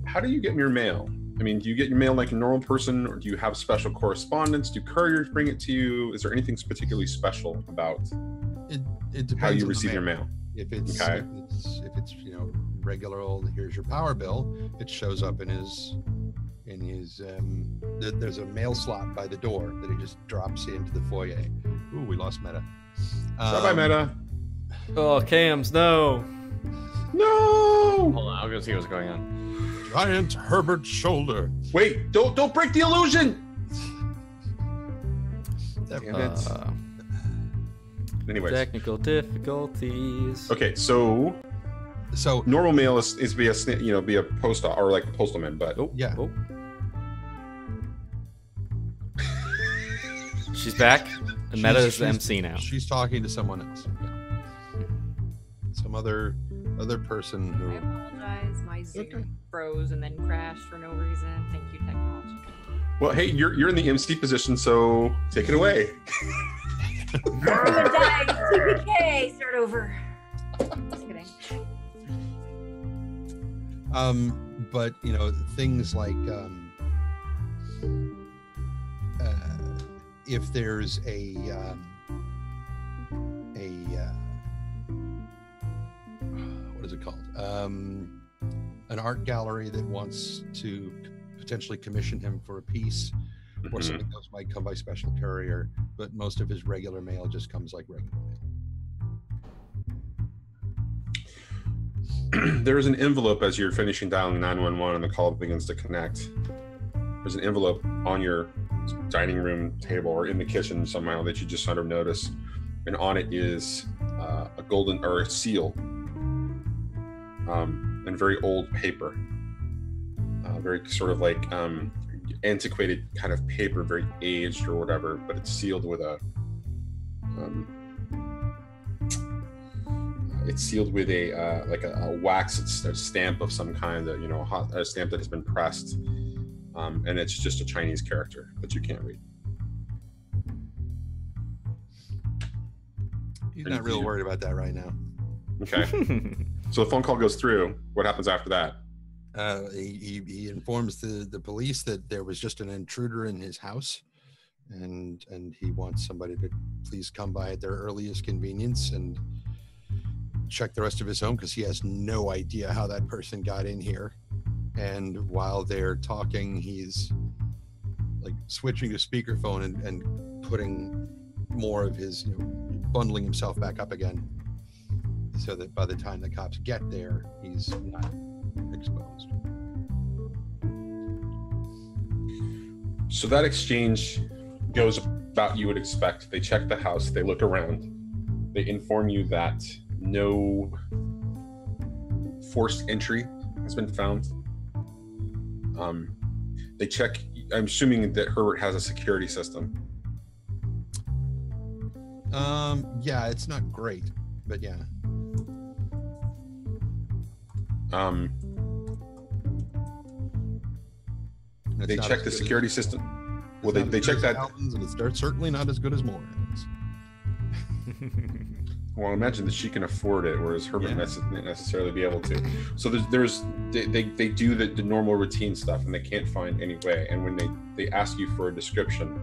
How do you get your mail? I mean, do you get your mail like a normal person, or do you have special correspondence? Do couriers bring it to you? Is there anything particularly special about it depends how you on receive the your mail? If it's Okay. if it's regular old, here's your power bill, it shows up in his there's a mail slot by the door that he just drops into the foyer. Ooh, we lost Meta. Bye-bye, Meta. Oh, Cams, no. No! Hold on, I'll go see what's going on. Giant Herbert's shoulder. Wait, don't break the illusion! Damn it. Anyways. Technical difficulties. Okay, so So normal mail is via via post or like a postalman, but Oh, Yeah. Oh. She's back. And Meta is the MC now. She's talking to someone else. Yeah. Some other person I who. apologize. My Zoom froze and then crashed for no reason. Thank you, technology. well, hey, you're in the MC position, so take it away. TPK, start over. Just kidding. But things like if there's what is it called? An art gallery that wants to potentially commission him for a piece or something else might come by special courier, but most of his regular mail just comes like regular mail. There's an envelope as you're finishing dialing 911 and the call begins to connect. There's an envelope on your dining room table or in the kitchen somehow that you just sort of notice, and on it is a golden or a seal, and very old paper, very sort of like antiquated kind of paper, very aged or whatever, but it's sealed with a like a wax stamp of some kind, a stamp that has been pressed, and it's just a Chinese character that you can't read. He's not real worried about that right now. Okay. So the phone call goes through. What happens after that? He informs the police that there was just an intruder in his house, and he wants somebody to please come by at their earliest convenience and check the rest of his home because he has no idea how that person got in here. And while they're talking, he's like switching to speakerphone and putting more of his, bundling himself back up again, so that by the time the cops get there, he's not exposed. So that exchange goes about you would expect. They check the house, they look around, they inform you that no forced entry has been found. They check, I'm assuming that Herbert has a security system. Yeah, it's not great, but yeah. They check the security system. Well, they check that. And it's certainly not as good as Morrigan's. Well, I imagine that she can afford it, whereas Herbert doesn't necessarily be able to. So they do the normal routine stuff, and they can't find any way. And when they ask you for a description,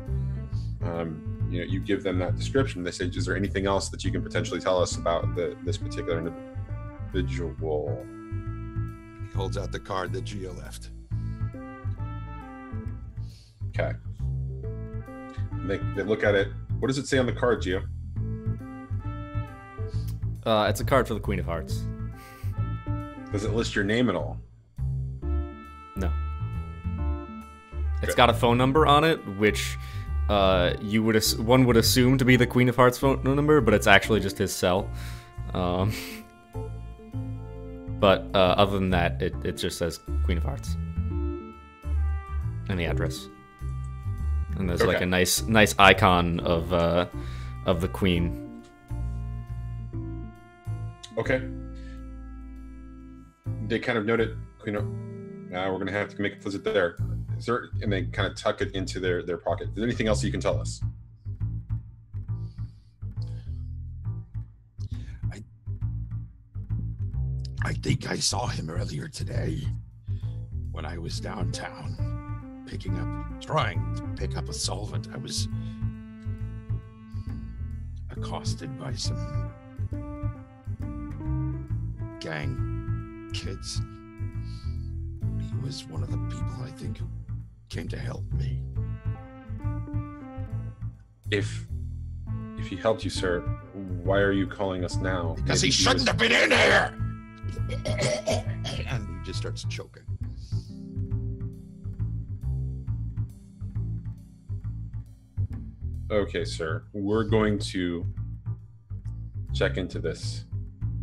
you give them that description. They say, "Is there anything else that you can potentially tell us about this particular individual?" He holds out the card that Gio left. Okay. They look at it. What does it say on the card, Gio? It's a card for the Queen of Hearts. Does it list your name at all? No. It's got a phone number on it, which one would assume to be the Queen of Hearts phone number, but it's actually just his cell. But other than that, it just says Queen of Hearts and the address. And there's like a nice icon of the Queen. Okay. They kind of note it. We're gonna have to make a visit there. And they kind of tuck it into their pocket. Is there anything else you can tell us? I think I saw him earlier today when I was downtown trying to pick up a solvent. I was accosted by some gang kids. He was one of the people, I think, who came to help me. If he helped you, sir, why are you calling us now? Because he shouldn't have been in here! And he just starts choking. Okay, sir. We're going to check into this.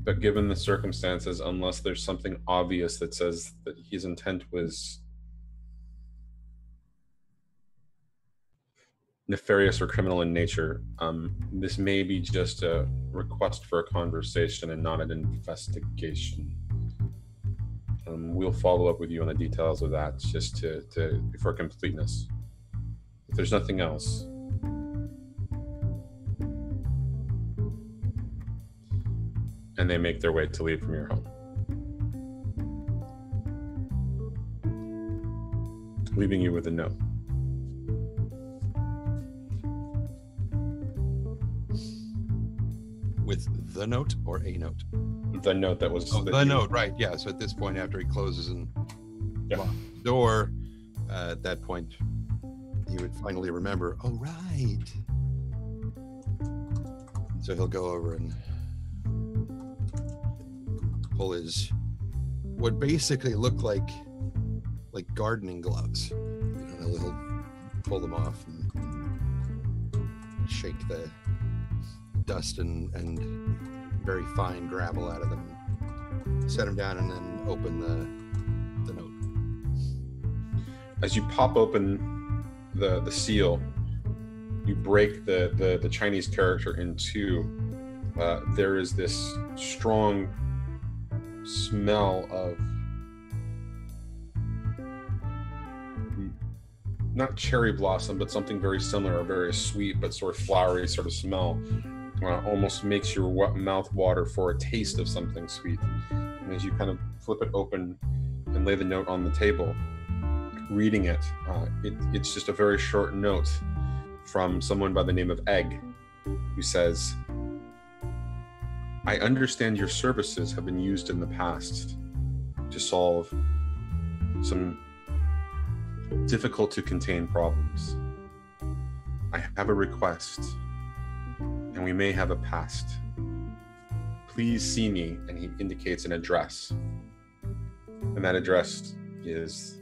But given the circumstances, unless there's something obvious that says that his intent was nefarious or criminal in nature, this may be just a request for a conversation and not an investigation. We'll follow up with you on the details of that just to for completeness. If there's nothing else, and they make their way to leave from your home, leaving you with a note. With the note or a note? The note that was... Oh, the note, right. Yeah, so at this point, after he closes and locks the door, at that point, he would finally remember, oh, right. So he'll go over and pull his, what basically look like gardening gloves. You know, he'll pull them off and shake the dust and very fine gravel out of them, set them down, and then open the note. As you pop open the seal, you break the Chinese character in two. There is this strong smell of not cherry blossom, but something very similar, a very sweet but sort of flowery sort of smell. Almost makes your mouth water for a taste of something sweet. And as you kind of flip it open and lay the note on the table, reading it, it's just a very short note from someone by the name of Egg, who says, I understand your services have been used in the past to solve some difficult to contain problems. I have a request, and we may have a past. Please see me, and he indicates an address. And that address is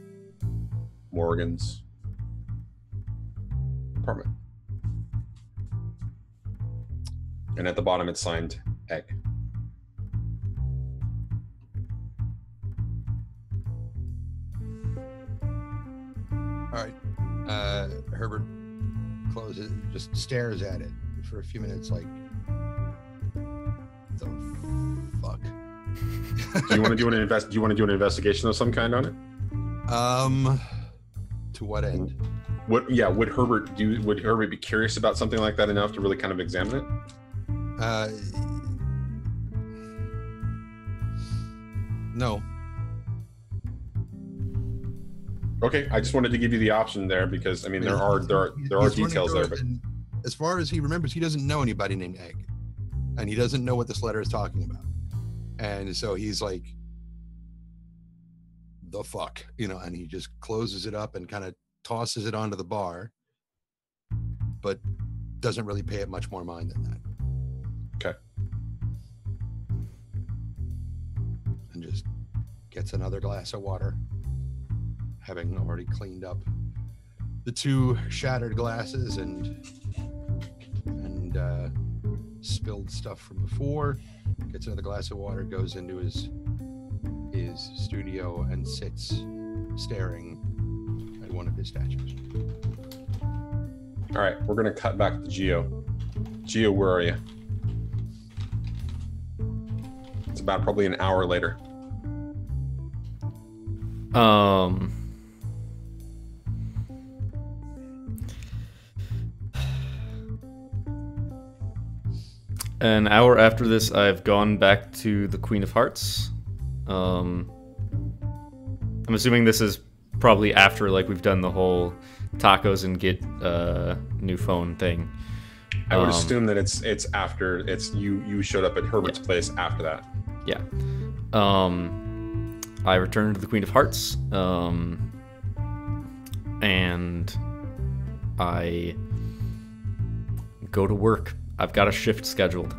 Morrigan's apartment. And at the bottom it's signed Egg. All right. Herbert closes, just stares at it for a few minutes, like, the fuck. Do you want to do an investigation of some kind on it? To what end? Would Herbert be curious about something like that enough to really kind of examine it? No. Okay, I just wanted to give you the option there because I mean there are details there, but as far as he remembers, he doesn't know anybody named Egg, and he doesn't know what this letter is talking about, and so he's like, the fuck, and he just closes it up and kind of tosses it onto the bar, but doesn't really pay it much more mind than that. Okay. And just gets another glass of water, having already cleaned up the two shattered glasses and spilled stuff from before. Gets another glass of water, goes into his studio and sits staring at one of his statues. All right, we're gonna cut back to Geo. Geo, where are you? It's about probably an hour later. An hour after this, I've gone back to the Queen of Hearts I'm assuming this is probably after like we've done the whole tacos and get new phone thing. I would assume that it's after you showed up at Herbert's place after that. Yeah. I return to the Queen of Hearts, and I go to work. I've got a shift scheduled.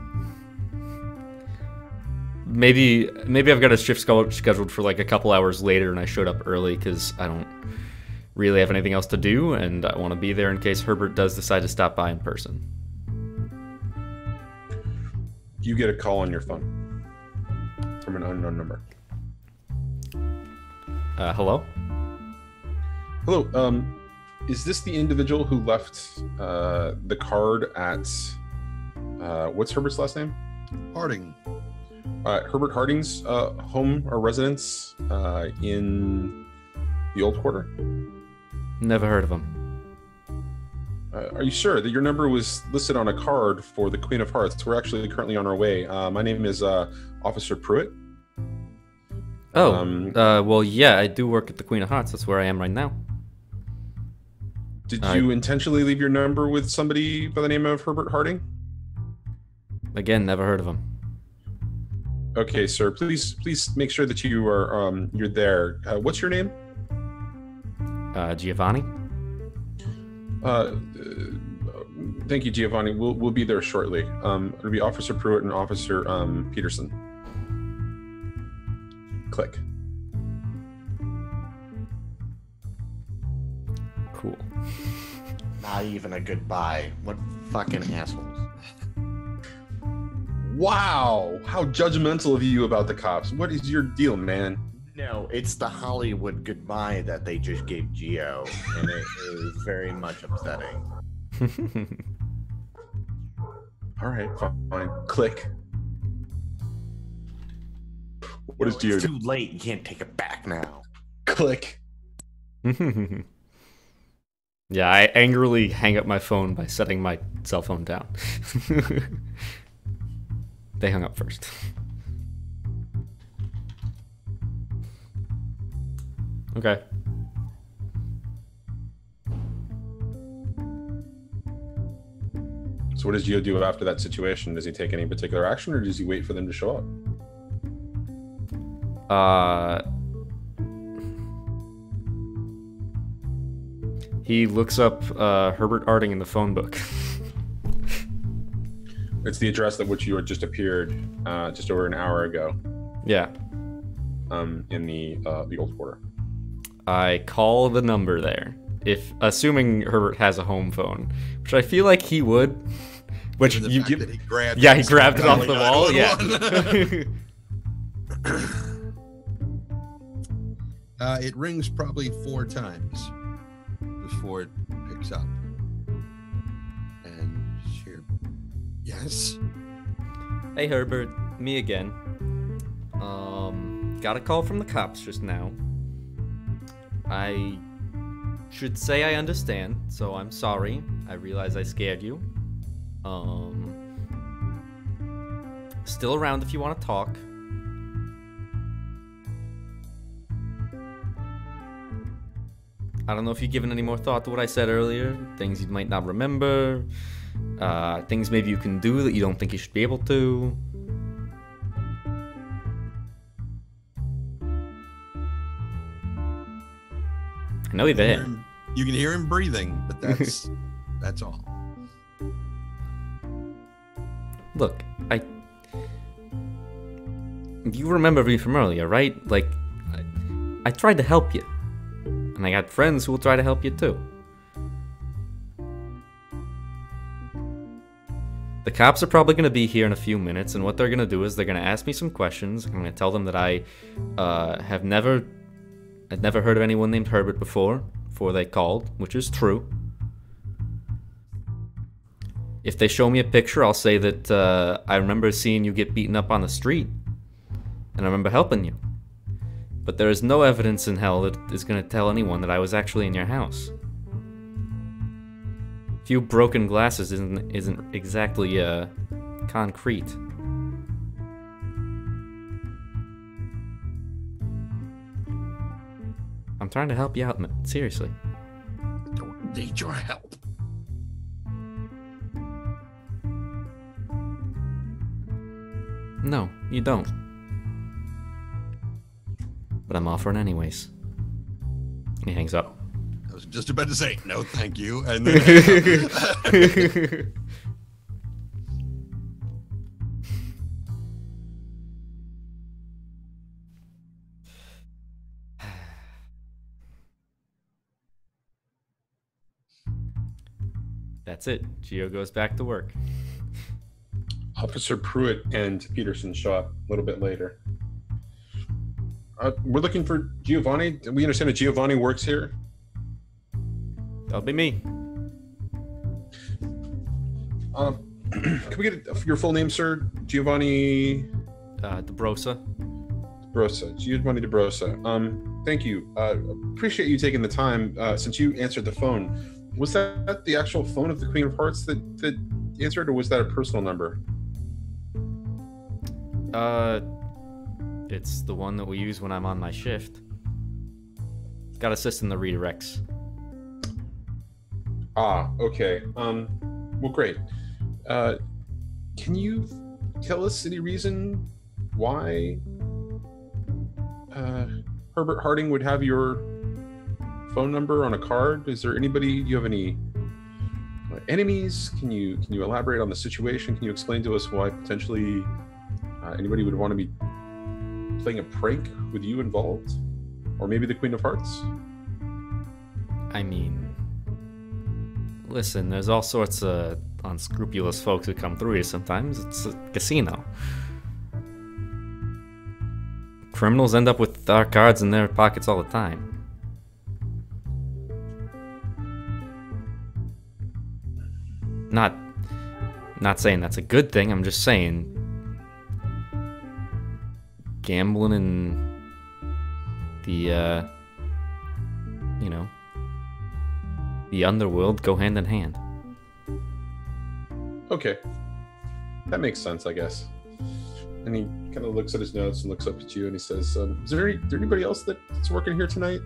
Maybe I've got a shift scheduled for like a couple hours later, and I showed up early because I don't really have anything else to do, and I want to be there in case Herbert does decide to stop by in person. You get a call on your phone from an unknown number. Hello? Hello, is this the individual who left the card at, what's Herbert's last name? Harding. Herbert Harding's home or residence in the Old Quarter? Never heard of him. Are you sure that your number was listed on a card for the Queen of Hearts? We're actually currently on our way. My name is Officer Pruitt. Oh, well, yeah, I do work at the Queen of Hearts. That's where I am right now. Did you intentionally leave your number with somebody by the name of Herbert Harding? Again, never heard of him. Okay, sir. Please make sure that you are you're there. What's your name? Giovanni. Thank you, Giovanni. We'll be there shortly. It'll be Officer Pruitt and Officer Peterson. Click. Cool. Not even a goodbye. What fucking assholes. Wow, how judgmental of you about the cops. What is your deal, man? No, it's the Hollywood goodbye that they just gave Geo, and it is very much upsetting. All right, fine. Click. What is Geo? It's too late. You can't take it back now. Click. Yeah, I angrily hang up my phone by setting my cell phone down. They hung up first. Okay. So what does Geo do after that situation? Does he take any particular action, or does he wait for them to show up? He looks up Herbert Harding in the phone book. It's the address at which you had just appeared just over an hour ago. Yeah. In the Old Quarter. I call the number there. Assuming Herbert has a home phone, which I feel like he would. Which you give. He grabbed he grabbed it off the wall. Yeah. It rings probably 4 times before it picks up. And here. Yes? Hey Herbert, me again. Got a call from the cops just now. I should say I understand, so I'm sorry. I realize I scared you. Still around if you want to talk. I don't know if you've given any more thought to what I said earlier. Things you might not remember. Things maybe you can do that you don't think you should be able to. I know you're there. You can hear him breathing, but that's all. Look, you remember me from earlier, right? Like, I tried to help you. And I got friends who will try to help you too. The cops are probably going to be here in a few minutes, and what they're going to do is they're going to ask me some questions. I'm going to tell them that I I'd never heard of anyone named Herbert before they called, which is true. If they show me a picture, I'll say that I remember seeing you get beaten up on the street, and I remember helping you. But there is no evidence in hell that is going to tell anyone that I was actually in your house. A few broken glasses isn't exactly concrete. I'm trying to help you out, man. Seriously. Don't need your help. No, you don't. But I'm offering anyways. And he hangs up. I was just about to say, no, thank you. And then That's it. Geo goes back to work. Officer Pruitt and Peterson show up a little bit later. We're looking for Giovanni. We understand that Giovanni works here. That'll be me. Can we get your full name, sir? Giovanni DeBrosa. DeBrosa. Giovanni DeBrosa. Thank you. Appreciate you taking the time since you answered the phone. Was that the actual phone of the Queen of Hearts that answered, or was that a personal number? It's the one that we use when I'm on my shift. Got assist in the redirects. Ah, okay. Well, great. Can you tell us any reason why Herbert Harding would have your phone number on a card? Is there anybody? Do you have any enemies? Can you elaborate on the situation? Can you explain to us why potentially anybody would want to be playing a prank with you involved, or maybe the Queen of Hearts? I mean, listen, there's all sorts of unscrupulous folks who come through here sometimes. It's a casino. Criminals end up with our cards in their pockets all the time. Not saying that's a good thing, I'm just saying gambling and the the underworld go hand in hand. Okay. That makes sense, I guess. And he kind of looks at his notes and looks up at you and he says, is there anybody else that's working here tonight?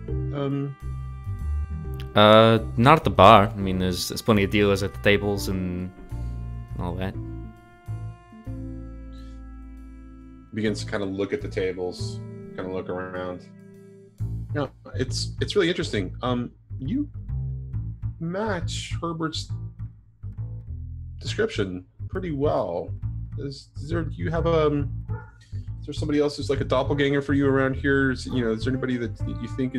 Not at the bar. I mean, there's plenty of dealers at the tables and all that. Begins to kind of look at the tables, kind of look around. Yeah, it's really interesting. You match Herbert's description pretty well. Is there somebody else who's like a doppelganger for you around here? Is there anybody that you think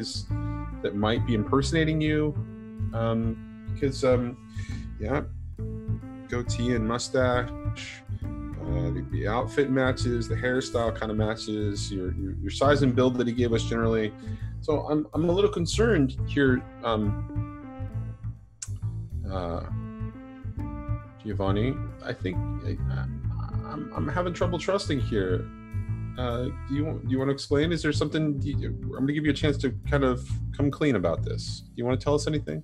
that might be impersonating you? Because goatee and mustache, the outfit matches, the hairstyle kind of matches your size and build that he gave us generally. So I'm a little concerned here, Giovanni. I think I'm having trouble trusting here. Do you want to explain? Is there something? I'm going to give you a chance to kind of come clean about this. Do you want to tell us anything?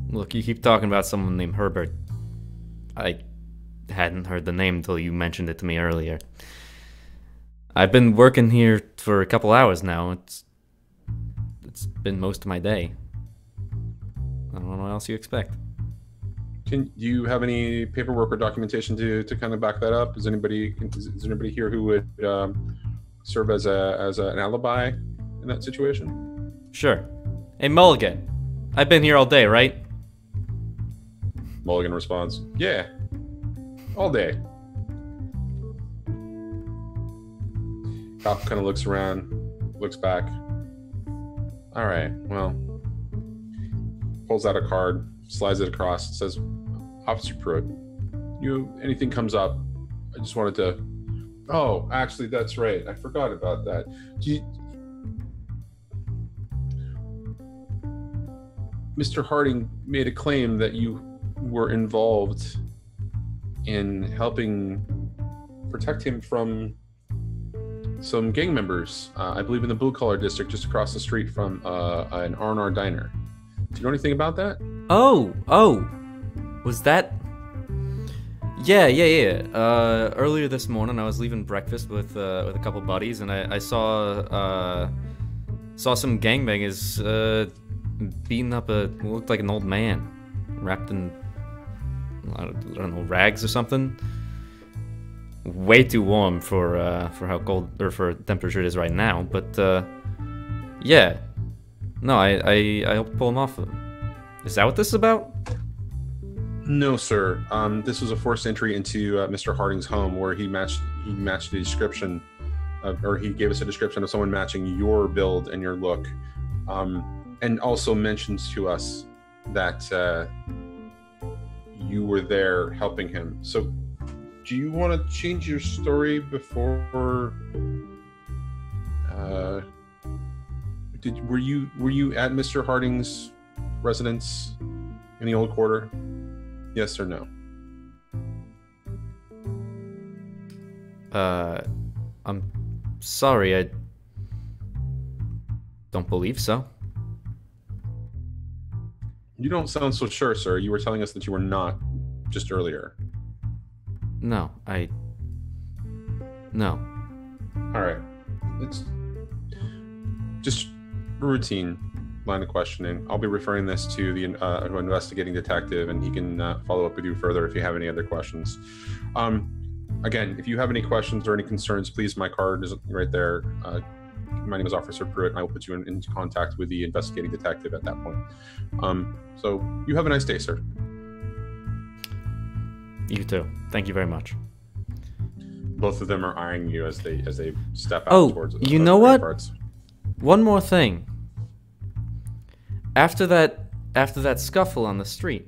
Look, you keep talking about someone named Herbert. I hadn't heard the name until you mentioned it to me earlier. I've been working here for a couple hours now. It's been most of my day. I don't know what else you expect. Do you have any paperwork or documentation to kind of back that up? Is there anybody here who would serve as an alibi in that situation? Sure. Hey, Mulligan. I've been here all day, right? Mulligan responds, yeah, all day. Cop kind of looks around, looks back. All right, well, pulls out a card, slides it across, says, Officer Pruitt, anything comes up, I just wanted to, oh, actually, that's right, I forgot about that. Mr. Harding made a claim that you were involved in helping protect him from some gang members, I believe in the blue collar district just across the street from an R&R diner. Do you know anything about that? Oh, was that? Yeah. Earlier this morning, I was leaving breakfast with a couple buddies, and I saw some gangbangers beating up what looked like an old man, wrapped in I don't know, rags or something. Way too warm for how cold or for temperature it is right now, but yeah. No, I helped pull him off of him. Is that what this is about? No, sir. This was a forced entry into Mr. Harding's home, where he matched the description, or he gave us a description of someone matching your build and your look, and also mentions to us that you were there helping him. So, do you want to change your story before? Were you at Mr. Harding's residence in the old quarter? Yes or no? I'm sorry, I don't believe so. You don't sound so sure, sir. You were telling us that you were not just earlier. No. All right. It's just a routine line of questioning. I'll be referring this to the investigating detective, and he can follow up with you further if you have any other questions. Again, if you have any questions or any concerns, please, my card is right there. My name is Officer Pruitt, and I will put you in contact with the investigating detective at that point. So you have a nice day, sir. You too. Thank you very much. Both of them are eyeing you as they step out towards. You know what? Parts. One more thing. After that scuffle on the street,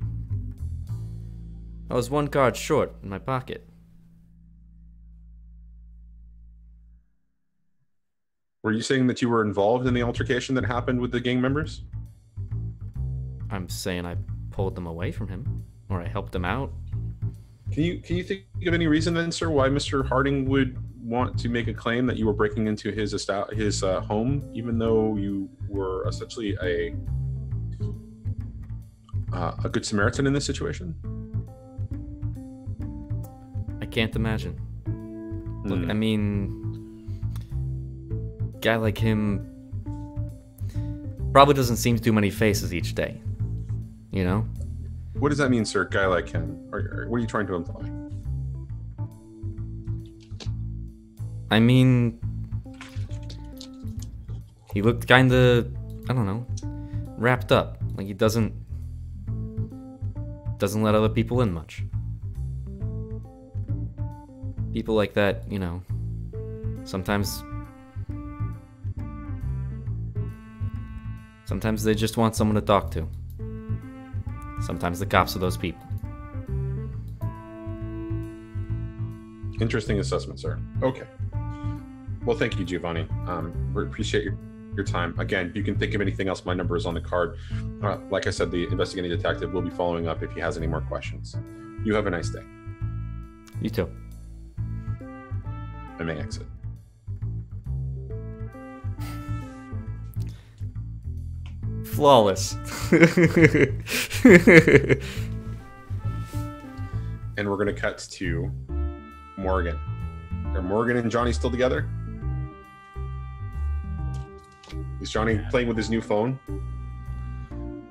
I was one card short in my pocket. Were you saying that you were involved in the altercation that happened with the gang members? I'm saying I pulled them away from him, or I helped them out. Can you think of any reason then, sir, why Mr. Harding would want to make a claim that you were breaking into his home, even though you were essentially a good Samaritan in this situation? I can't imagine. Look, I mean, guy like him probably doesn't see too many faces each day, you know? What does that mean, sir? Guy like him? Or what are you trying to imply? I mean, he looked kind of, I don't know, wrapped up. Like he doesn't let other people in much. People like that, you know, sometimes they just want someone to talk to. Sometimes the cops are those people. Interesting assessment, sir. Okay. Well, thank you, Giovanni. We appreciate your time. Again, if you can think of anything else, my number is on the card. Like I said, the investigating detective will be following up if he has any more questions. You have a nice day. You too. I may exit. Flawless. And we're going to cut to Morrigan. Are Morrigan and Johnny still together? Is Johnny playing with his new phone?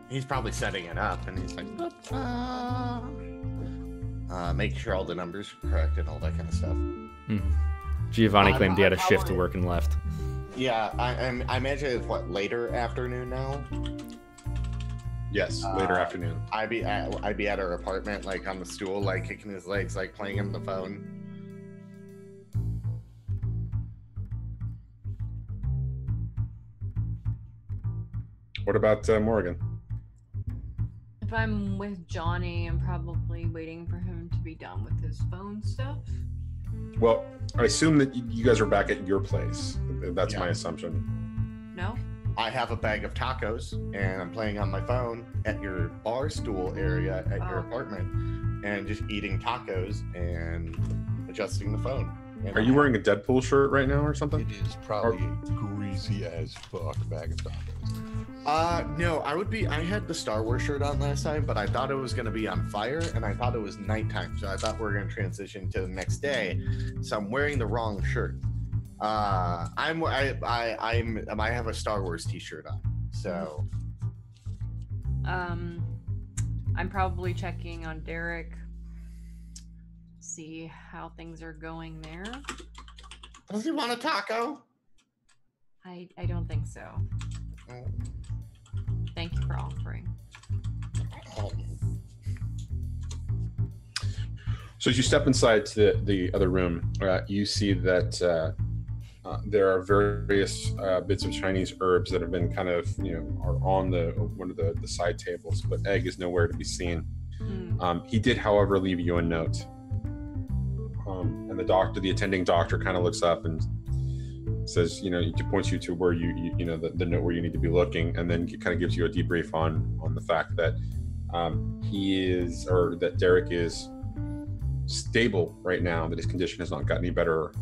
He's probably setting it up, and he's like, make sure all the numbers are correct and all that kind of stuff. Giovanni claimed he had a shift to work and left. Yeah, I imagine it's later afternoon now. Yes, later afternoon. I'd be at her apartment, like on the stool, like kicking his legs, like playing him the phone. What about Morrigan? If I'm with Johnny, I'm probably waiting for him to be done with his phone stuff. Well, I assume that you guys are back at your place. That's my assumption. No? I have a bag of tacos, and I'm playing on my phone at your bar stool area at your apartment, and just eating tacos and adjusting the phone. And are you wearing a Deadpool shirt right now or something? It is probably a greasy as fuck bag of tacos. No, I had the Star Wars shirt on last time, but I thought it was going to be on fire, and I thought it was nighttime, so I thought we were going to transition to the next day. So I'm wearing the wrong shirt. I have a Star Wars t-shirt on, so. I'm probably checking on Derek, see how things are going there. Does he want a taco? I don't think so. Thank you for offering. So as you step inside to the other room, you see that there are various bits of Chinese herbs that have been kind of, are on one of the side tables, but Egg is nowhere to be seen. He did, however, leave you a note. And the attending doctor kind of looks up and says, he points you to where the note where you need to be looking, and then kind of gives you a debrief on the fact that that Derek is stable right now, that his condition has not gotten any better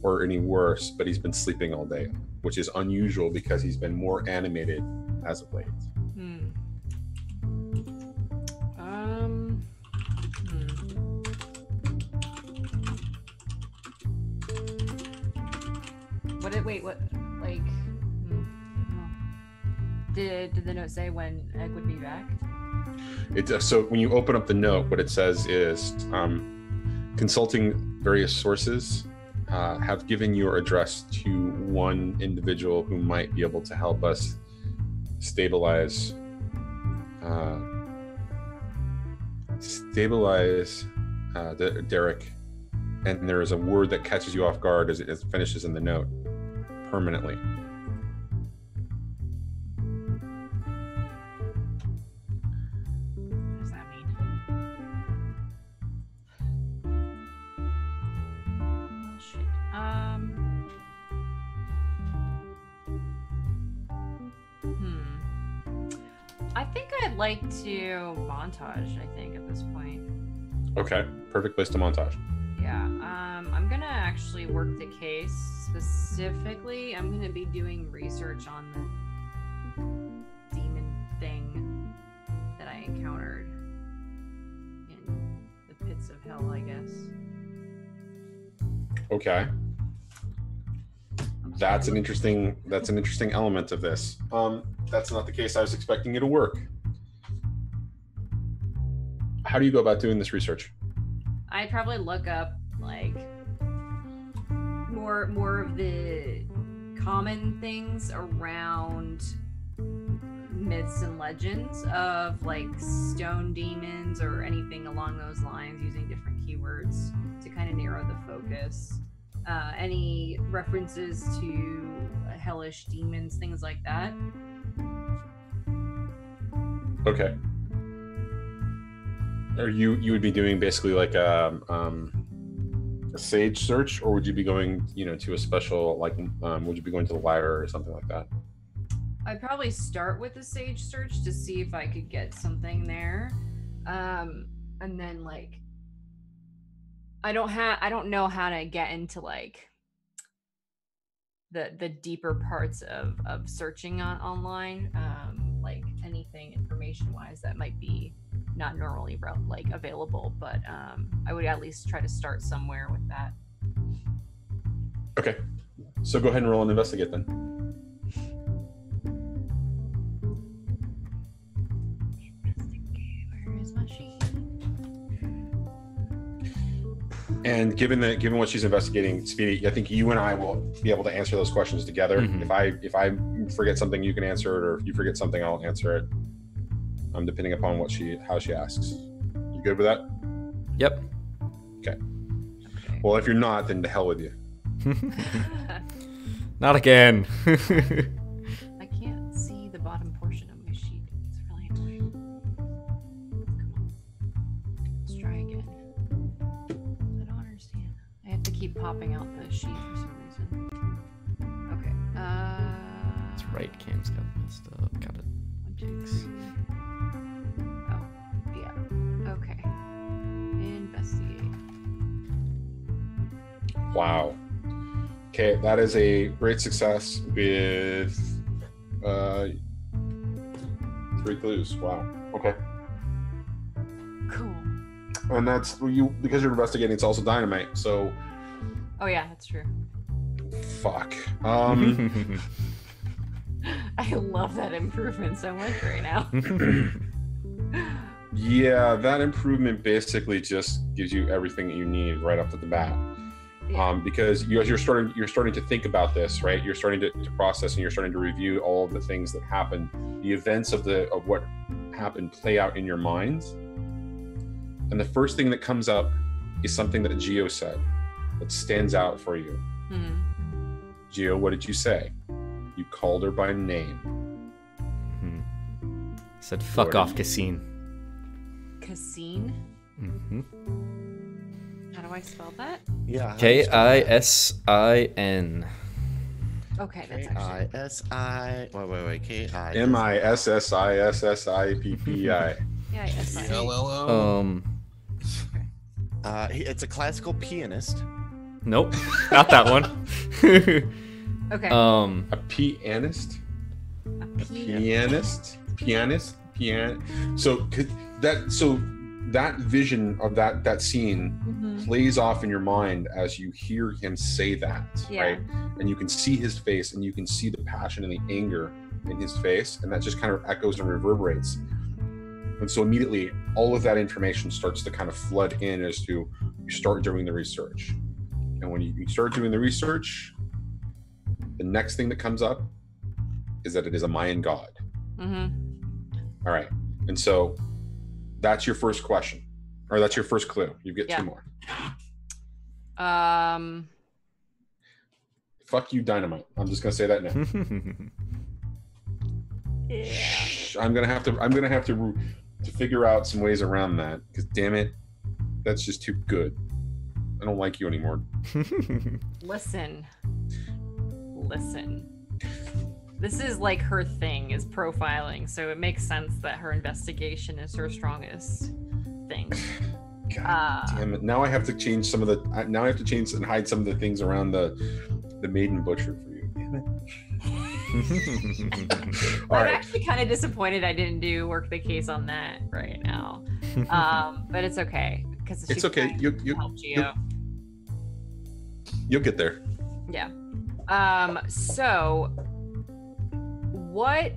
or any worse, but he's been sleeping all day, which is unusual because he's been more animated as of late. What? Like, did the note say when Egg would be back? So when you open up the note, what it says is, consulting various sources, have given your address to one individual who might be able to help us stabilize Derek, and there is a word that catches you off guard as it finishes in the note: permanently. What does that mean? Oh, shit. I think I'd like to montage, at this point. Okay, perfect place to montage. Yeah, I'm gonna actually work the case. Specifically, I'm gonna be doing research on the demon thing that I encountered in the pits of hell, I guess. Okay. That's an interesting element of this. That's not the case I was expecting you to work. How do you go about doing this research? I'd probably look up like more of the common things around myths and legends of like stone demons or anything along those lines, using different keywords to kind of narrow the focus. Any references to hellish demons, things like that. Okay. Or you would be doing basically like a sage search, or would you be going, to a special, like, would you be going to the library or something like that? I'd probably start with a sage search to see if I could get something there, and then like I don't know how to get into like the deeper parts of searching online, like anything information wise that might be not normally like available, but I would at least try to start somewhere with that. Okay, so go ahead and roll and investigate then. Where is my sheet? And given what she's investigating, Speedy, I think you and I will be able to answer those questions together. Mm-hmm. If I forget something, you can answer it, or if you forget something, I'll answer it. Depending upon how she asks. You good with that? Yep. Okay. Well, if you're not, then to hell with you. Not again. I can't see the bottom portion of my sheet. It's really annoying. Come on. Let's try again. I don't understand. I have to keep popping out the sheet for some reason. Okay. That's right. Cam's got messed up. Got it. 1, 2, 3. Okay. Investigate. Wow. Okay, that is a great success with 3 clues. Wow. Okay. Cool. And that's because you're investigating. It's also dynamite. So. Oh yeah, that's true. Fuck. I love that improvement so much right now. Yeah, that improvement basically just gives you everything that you need right off the bat. Yeah. Because you're starting to think about this, right? You're starting to process, and you're starting to review all of the things that happened, the events of what happened play out in your mind. And the first thing that comes up is something that Gio said that stands out for you. Gio, what did you say? You called her by name. Said, "Fuck off, Cassine." Cassine? How do I spell that? Yeah. K-I-S-I-N. Okay, that's actually... K-I-S-I... Wait. K-I... M-I-S-S-I-S-S-I-P-P-I. Yeah, S-I. Hello. It's a classical pianist. Nope, not that one. Okay. A pianist? So that vision of that scene plays off in your mind as you hear him say that, right? And you can see his face, and you can see the passion and the anger in his face, and that just kind of echoes and reverberates. And so immediately all of that information starts to kind of flood in as to you start doing the research. And when you start doing the research, the next thing that comes up is that it is a Mayan god. All right. And so that's your first question, or that's your first clue. You get 2 more. Fuck you, dynamite. I'm just gonna say that now. Shh, I'm gonna have to figure out some ways around that, because damn it, that's just too good. I don't like you anymore. Listen. This is like her thing, is profiling, so it makes sense that her investigation is her strongest thing. God damn it! Now I have to change some of the. Now I have to change and hide some of the things around the maiden butcher for you. Damn it! I'm actually kind of disappointed I didn't work the case on that right now. But it's okay, because it's okay. You'll get there. Yeah. So what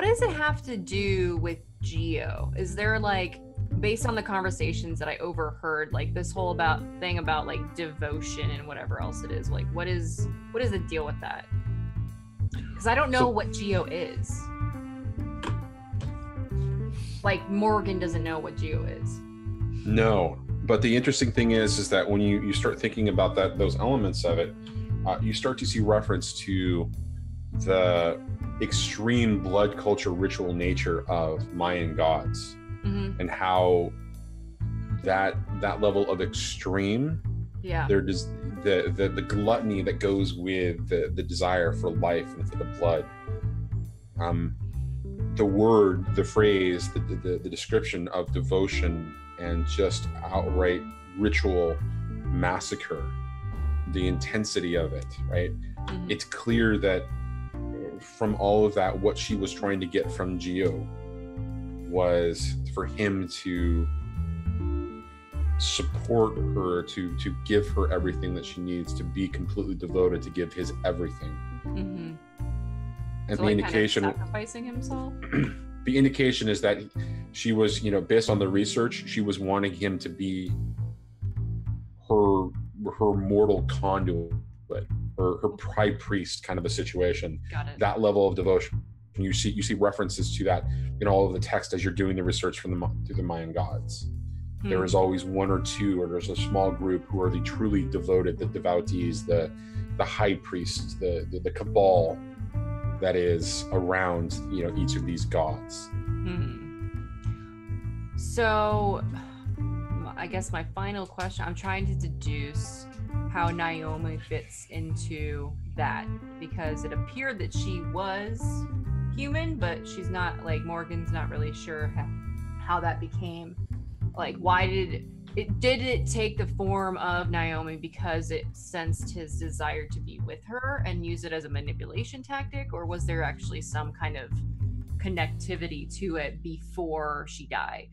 does it have to do with Gio? Is there, like, based on the conversations that I overheard, like this whole thing about like devotion and whatever else it is, like what is the deal with that? Because I don't know what Gio is. Like Morrigan doesn't know what Gio is. No, but the interesting thing is that when you start thinking about those elements of it, you start to see reference to the extreme blood culture ritual nature of Mayan gods, and how that level of extreme, there's the gluttony that goes with the desire for life and for the blood. The word, the phrase, the description of devotion and just outright ritual massacre, the intensity of it, right? It's clear that from all of that, what she was trying to get from Gio was for him to support her, to give her everything that she needs, to be completely devoted, to give his everything. And so, the indication, kind of sacrificing himself. The indication is that she was, based on the research, she was wanting him to be her mortal conduit, or her high priest kind of a situation. Got it. That level of devotion. And you see references to that in all of the text as you're doing the research through the Mayan gods. There is always one or two, or there's a small group who are the truly devoted, the devotees, the high priests, the cabal that is around each of these gods. So I guess my final question, I'm trying to deduce how Naomi fits into that, because it appeared that she was human, but she's not, like, Morgan's not really sure how that became, like, why did Did it take the form of Naomi because it sensed his desire to be with her and use it as a manipulation tactic, or was there actually some kind of connectivity to it before she died?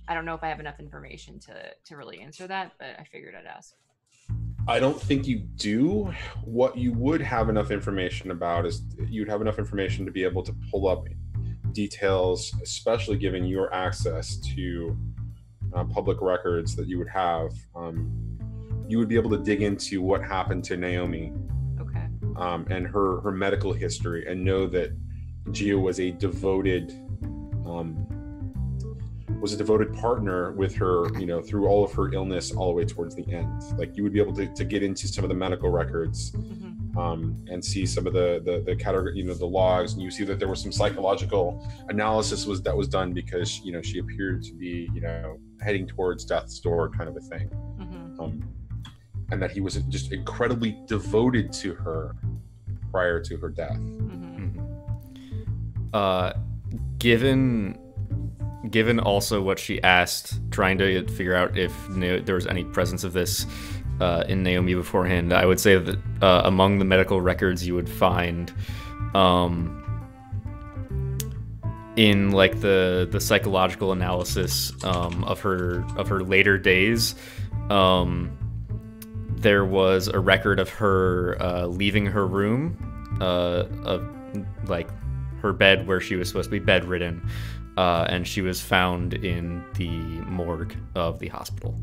I don't know if I have enough information to really answer that, but I figured I'd ask. I don't think you do. What you would have enough information about is you'd have enough information to be able to pull up details, especially given your access to public records that you would have. You would be able to dig into what happened to Naomi, Okay. And her medical history, and know that Gio was a devoted partner with her, through all of her illness all the way towards the end. Like, you would be able to get into some of the medical records, and see some of the category, the logs, and you see that there was some psychological analysis that was done because she appeared to be heading towards death's door, kind of a thing, and that he was just incredibly devoted to her prior to her death. Given also what she asked, trying to figure out if there was any presence of this in Naomi beforehand, I would say that among the medical records you would find in like the psychological analysis of her later days, there was a record of her leaving her room, of like her bed where she was supposed to be bedridden. And she was found in the morgue of the hospital.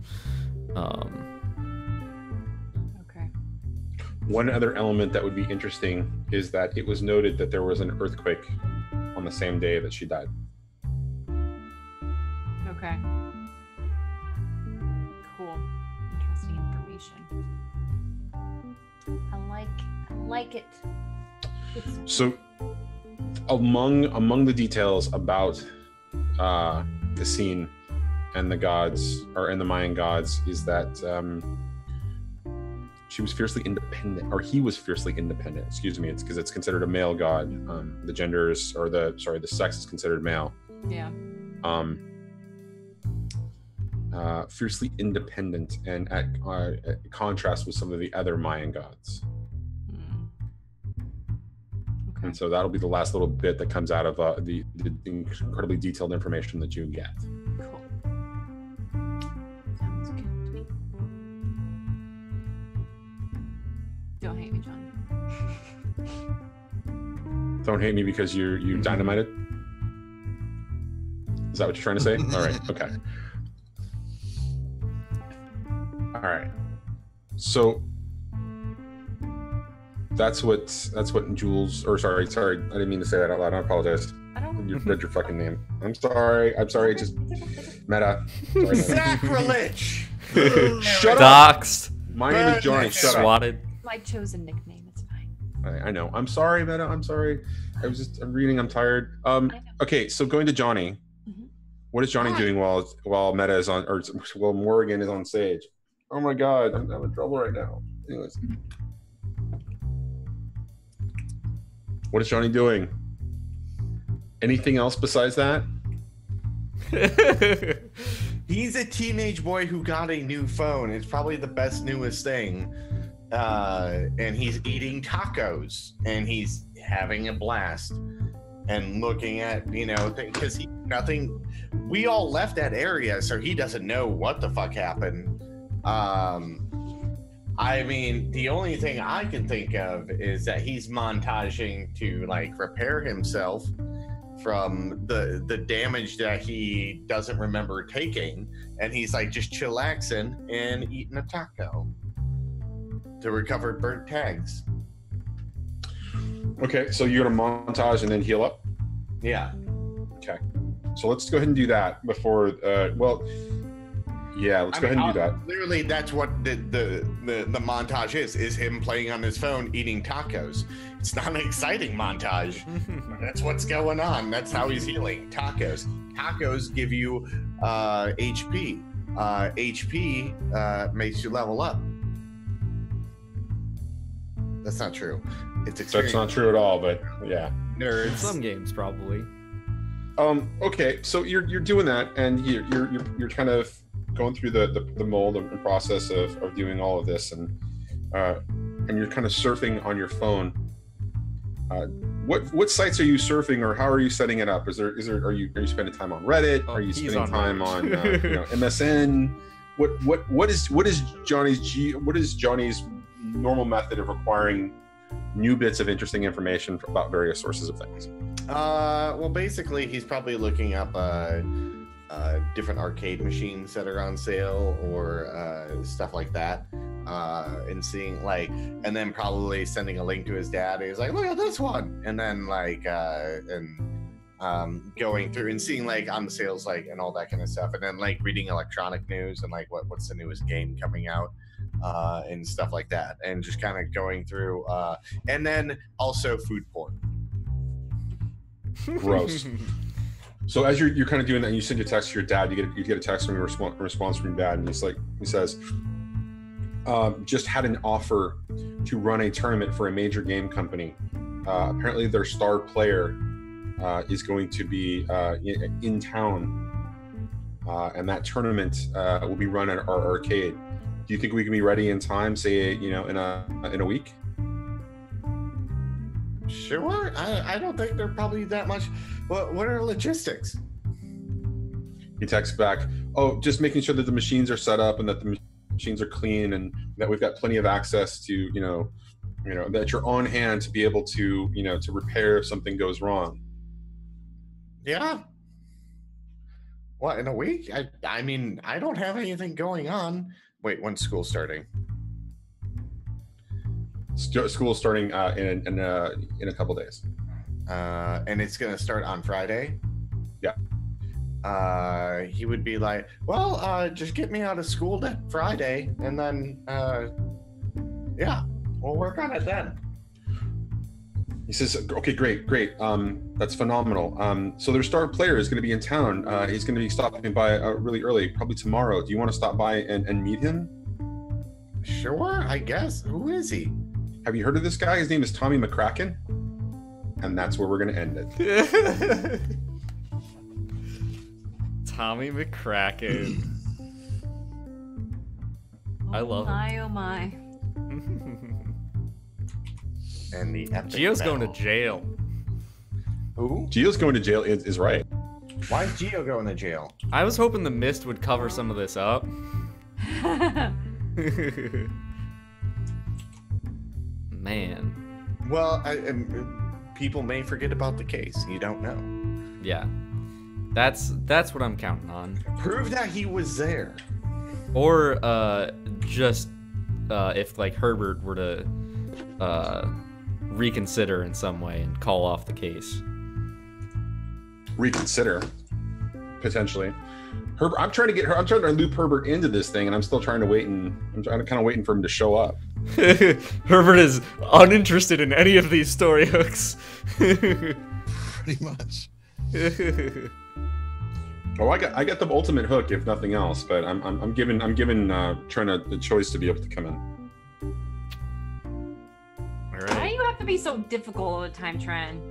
Okay. One other element that would be interesting is that it was noted that there was an earthquake on the same day that she died. Okay. Cool. Interesting information. I like it. So, among the details about the scene and the gods, or in the Mayan gods, is that she was fiercely independent, or he was fiercely independent. Excuse me. It's because it's considered a male god. The sex is considered male. Yeah. Fiercely independent, and at contrast with some of the other Mayan gods. Okay. And so that'll be the last little bit that comes out of the incredibly detailed information that you get. Cool. Sounds good to me. Don't hate me, John. Don't hate me because you dynamited? Is that what you're trying to say? All right. Okay. All right. So that's what Jules, or sorry, I didn't mean to say that out loud. I apologize. You read your fucking name. I'm sorry. Just Meta. Sorry, Meta. Sacrilege! Shut up. Doxed. My name is Johnny. Shut up. Swatted. My chosen nickname. It's fine. I know. I'm sorry, Meta. I'm sorry. I'm reading. I'm tired. Okay, so going to Johnny. What is Johnny doing while Meta is on, or while Morrigan is on stage? Oh my God, I'm having trouble right now. Anyways. What is Johnny doing? Anything else besides that? He's a teenage boy who got a new phone. It's probably the best, newest thing. And he's eating tacos, and he's having a blast and looking at, because we all left that area, so he doesn't know what the fuck happened. I mean, the only thing I can think of is that he's montaging to repair himself from the damage that he doesn't remember taking, and he's just chillaxing and eating a taco to recover burnt tags. Okay, so you're gonna montage and then heal up? Yeah. Okay, so let's go ahead and do that before. Yeah, let's go ahead and do that. Literally, that's what the montage is him playing on his phone eating tacos. It's not an exciting montage. That's what's going on. That's how he's healing. Tacos. Tacos give you HP. HP makes you level up. That's not true. It's experience. That's not true at all, but yeah. Nerds. Some games, probably. Okay, so you're doing that, and you're kind of going through the mold and process of doing all of this, and you're kind of surfing on your phone. What sites are you surfing, or how are you setting it up? Are you spending time on Reddit? Are you spending time on MSN? What is Johnny's normal method of acquiring new bits of interesting information about various sources of things? Well, basically, he's probably looking up different arcade machines that are on sale or stuff like that, and seeing and then probably sending a link to his dad. He's like, "Look at this one," and then going through and seeing on the sales and all that kind of stuff, and then reading electronic news and what's the newest game coming out. And stuff like that, and just kind of going through, and then also food porn. Gross. So as you're kind of doing that, and you send a text to your dad, you get a text from your response from your dad, and he says, just had an offer to run a tournament for a major game company. Apparently, their star player is going to be in town, and that tournament will be run at our arcade. Do you think we can be ready in time, say, in a week? Sure. I don't think they're probably that much. What are logistics? He texts back, "Oh, just making sure that the machines are set up and that the machines are clean and that we've got plenty of access to, that you're on hand to be able to, to repair if something goes wrong." Yeah. What, in a week? I mean, I don't have anything going on. Wait, when's school starting? School's starting in a couple days. And it's going to start on Friday? Yeah. He would be like, well, just get me out of school that Friday, and then, yeah, we'll work on it then. He says, okay, great. That's phenomenal. So their star player is going to be in town. He's going to be stopping by really early, probably tomorrow. Do you want to stop by and meet him? Sure, I guess. Who is he? Have you heard of this guy? His name is Tommy McCracken. And that's where we're going to end it. Tommy McCracken. I love him. Oh my. And the epic Gio's battle. going to jail. Who? Gio's going to jail is right. Why is Gio going to jail? I was hoping the mist would cover some of this up. Man. Well, people may forget about the case. You don't know. Yeah. That's what I'm counting on. Prove that he was there. Or just if Herbert were to reconsider in some way and call off the case. Reconsider, potentially. Herbert, I'm trying to loop Herbert into this thing, and I'm still trying to wait, and I'm kind of waiting for him to show up. Herbert is uninterested in any of these story hooks. Pretty much. Oh, I got the ultimate hook, if nothing else, but I'm giving Trina the choice to be able to come in. All Why right. do you have to be so difficult all the time, Trent?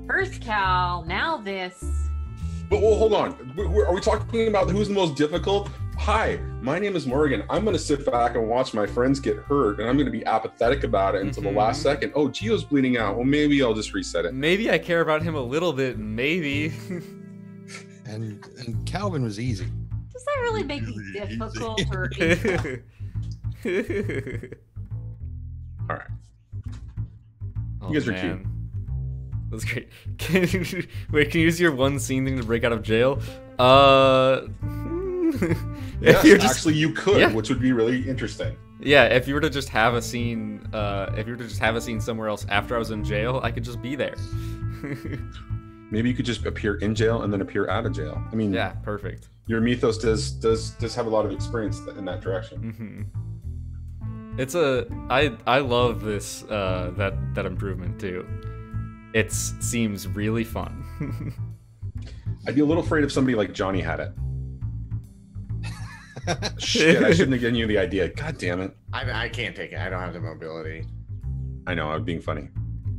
First Cal, now this. But well, hold on. Are we talking about who's the most difficult? Hi, my name is Morrigan. I'm going to sit back and watch my friends get hurt, and I'm going to be apathetic about it until the last second. Oh, Gio's bleeding out. Well, maybe I'll just reset it. Maybe I care about him a little bit. Maybe. And Calvin was easy. Does that really make me Really difficult easy. or All right. Oh, You guys are man. cute. That's great. Can you use your one scene thing to break out of jail? Yes, if you're just, actually, you could, Yeah. which would be really interesting. yeah, if you were to just have a scene, somewhere else after I was in jail, I could just be there. Maybe you could just appear in jail and then appear out of jail. I mean, Yeah, perfect. your mythos does have a lot of experience in that direction. It's I love this that improvement too. It seems really fun. I'd be a little afraid if somebody like Johnny had it. Shit, I shouldn't have given you the idea. God damn it. I can't take it. I don't have the mobility. I know, I'm being funny.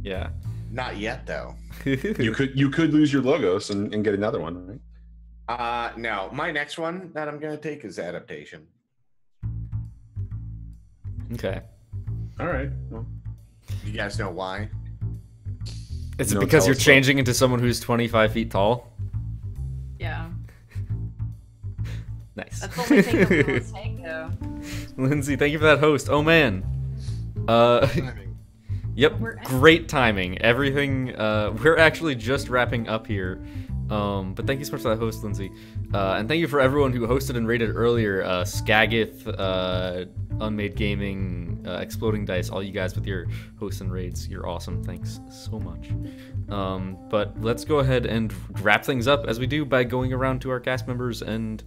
Yeah. Not yet, though. You could lose your logos and get another one, right? No. My next one that I'm gonna take is adaptation. Okay. All right. Well, You guys know why? Is it No, because tell you're us changing into someone who's 25 feet tall? Yeah. Nice. That's the only thing that we will take, though. Lindsay, thank you for that host. Oh man. Timing. Yep, We're- great timing. Everything. We're actually just wrapping up here. But thank you so much for that host, Lindsay. And thank you for everyone who hosted and rated earlier. Skagith, Unmade Gaming, Exploding Dice, all you guys with your hosts and raids. You're awesome. Thanks so much. But let's go ahead and wrap things up as we do by going around to our cast members and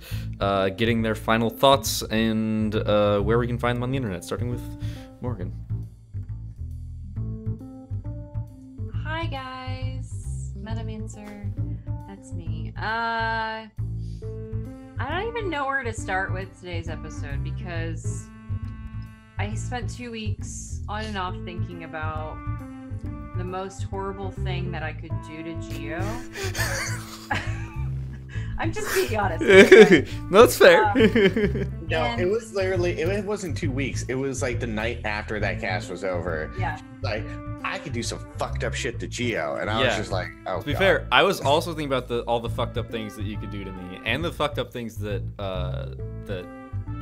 getting their final thoughts and where we can find them on the internet, starting with Morgan. Hi guys, Metamancer. That's me. I don't even know where to start with today's episode because I spent 2 weeks on and off thinking about the most horrible thing that I could do to Geo. I'm just being honest. Okay? No, that's fair. No, And- it was literally, it wasn't 2 weeks. It was like the night after that cast was over. Yeah. Like, I could do some fucked up shit to Geo. And I was Yeah. just like, oh, To be God. fair, I was also thinking about all the fucked up things that you could do to me, and the fucked up things that that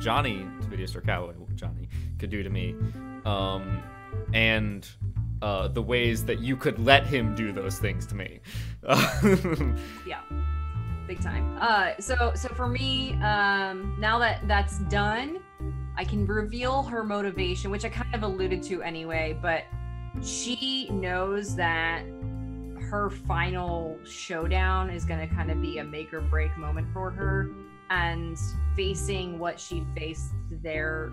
Johnny, VideoStoreCowboy Johnny, could do to me, and the ways that you could let him do those things to me. Yeah, big time. So for me, now that that's done, I can reveal her motivation, which I kind of alluded to anyway, but she knows that her final showdown is going to kind of be a make or break moment for her, and facing what she faced there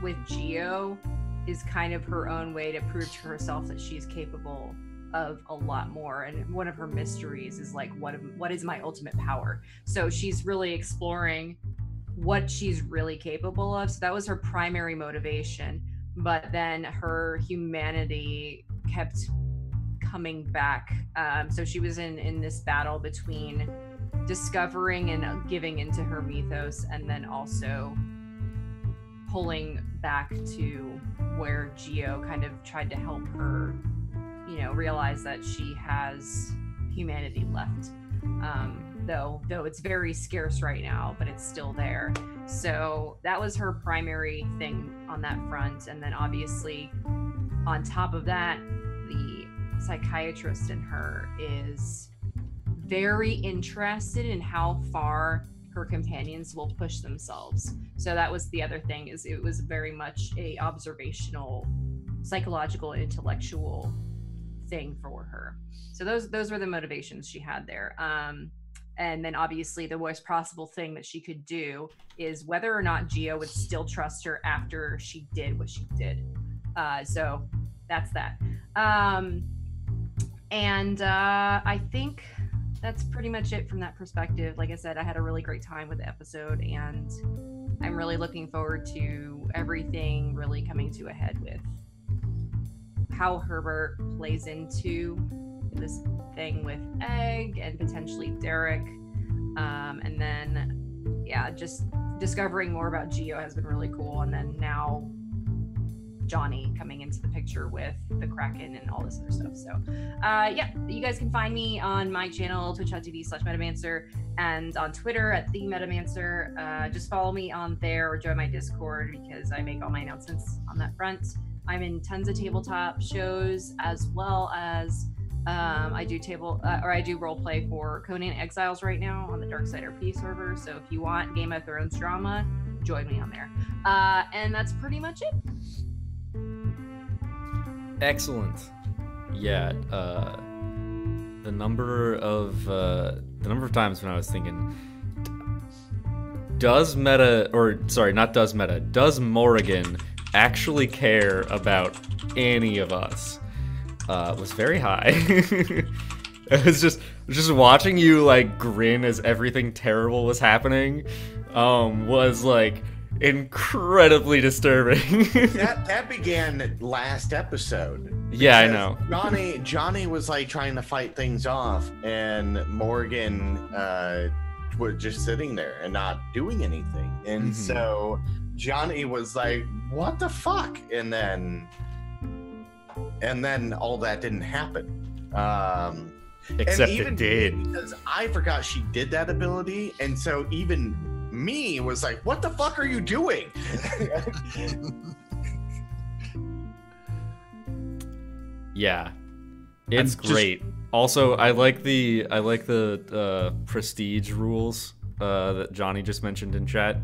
with Geo is kind of her own way to prove to herself that she's capable of a lot more. And one of her mysteries is like, what is my ultimate power? So she's really exploring what she's really capable of. So that was her primary motivation. But then her humanity kept coming back. So she was in this battle between discovering and giving into her mythos, and then also pulling back to where Geo kind of tried to help her, realize that she has humanity left. Though it's very scarce right now, but it's still there. So that was her primary thing on that front. And then obviously on top of that, the psychiatrist in her is very interested in how far her companions will push themselves. So that was the other thing, is it was very much a observational, psychological, intellectual thing for her. So those were the motivations she had there. And then obviously the worst possible thing that she could do is whether or not Geo would still trust her after she did what she did. So that's that. I think that's pretty much it from that perspective. Like I said, I had a really great time with the episode, and I'm really looking forward to everything really coming to a head with how Herbert plays into this thing with Egg and potentially Derek. And then, yeah, just discovering more about Geo has been really cool. And then now Johnny coming into the picture with the Kraken and all this other stuff. So, yeah, you guys can find me on my channel, twitch.tv/Metamancer, and on Twitter at the Metamancer. Just follow me on there or join my Discord, because I make all my announcements on that front. I'm in tons of tabletop shows, as well as I do role play for Conan Exiles right now on the Dark Side RP server. So if you want Game of Thrones drama, join me on there. And that's pretty much it. Excellent. Yeah. The number of times when I was thinking, does Morrigan actually care about any of us? Was very high. It was just watching you like grin as everything terrible was happening, was like incredibly disturbing. that began last episode. Yeah, I Because know. Johnny was like trying to fight things off, and Morgan was just sitting there and not doing anything. And Mhm. so Johnny was like, "What the fuck?" And then all that didn't happen. Except and even it did. me, because I forgot she did that ability, and so even me was like, "What the fuck are you doing?" Yeah, it's I'm just- great. Also, I like the prestige rules that Johnny just mentioned in chat.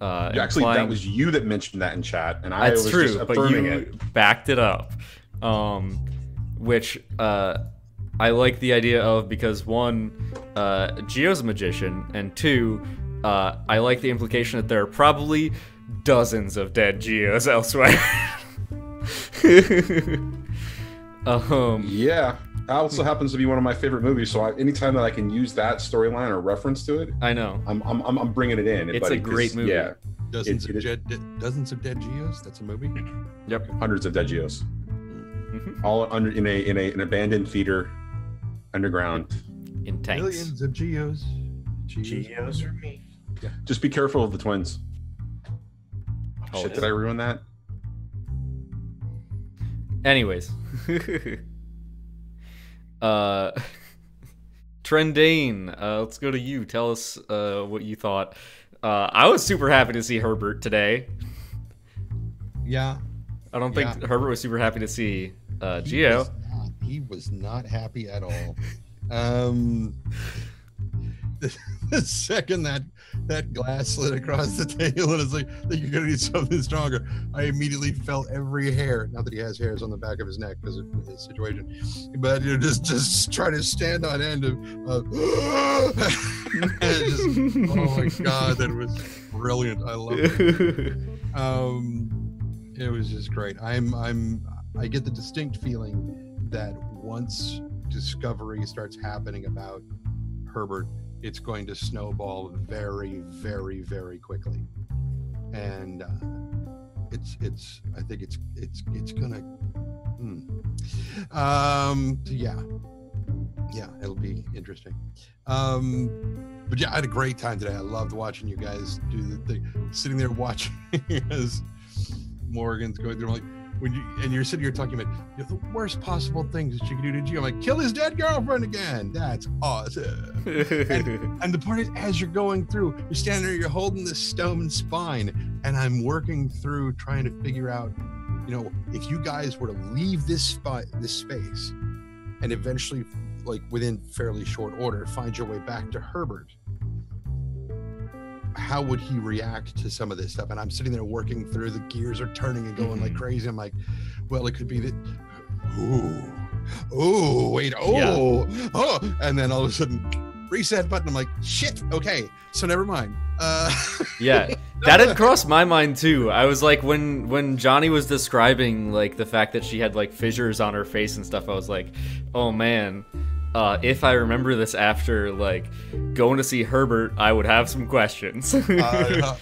Actually, that was you that mentioned that in chat, and I That's was true, just but affirming you it. backed it up. Which I like the idea of because one, Geo's a magician, and two, I like the implication that there are probably dozens of dead Geos elsewhere. Yeah, that also happens to be one of my favorite movies. So anytime that I can use that storyline or reference to it, I know. I'm bringing it in. It's a great movie. Yeah, Dozens of dead Geos. That's a movie. Yep. hundreds of dead Geos, Mhm. all under in an abandoned theater underground. In tanks. Millions of Geos. Geos are me. Just be careful of the twins. Oh, Shit, did I ruin that? Anyways. Trendane, let's go to you. Tell us what you thought. I was super happy to see Herbert today. Yeah. I don't think Yeah. Herbert was super happy to see Geo. He was not happy at all. The second that glass slid across the table and it's like, you're gonna need something stronger, I immediately felt every hair, not that he has hairs on the back of his neck because of his situation, but you know, just try to stand on end of oh my god, that was brilliant. I love it. It was just great. I get the distinct feeling that once discovery starts happening about Herbert, it's going to snowball very, very, very quickly, and I think it's gonna. Yeah, it'll be interesting. But yeah, I had a great time today. I loved watching you guys do the thing, sitting there watching as Morrigan's going through, like, and you're sitting here talking about, you know, the worst possible things that you can do to Gio. I'm like, kill his dead girlfriend again. That's awesome. And the part is, as you're going through, you're standing there, you're holding this stone spine, and I'm working through trying to figure out, you know, if you guys were to leave this space and eventually, like within fairly short order, find your way back to Herbert, how would he react to some of this stuff? And I'm sitting there working through, the gears are turning and going like crazy. I'm like, well, it could be that, and then all of a sudden reset button. I'm like, shit, okay, so never mind. Yeah, that had crossed my mind too. I was like, when Johnny was describing like the fact that she had like fissures on her face and stuff, I was like, oh man, if I remember this after like going to see Herbert, I would have some questions. That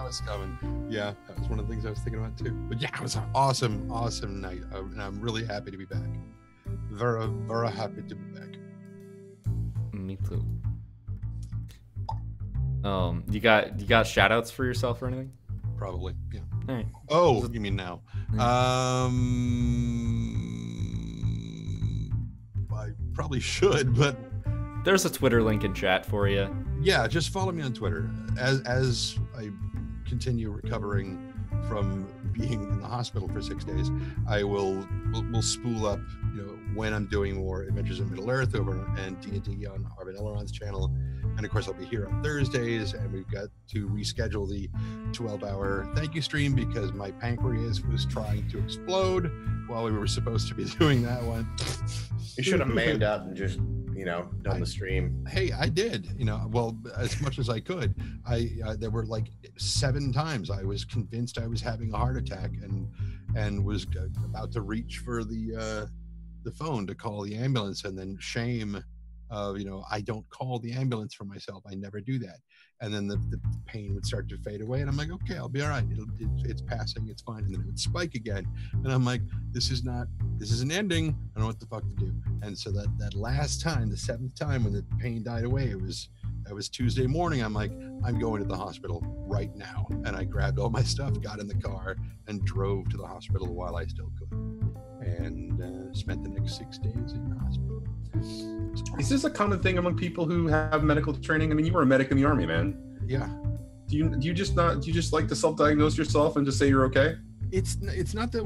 was coming. Yeah, that was one of the things I was thinking about too. But yeah, it was an awesome night, and I'm really happy to be back. Very, very happy to be back. Me too. You got shout outs for yourself or anything? Probably, yeah. All right. Oh, you mean now? I probably should, but There's a Twitter link in chat for you. yeah, just follow me on Twitter as I continue recovering from being in the hospital for 6 days. We'll spool up, you know, when I'm doing more Adventures in Middle Earth over and D&D on Arvin Elrond's channel, and of course I'll be here on Thursdays, and we've got to reschedule the 12-hour thank you stream because my pancreas was trying to explode while we were supposed to be doing that one. You should have manned up and just, you know, done the stream. Hey, I did, you know, well, as much as I could. There were like 7 times I was convinced I was having a heart attack and was about to reach for the phone to call the ambulance, and then shame I don't call the ambulance for myself. I never do that. And then the pain would start to fade away, and I'm like, okay, I'll be all right. It's passing, it's fine. And then it would spike again, and I'm like, this isn't ending. I don't know what the fuck to do. And so that last time, the 7th time when the pain died away, that was Tuesday morning. I'm like, I'm going to the hospital right now. And I grabbed all my stuff, got in the car, and drove to the hospital while I still could. And spent the next 6 days in the hospital. Is this a common thing among people who have medical training? I mean, you were a medic in the Army, man. Yeah. Do you just like to self-diagnose yourself and just say you're okay? It's not that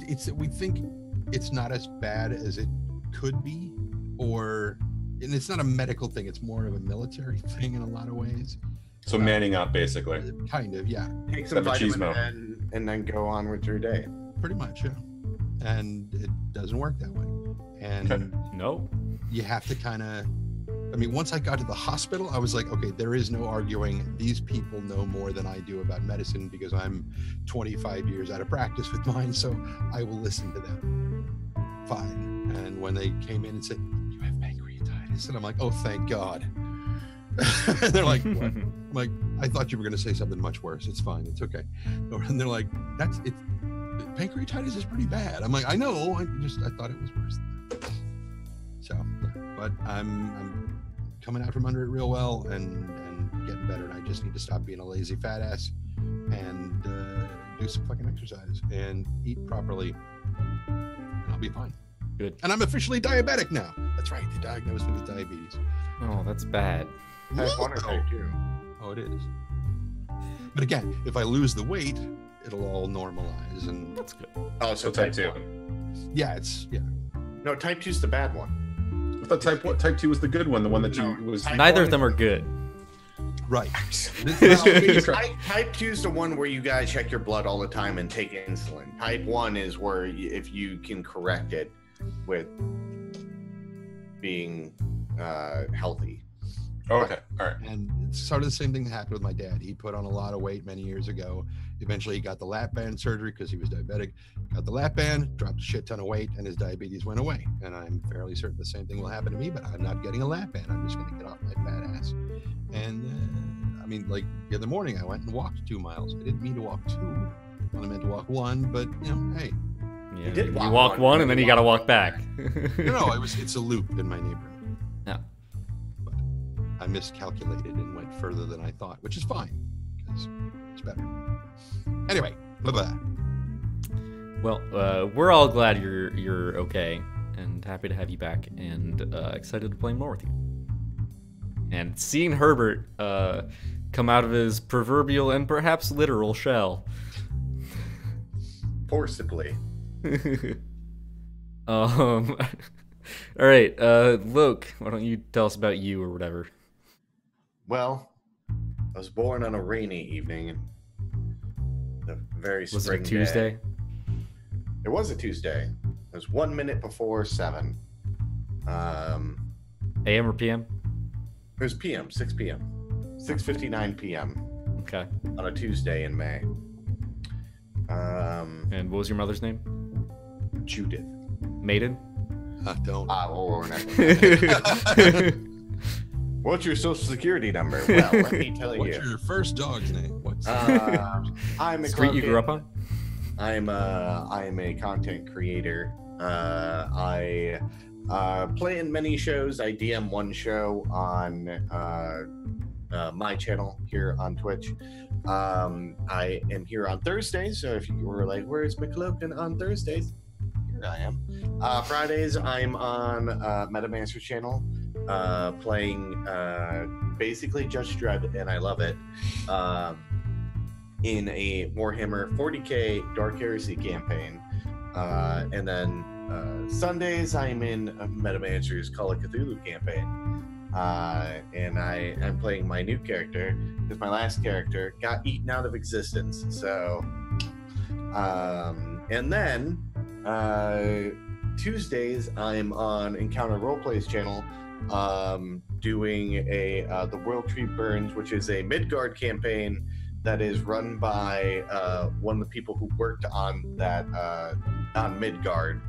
it's that we think it's not as bad as it could be, and it's not a medical thing. It's more of a military thing in a lot of ways. So manning up, basically. Kind of, yeah. Take some vitamin and then go on with your day. Pretty much, yeah. And it doesn't work that way. And no, you have to once I got to the hospital, I was like, okay, there is no arguing. These people know more than I do about medicine because I'm 25 years out of practice with mine, so I will listen to them. Fine. And when they came in and said, you have pancreatitis, and I'm like, oh, thank God. And they're like, what? I'm like, I thought you were going to say something much worse. It's fine. It's okay. And they're like, pancreatitis is pretty bad. I'm like, I know. I thought it was worse than that. So, but I'm coming out from under it real well and getting better. And I just need to stop being a lazy fat ass and do some fucking exercise and eat properly, and I'll be fine. Good. And I'm officially diabetic now. That's right. They diagnosed me with diabetes. Oh, that's bad. Type 1 or type 2? Oh, it is. But again, if I lose the weight, it'll all normalize, and that's good. Oh, so type 2. Yeah, No, type 2's the bad one. I thought type 2 was the good one, the one that was. Neither of them are good. Right. Type 2 is the one where you gotta check your blood all the time and take insulin. Type 1 is where if you can correct it with being healthy. Oh, okay. All right. And it's sort of the same thing that happened with my dad. He put on a lot of weight many years ago. Eventually, he got the lap band surgery because he was diabetic. Got the lap band, dropped a shit ton of weight, and his diabetes went away. And I'm fairly certain the same thing will happen to me, but I'm not getting a lap band. I'm just going to get off my fat ass. And like the other morning, I went and walked 2 miles. I didn't mean to walk 2. I meant to walk 1, but hey. Yeah, you walk one and then you got to walk back. No, it's a loop in my neighborhood. Yeah. But I miscalculated and went further than I thought, which is fine because it's better. Anyway, bye-bye. Well, we're all glad you're okay and happy to have you back and excited to play more with you. And seeing Herbert come out of his proverbial and perhaps literal shell. Forcibly. All right, Luke, why don't you tell us about you or whatever? Well, I was born on a rainy evening. The very spring Was it a Tuesday? Day. It was a Tuesday. It was 1 minute before 7. AM or PM? It was PM, 6 p.m. 6:59 p.m. Okay. On a Tuesday in May. And what was your mother's name? Judith. Maiden? Don't. What's your social security number? Well, let me tell you. What's your first dog's name? I'm a street you grew up on? I am a content creator. I play in many shows. I DM one show on my channel here on Twitch. I am here on Thursdays, so if you were like, where's McLoken on Thursdays? Here I am. Fridays, I'm on Metamancer channel, playing basically Judge Dredd, and I love it, in a Warhammer 40k Dark Heresy campaign. And then Sundays, I'm in Metamancer's Call of Cthulhu campaign. And I'm playing my new character because my last character got eaten out of existence. So, and then Tuesdays I'm on Encounter Roleplays channel, doing the World Tree Burns, which is a Midgard campaign that is run by one of the people who worked on that on Midgard.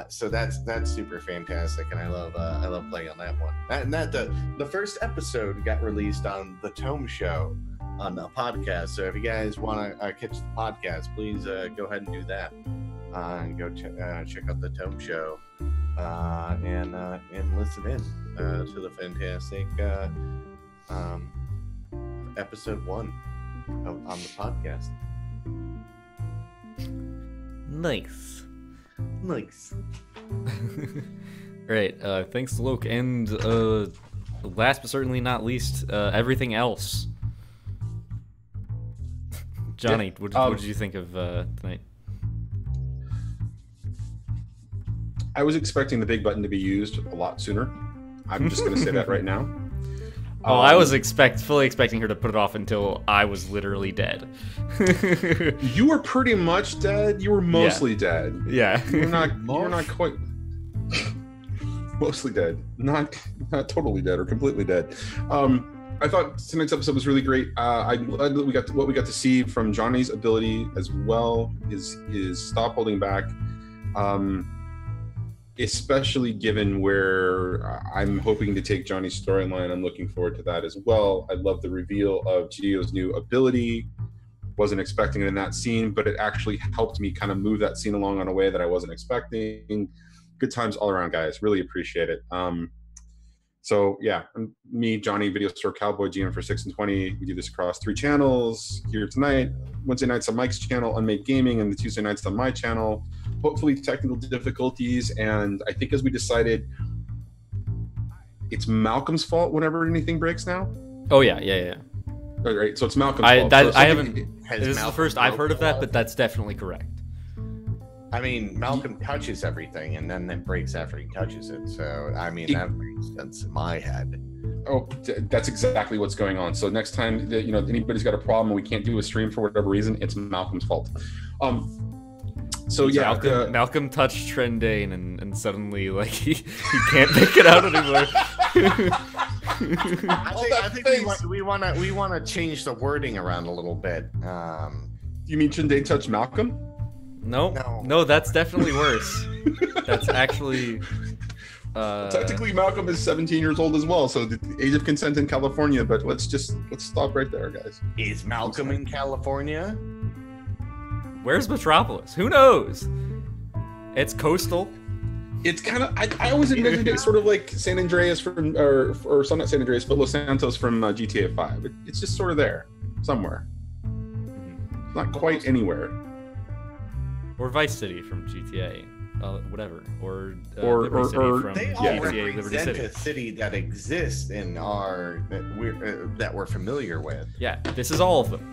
So that's super fantastic, and I love playing on that one. The first episode got released on the Tome Show on the podcast. So if you guys want to catch the podcast, please go ahead and do that. And go check out the Tome Show and listen in to the fantastic episode 1 on the podcast. Nice. Right. Thanks, Loke, and last but certainly not least, everything else. Johnny, what did you think of tonight? I was expecting the big button to be used a lot sooner. I'm just going to say that right now. Oh, I was fully expecting her to put it off until I was literally dead. You were pretty much dead. You were mostly dead. Yeah. You're not quite mostly dead. Not totally dead or completely dead. I thought tonight's episode was really great. I'm glad that we got to see from Johnny's ability as well, his stop holding back. Especially given where I'm hoping to take Johnny's storyline. I'm looking forward to that as well. I love the reveal of Gio's new ability. Wasn't expecting it in that scene, but it actually helped me kind of move that scene along in a way that I wasn't expecting. Good times all around, guys. Really appreciate it. So yeah, me, Johnny, Video Store Cowboy, GM for 6 and 20. We do this across 3 channels here tonight. Wednesday nights on Mike's channel, Unmade Gaming, and the Tuesday nights on my channel. Hopefully technical difficulties, and I think as we decided, it's Malcolm's fault whenever anything breaks now. Oh yeah. All right, so it's Malcolm's fault. I haven't. This is the first I've heard of that, but that's definitely correct. I mean, Malcolm touches everything, and then it breaks after he touches it. So, I mean, that makes sense in my head. Oh, that's exactly what's going on. So next time that anybody's got a problem and we can't do a stream for whatever reason, it's Malcolm's fault. So yeah, Malcolm touched Trendane, and suddenly like he can't make it out anymore. I think we want to change the wording around a little bit. You mean Trendane touched Malcolm? No, that's definitely worse. That's actually. Technically, Malcolm is 17 years old as well, so the age of consent in California. But let's stop right there, guys. Is Malcolm in California? Where's Metropolis? Who knows? It's coastal. It's kind of. I always envisioned it sort of like San Andreas from, or not San Andreas, but Los Santos from GTA 5. It's just sort of there, somewhere. Not quite anywhere. Or Vice City from GTA. Whatever, or Liberty City from they all GTA Liberty represent City. a city that exists in that we're familiar with. Yeah, this is all of them.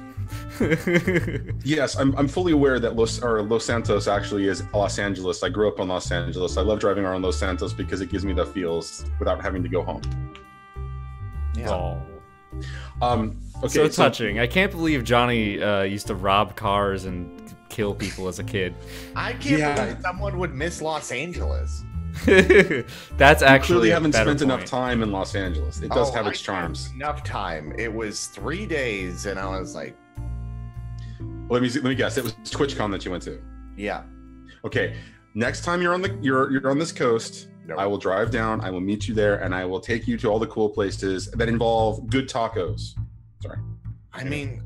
Yes, I'm fully aware that Los Santos actually is Los Angeles. I grew up in Los Angeles. I love driving around Los Santos because it gives me the feels without having to go home. Yeah. Okay, so touching. I can't believe Johnny used to rob cars and kill people as a kid. I can't believe someone would miss Los Angeles. That's actually clearly haven't spent point. enough time in Los Angeles. It does have its charms. Enough time. It was 3 days, and I was like, let me guess. It was TwitchCon that you went to. Yeah. Okay. Next time you're on this coast, Nope. I will drive down. I will meet you there, and I will take you to all the cool places that involve good tacos. Sorry. I mean,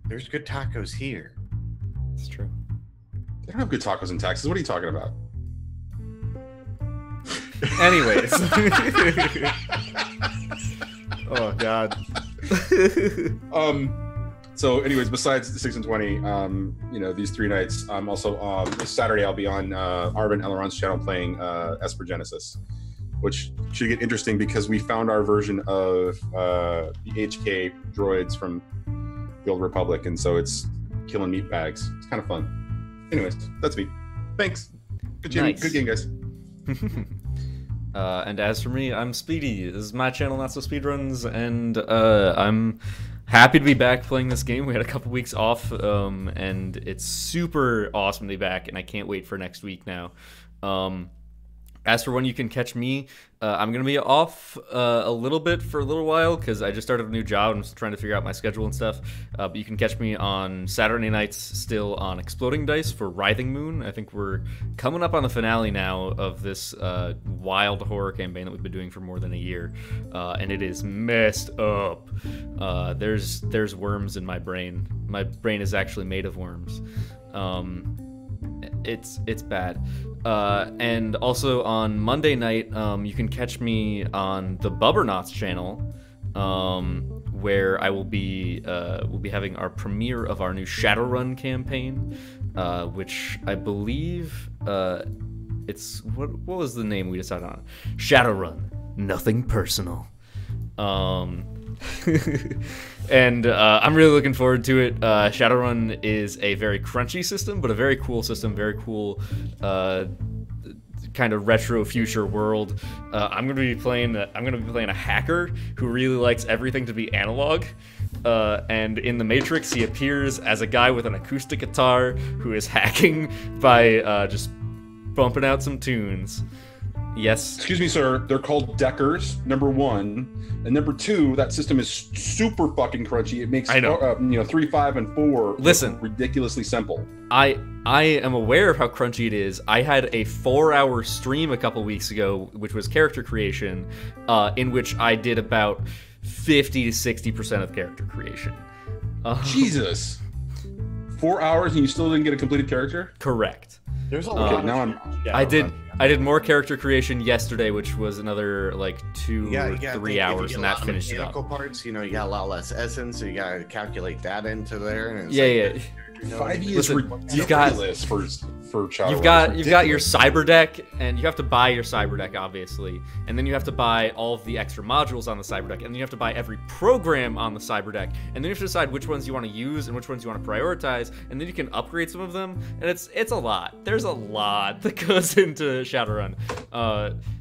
there's good tacos here. It's true. They don't have good tacos in Texas. What are you talking about? Anyways. Oh God. So anyways, besides the 6 and 20, these 3 nights, I'm also this Saturday I'll be on Arvin Eleron's channel playing Esper Genesis, which should get interesting because we found our version of the HK droids from the Old Republic, and so it's killing meat bags. It's kind of fun. Anyways, that's me. Thanks. Good game, Nice. Good game, guys. And as for me, I'm Speedy. This is my channel, NotSoSpeedRuns, and I'm happy to be back playing this game. We had a couple weeks off, and it's super awesome to be back, and I can't wait for next week now. As for when you can catch me, I'm going to be off a little bit for a little while because I just started a new job. I'm just trying to figure out my schedule and stuff. But you can catch me on Saturday nights still on Exploding Dice for Writhing Moon. I think we're coming up on the finale now of this wild horror campaign that we've been doing for more than a year. And it is messed up. There's worms in my brain. My brain is actually made of worms. It's bad. And also on Monday night, you can catch me on the Bubbernauts channel, where I will be we'll be having our premiere of our new Shadowrun campaign, which I believe it's what was the name we decided on? Shadowrun, nothing personal. And I'm really looking forward to it. Shadowrun is a very crunchy system, but a very cool system, very cool kind of retro future world. I'm gonna be playing a hacker who really likes everything to be analog. And in the Matrix, he appears as a guy with an acoustic guitar who is hacking by just bumping out some tunes. Yes. Excuse me, sir. They're called Deckers, number 1. And number 2, that system is super fucking crunchy. It makes 3, 5, and 4 listen ridiculously simple. I am aware of how crunchy it is. I had a 4-hour stream a couple weeks ago, which was character creation, in which I did about 50 to 60% of character creation. Jesus. 4 hours and you still didn't get a completed character? Correct. There's a lot. Now I did more character creation yesterday, which was another like 2 or 3 hours, and that finished it up. Parts, you got a lot less essence, so you gotta calculate that into there. And it's 5e is ridiculous for child. You've got your cyber deck, and you have to buy your cyber deck, obviously, and then you have to buy all of the extra modules on the cyber deck, and then you have to buy every program on the cyber deck, and then you have to decide which ones you want to use and which ones you want to prioritize, and then you can upgrade some of them, and it's a lot. There's a lot that goes into Shadowrun.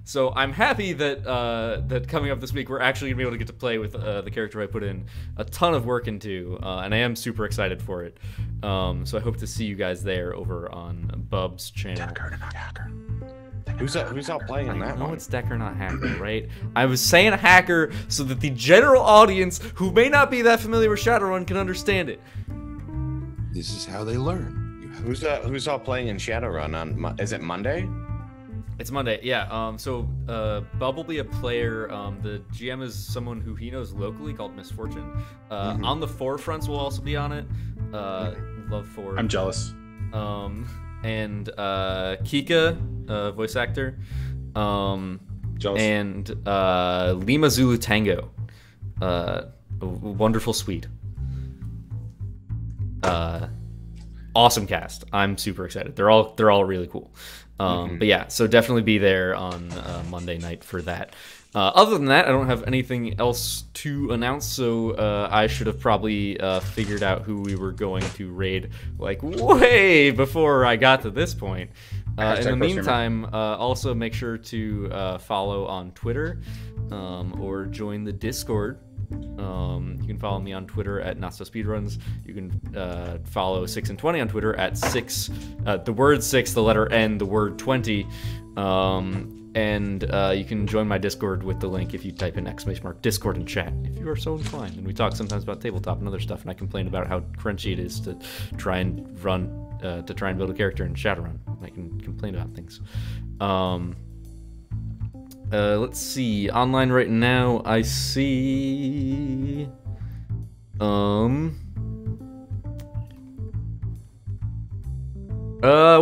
So I'm happy that that coming up this week we're actually gonna be able to get to play with the character I put in a ton of work into, and I am super excited for it. So I hope to see you guys there over on Bub's channel. Decker, not hacker. Who's out playing in that No, one? it's Decker, not hacker, right? I was saying hacker so that the general audience who may not be that familiar with Shadowrun can understand it. This is how they learn. Who's out playing in Shadowrun on? Is it Monday? It's Monday, yeah. So Bub will be a player. The GM is someone who he knows locally called Misfortune. On the Forefronts will also be on it. Love Ford. I'm jealous. And Kika, voice actor. Jealous. And Lima Zulu Tango. A wonderful suite. Awesome cast. I'm super excited. They're all really cool. But yeah, so definitely be there on Monday night for that. Other than that, I don't have anything else to announce, so I should have probably figured out who we were going to raid like way before I got to this point. In the meantime, also make sure to follow on Twitter or join the Discord. You can follow me on Twitter at NotSoSpeedRuns. You can follow 6 and 20 on Twitter at 6, the word 6, the letter N, the word 20. And you can join my Discord with the link if you type in !Discord in chat, if you are so inclined. And we talk sometimes about tabletop and other stuff, and I complain about how crunchy it is to try and build a character in Shadowrun. I can complain about things. Let's see. Online right now, I see.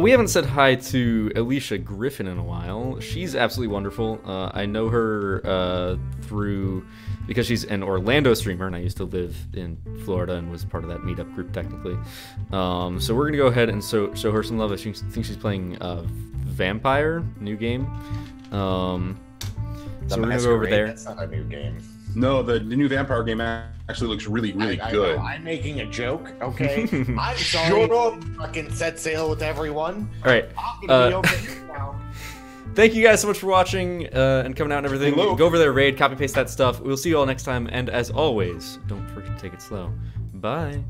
We haven't said hi to Alicia Griffin in a while. She's absolutely wonderful. I know her because she's an Orlando streamer, and I used to live in Florida and was part of that meetup group technically. So we're gonna go ahead and show her some love. I think she's playing Vampire, new game. So we're gonna go over there. That's not a new game. No, the new Vampire game actually looks really good. I'm making a joke, okay? I'm sorry. Fucking set sail with everyone. All right. I'm gonna be okay now. Thank you guys so much for watching and coming out and everything. Hello. Go over there, raid, copy paste that stuff. We'll see you all next time. And as always, don't forget to take it slow. Bye.